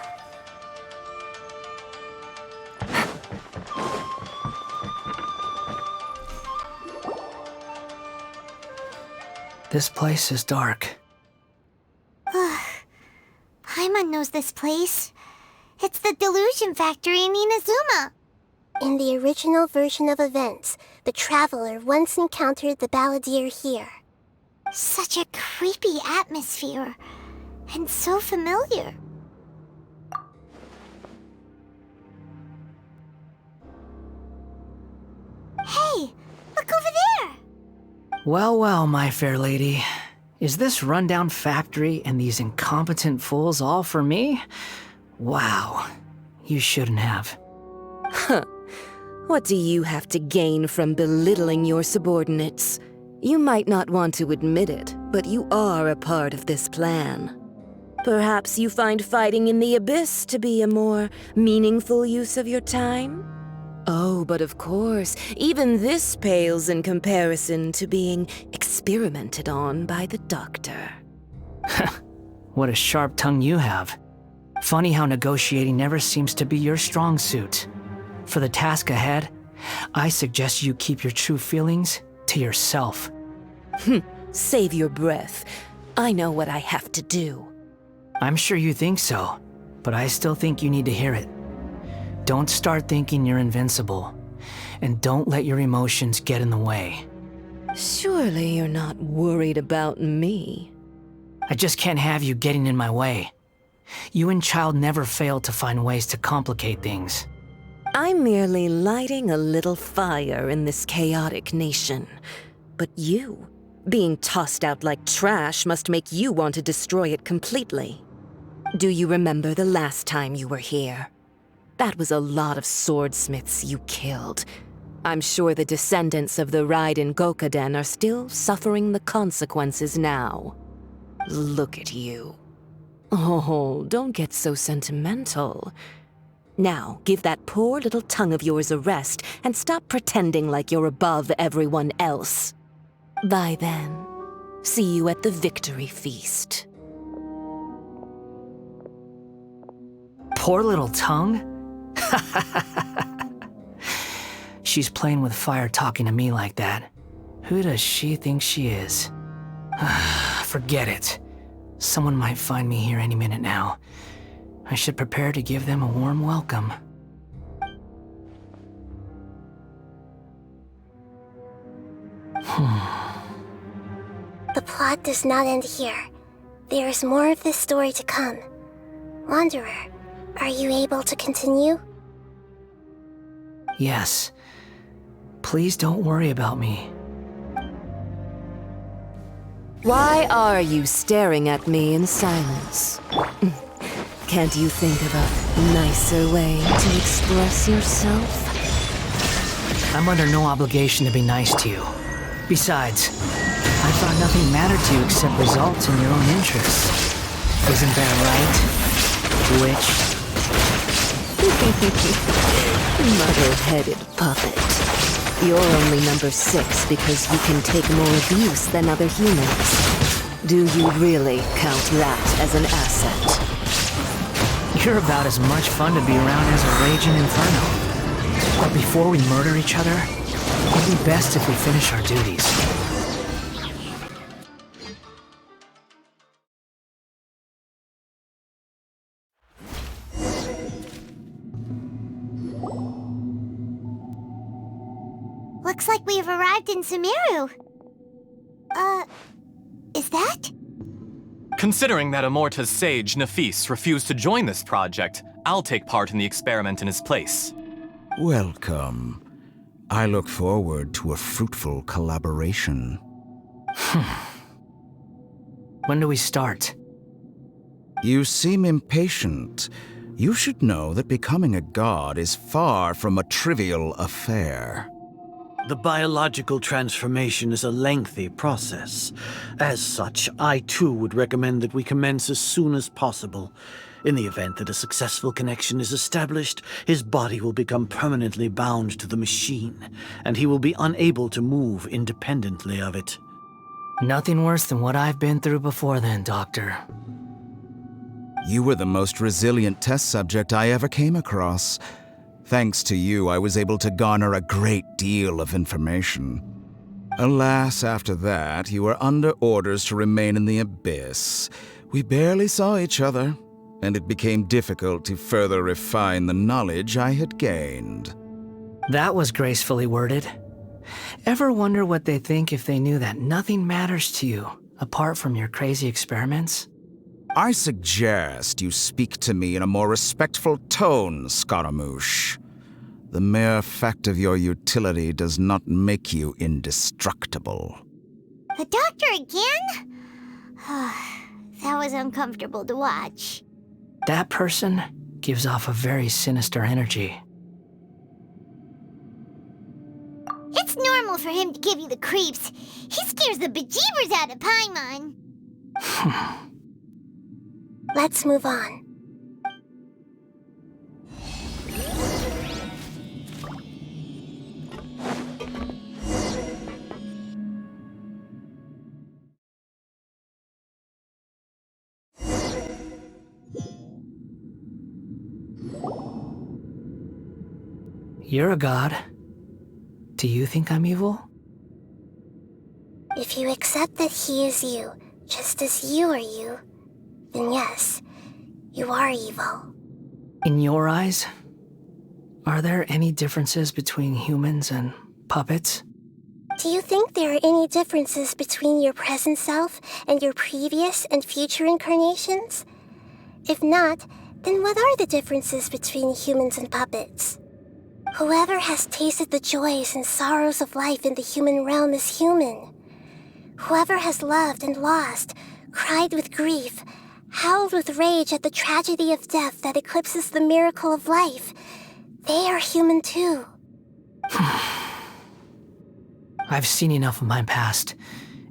S6: This place is dark.
S4: Paimon knows this place. It's the Delusion Factory in Inazuma.
S5: In the original version of events, the Traveler once encountered the Balladeer here.
S4: Such a creepy atmosphere. And so familiar. Hey, look over there!
S6: Well, well, my fair lady. Is this rundown factory and these incompetent fools all for me? Wow. You shouldn't have.
S19: Huh. What do you have to gain from belittling your subordinates? You might not want to admit it, but you are a part of this plan. Perhaps you find fighting in the Abyss to be a more meaningful use of your time? Oh, but of course, even this pales in comparison to being experimented on by the Doctor.
S6: What a sharp tongue you have. Funny how negotiating never seems to be your strong suit. For the task ahead, I suggest you keep your true feelings to yourself.
S19: Save your breath. I know what I have to do.
S6: I'm sure you think so, but I still think you need to hear it. Don't start thinking you're invincible, and don't let your emotions get in the way.
S19: Surely you're not worried about me.
S6: I just can't have you getting in my way. You and Child never fail to find ways to complicate things.
S19: I'm merely lighting a little fire in this chaotic nation. But you, being tossed out like trash, must make you want to destroy it completely. Do you remember the last time you were here? That was a lot of swordsmiths you killed. I'm sure the descendants of the Raiden Gokaden are still suffering the consequences now. Look at you. Oh, don't get so sentimental. Now, give that poor little tongue of yours a rest and stop pretending like you're above everyone else. Bye then. See you at the victory feast.
S6: Poor little tongue? She's playing with fire talking to me like that. Who does she think she is? Forget it. Someone might find me here any minute now. I should prepare to give them a warm welcome.
S5: The plot does not end here. There is more of this story to come. Wanderer, are you able to continue?
S6: Yes. Please don't worry about me.
S19: Why are you staring at me in silence? Can't you think of a nicer way to express yourself?
S6: I'm under no obligation to be nice to you. Besides, I thought nothing mattered to you except results in your own interests. Isn't that right, witch?
S19: Muddle-headed puppet. You're only number 6 because you can take more abuse than other humans. Do you really count that as an asset?
S6: You're about as much fun to be around as a raging inferno. But before we murder each other, it'd be best if we finish our duties.
S4: Looks like we have arrived in Sumeru. Is that?
S7: Considering that Amorta's sage, Nafis, refused to join this project, I'll take part in the experiment in his place.
S9: Welcome. I look forward to a fruitful collaboration.
S6: When do we start?
S9: You seem impatient. You should know that becoming a god is far from a trivial affair.
S20: The biological transformation is a lengthy process. As such, I too would recommend that we commence as soon as possible. In the event that a successful connection is established, his body will become permanently bound to the machine, and he will be unable to move independently of it.
S6: Nothing worse than what I've been through before then, Doctor.
S9: You were the most resilient test subject I ever came across. Thanks to you, I was able to garner a great deal of information. Alas, after that, you were under orders to remain in the abyss. We barely saw each other, and it became difficult to further refine the knowledge I had gained.
S6: That was gracefully worded. Ever wonder what they think if they knew that nothing matters to you, apart from your crazy experiments?
S9: I suggest you speak to me in a more respectful tone, Scaramouche. The mere fact of your utility does not make you indestructible.
S4: The doctor again? That was uncomfortable to watch.
S6: That person gives off a very sinister energy.
S4: It's normal for him to give you the creeps. He scares the bejeebers out of Paimon.
S5: Let's move on.
S6: You're a god. Do you think I'm evil?
S5: If you accept that he is you, just as you are you, then yes, you are evil.
S6: In your eyes, are there any differences between humans and puppets?
S5: Do you think there are any differences between your present self and your previous and future incarnations? If not, then what are the differences between humans and puppets? Whoever has tasted the joys and sorrows of life in the human realm is human. Whoever has loved and lost, cried with grief, howled with rage at the tragedy of death that eclipses the miracle of life, they are human too.
S6: I've seen enough of my past.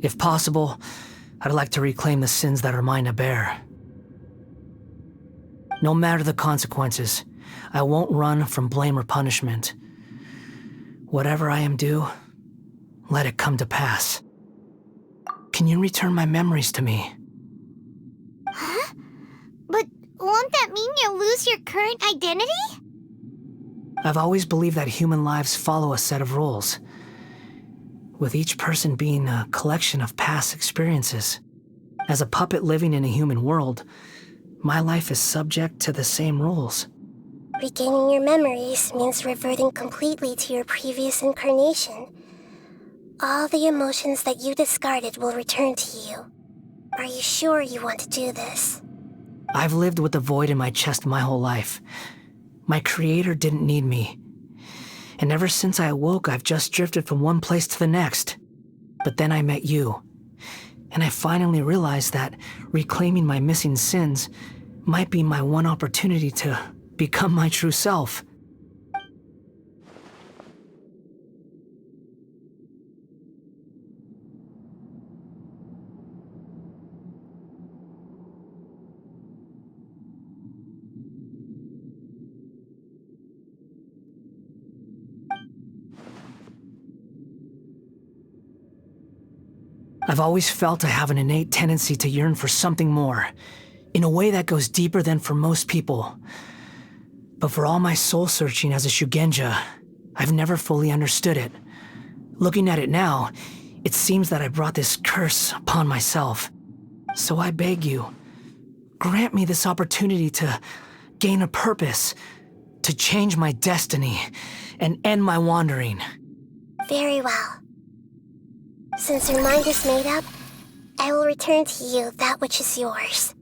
S6: If possible, I'd like to reclaim the sins that are mine to bear. No matter the consequences, I won't run from blame or punishment. Whatever I am due, let it come to pass. Can you return my memories to me?
S4: Huh? But won't that mean you'll lose your current identity?
S6: I've always believed that human lives follow a set of rules, with each person being a collection of past experiences. As a puppet living in a human world, my life is subject to the same rules.
S5: Regaining your memories means reverting completely to your previous incarnation. All the emotions that you discarded will return to you. Are you sure you want to do this?
S6: I've lived with the void in my chest my whole life. My creator didn't need me. And ever since I awoke, I've just drifted from one place to the next. But then I met you. And I finally realized that reclaiming my missing sins might be my one opportunity to become my true self. I've always felt I have an innate tendency to yearn for something more, in a way that goes deeper than for most people. But for all my soul-searching as a Shugenja, I've never fully understood it. Looking at it now, it seems that I brought this curse upon myself. So I beg you, grant me this opportunity to gain a purpose, to change my destiny, and end my wandering.
S5: Very well. Since your mind is made up, I will return to you that which is yours.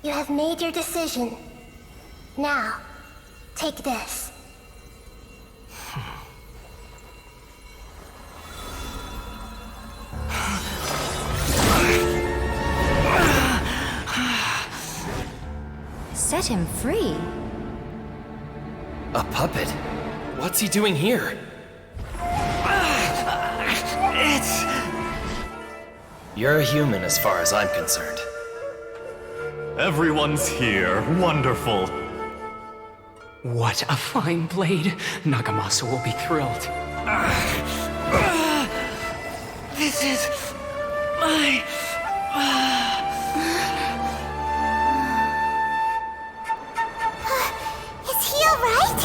S5: You have made your decision. Now, take this.
S15: Set him free.
S8: A puppet? What's he doing here? You're a human as far as I'm concerned.
S7: Everyone's here. Wonderful.
S17: What a fine blade. Nagamasa will be thrilled.
S6: This is my...
S4: Is he alright?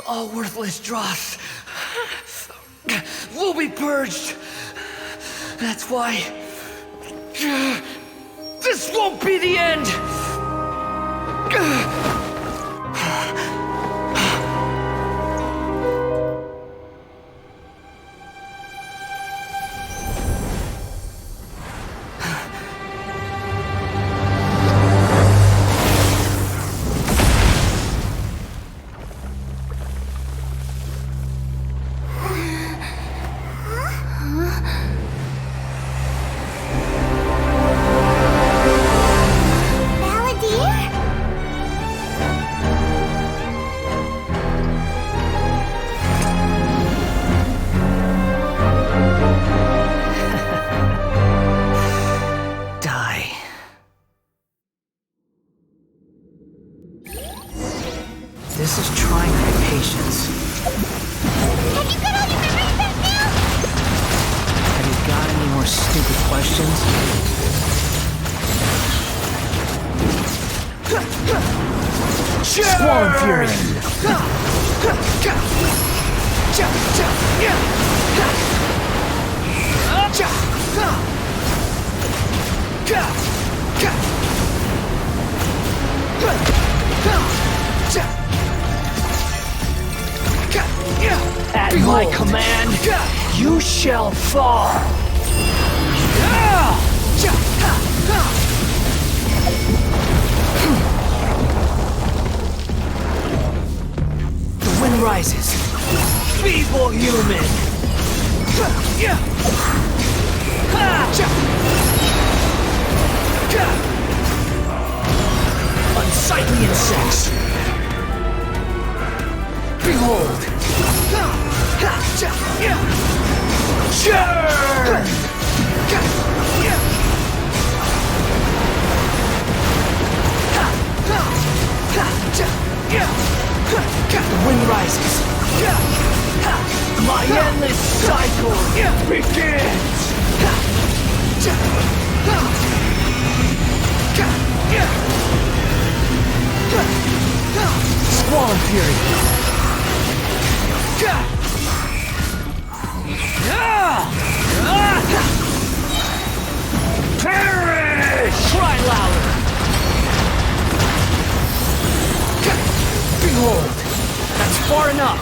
S6: All worthless dross will be purged. That's why this won't be the end. This is trying my patience.
S4: Have you got all your memories back now?
S6: Have you got any more stupid questions? Squall and Fury! At my command, you shall fall! The wind rises. Feeble human! Unsightly insects! Behold! Churn! The wind rises. My endless cycle begins! Squall and Fury! Perish! Try louder! Behold! That's far enough!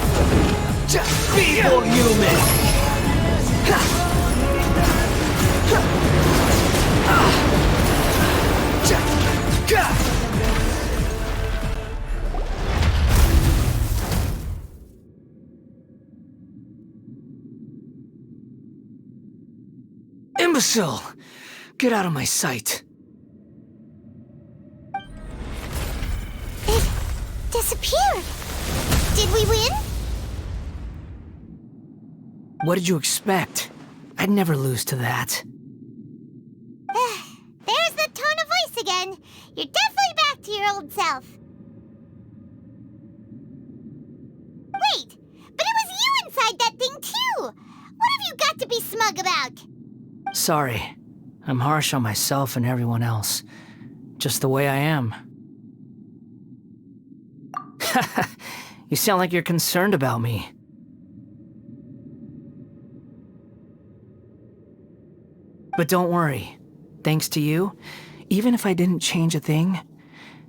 S6: Be more human! Imbecile! Get out of my sight.
S4: It disappeared. Did we win?
S6: What did you expect? I'd never lose to that.
S4: There's the tone of voice again. You're definitely back to your old self. Wait, but it was you inside that thing too! What have you got to be smug about?
S6: Sorry. I'm harsh on myself and everyone else. Just the way I am. You sound like you're concerned about me. But don't worry. Thanks to you, even if I didn't change a thing,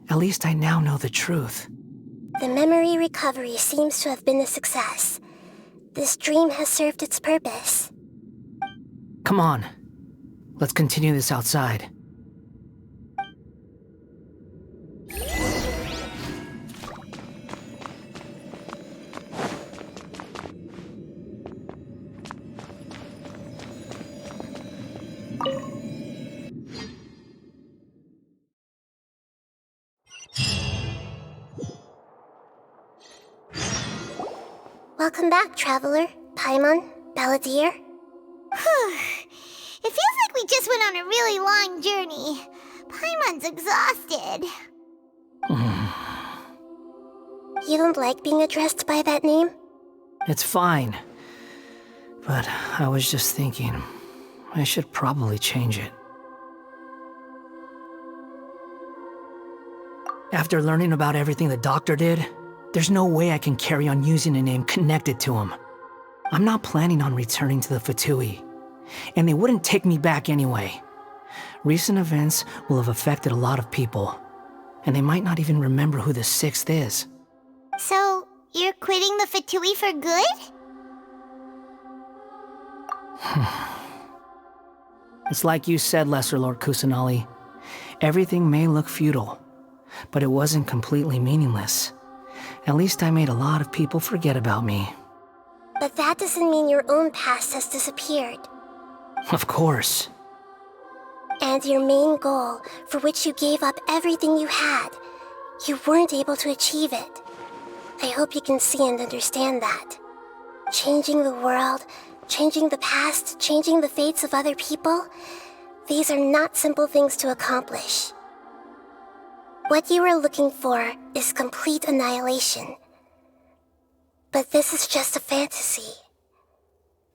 S6: at least I now know the truth.
S5: The memory recovery seems to have been a success. This dream has served its purpose.
S6: Come on. Let's continue this outside.
S5: Welcome back, Traveler, Paimon, Balladeer.
S4: It feels like we just went on a really long journey. Paimon's exhausted.
S5: You don't like being addressed by that name?
S6: It's fine. But I was just thinking, I should probably change it. After learning about everything the doctor did, there's no way I can carry on using a name connected to him. I'm not planning on returning to the Fatui, and they wouldn't take me back anyway. Recent events will have affected a lot of people, and they might not even remember who the Sixth is.
S4: So, you're quitting the Fatui for good?
S6: It's like you said, Lesser Lord Kusanali. Everything may look futile, but it wasn't completely meaningless. At least I made a lot of people forget about me.
S5: But that doesn't mean your own past has disappeared.
S6: Of course.
S5: And your main goal, for which you gave up everything you had, you weren't able to achieve it. I hope you can see and understand that. Changing the world, changing the past, changing the fates of other people, these are not simple things to accomplish. What you are looking for is complete annihilation. But this is just a fantasy.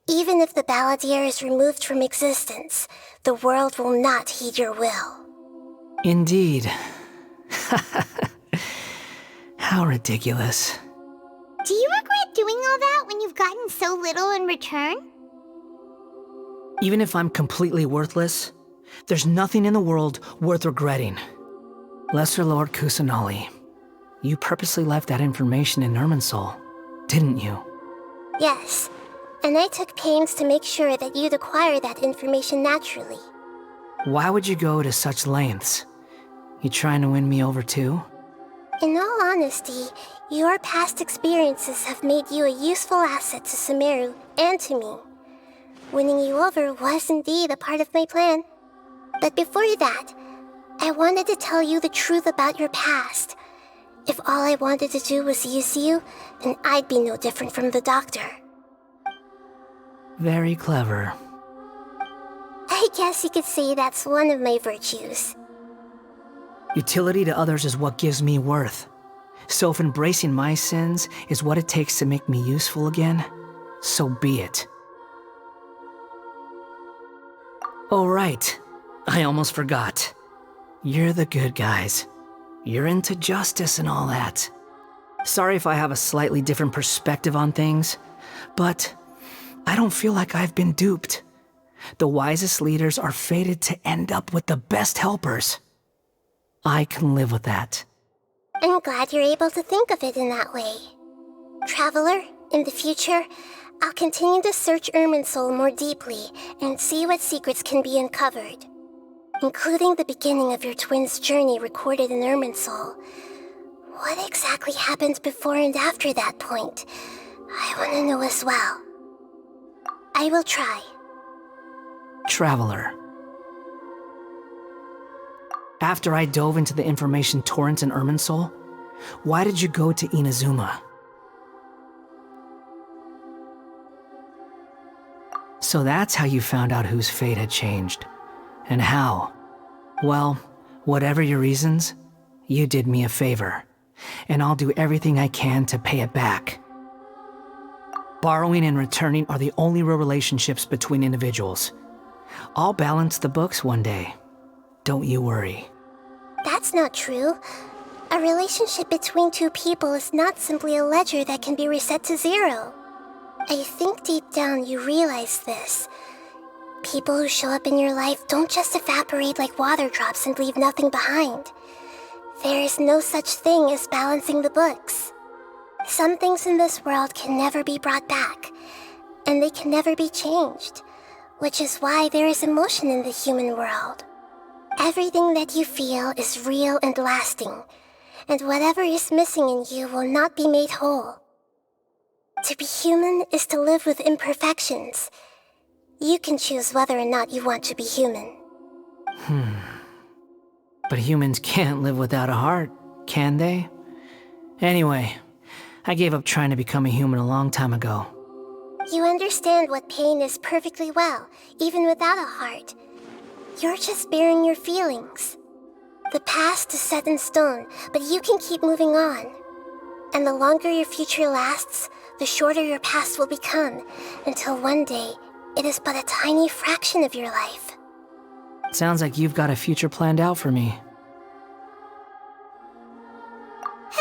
S5: Even if the Balladeer is removed from existence, the world will not heed your will.
S6: Indeed. How ridiculous.
S4: Do you regret doing all that when you've gotten so little in return?
S6: Even if I'm completely worthless, there's nothing in the world worth regretting. Lesser Lord Kusanali, you purposely left that information in Irminsul, didn't you?
S5: Yes, and I took pains to make sure that you'd acquire that information naturally.
S6: Why would you go to such lengths? You trying to win me over too?
S5: In all honesty, your past experiences have made you a useful asset to Sumeru and to me. Winning you over was indeed a part of my plan. But before that, I wanted to tell you the truth about your past. If all I wanted to do was use you, then I'd be no different from the doctor.
S6: Very clever.
S5: I guess you could say that's one of my virtues.
S6: Utility to others is what gives me worth. So if embracing my sins is what it takes to make me useful again, so be it. Oh right, I almost forgot. You're the good guys. You're into justice and all that. Sorry if I have a slightly different perspective on things, but I don't feel like I've been duped. The wisest leaders are fated to end up with the best helpers. I can live with that.
S5: I'm glad you're able to think of it in that way. Traveler, In the future, I'll continue to search Irminsul more deeply and see what secrets can be uncovered, including the beginning of your twins' journey recorded in Irminsul. What exactly happened before and after that point? I want to know as well. I will try.
S6: Traveler. After I dove into the information torrent in Irminsul, why did you go to Inazuma? So that's how you found out whose fate had changed. And how? Well, whatever your reasons, you did me a favor. And I'll do everything I can to pay it back. Borrowing and returning are the only real relationships between individuals. I'll balance the books one day. Don't you worry.
S5: That's not true. A relationship between two people is not simply a ledger that can be reset to zero. I think deep down you realize this. People who show up in your life don't just evaporate like water drops and leave nothing behind. There is no such thing as balancing the books. Some things in this world can never be brought back, and they can never be changed, which is why there is emotion in the human world. Everything that you feel is real and lasting, and whatever is missing in you will not be made whole. To be human is to live with imperfections. You can choose whether or not you want to be human.
S6: But humans can't live without a heart, can they? Anyway, I gave up trying to become a human a long time ago.
S5: You understand what pain is perfectly well, even without a heart. You're just bearing your feelings. The past is set in stone, but you can keep moving on. And the longer your future lasts, the shorter your past will become, until one day, it is but a tiny fraction of your life.
S6: Sounds like you've got a future planned out for me.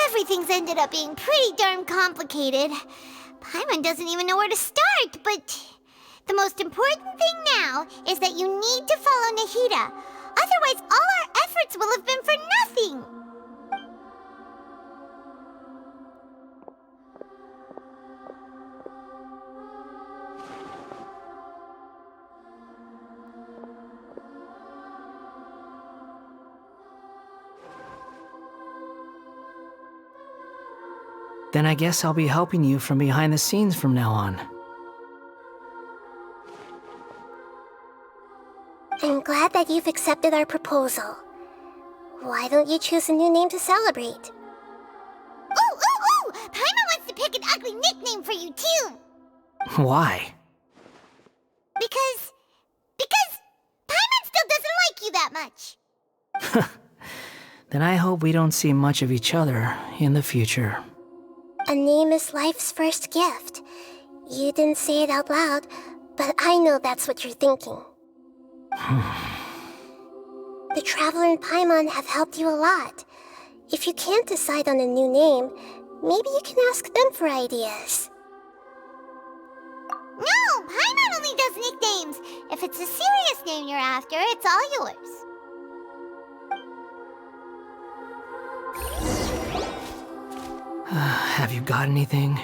S4: Everything's ended up being pretty darn complicated. Paimon doesn't even know where to start, but the most important thing now is that you need to follow Nahida. Otherwise, all our efforts will have been for nothing.
S6: Then I guess I'll be helping you from behind the scenes from now on.
S5: I'm glad that you've accepted our proposal. Why don't you choose a new name to celebrate?
S4: Ooh! Paimon wants to pick an ugly nickname for you, too!
S6: Why?
S4: Because Paimon still doesn't like you that much.
S6: Then I hope we don't see much of each other in the future.
S5: A name is life's first gift. You didn't say it out loud, but I know that's what you're thinking. The Traveler and Paimon have helped you a lot. If you can't decide on a new name, maybe you can ask them for ideas.
S4: No! Paimon only does nicknames! If it's a serious name you're after, it's all yours.
S6: Have you got anything?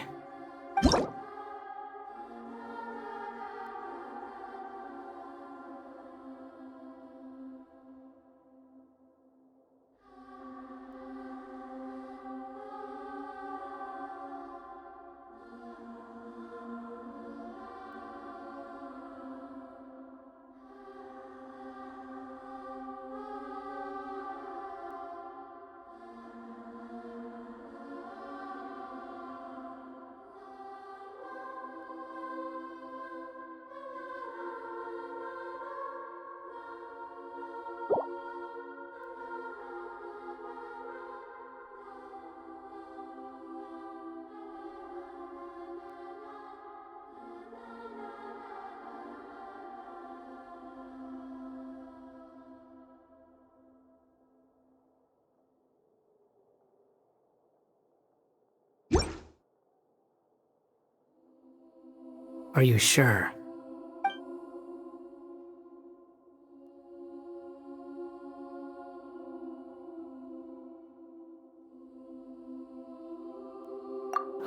S6: Are you sure?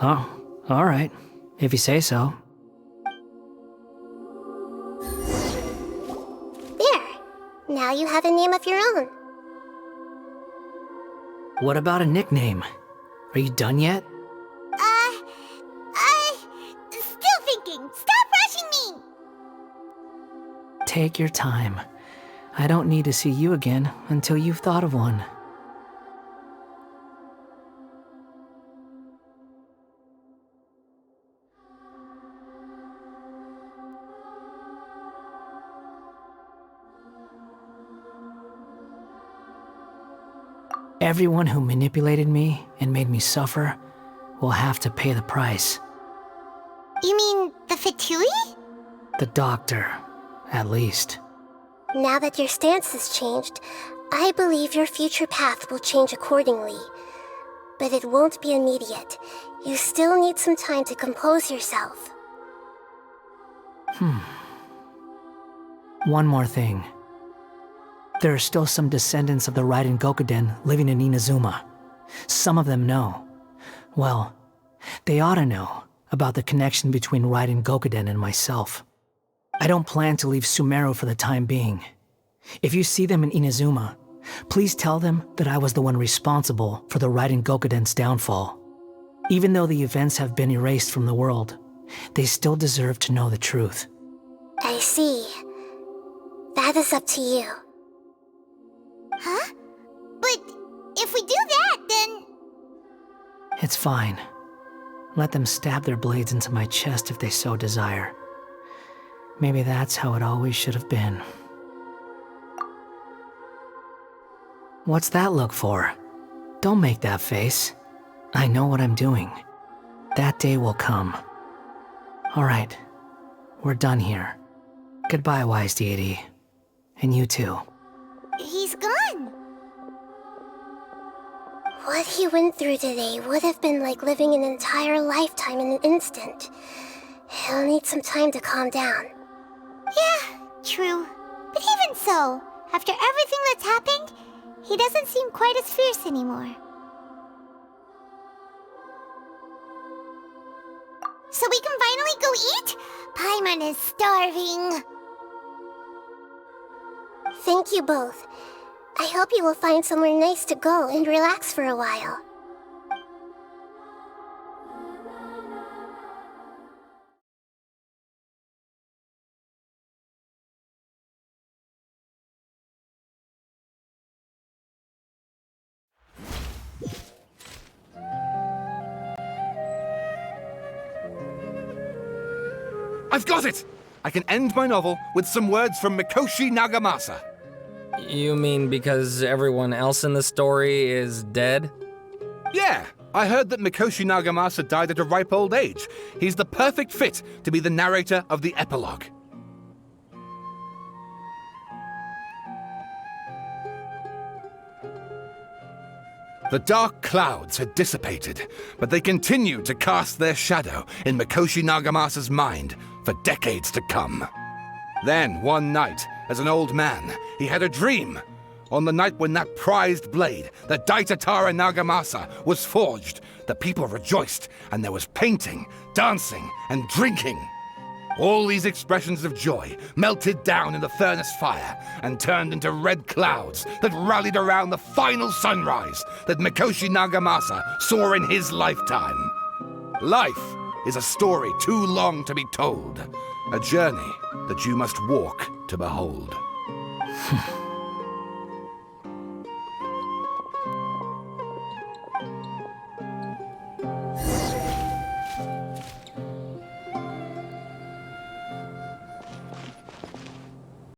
S6: Oh, all right. If you say so.
S5: There. Now you have a name of your own.
S6: What about a nickname? Are you done yet?
S4: Still thinking. Stop rushing me!
S6: Take your time. I don't need to see you again until you've thought of one. Everyone who manipulated me and made me suffer will have to pay the price.
S4: You mean the Fatui?
S6: The doctor, at least.
S5: Now that your stance has changed, I believe your future path will change accordingly. But it won't be immediate. You still need some time to compose yourself.
S6: One more thing. There are still some descendants of the Raiden Gokuden living in Inazuma. Some of them know. Well, they ought to know about the connection between Raiden Gokuden and myself. I don't plan to leave Sumeru for the time being. If you see them in Inazuma, please tell them that I was the one responsible for the Raiden Gokuden's downfall. Even though the events have been erased from the world, they still deserve to know the truth.
S5: I see. That is up to you.
S4: Huh? But if we do that, then...
S6: It's fine. Let them stab their blades into my chest if they so desire. Maybe that's how it always should have been. What's that look for? Don't make that face. I know what I'm doing. That day will come. Alright, we're done here. Goodbye, wise deity. And you too.
S4: He's gone.
S5: What he went through today would have been like living an entire lifetime in an instant. He'll need some time to calm down.
S4: Yeah, true. But even so, after everything that's happened, he doesn't seem quite as fierce anymore. So we can finally go eat? Paimon is starving.
S5: Thank you both. I hope you will find somewhere nice to go and relax for a while.
S3: I've got it! I can end my novel with some words from Mikoshi Nagamasa.
S2: You mean because everyone else in the story is dead?
S3: Yeah, I heard that Mikoshi Nagamasa died at a ripe old age. He's the perfect fit to be the narrator of the epilogue. The dark clouds had dissipated, but they continued to cast their shadow in Mikoshi Nagamasa's mind for decades to come. Then, one night, as an old man, he had a dream. On the night when that prized blade, the Daitatara Nagamasa, was forged, the people rejoiced, and there was painting, dancing, and drinking. All these expressions of joy melted down in the furnace fire and turned into red clouds that rallied around the final sunrise that Mikoshi Nagamasa saw in his lifetime. Life is a story too long to be told, a journey that you must walk to behold.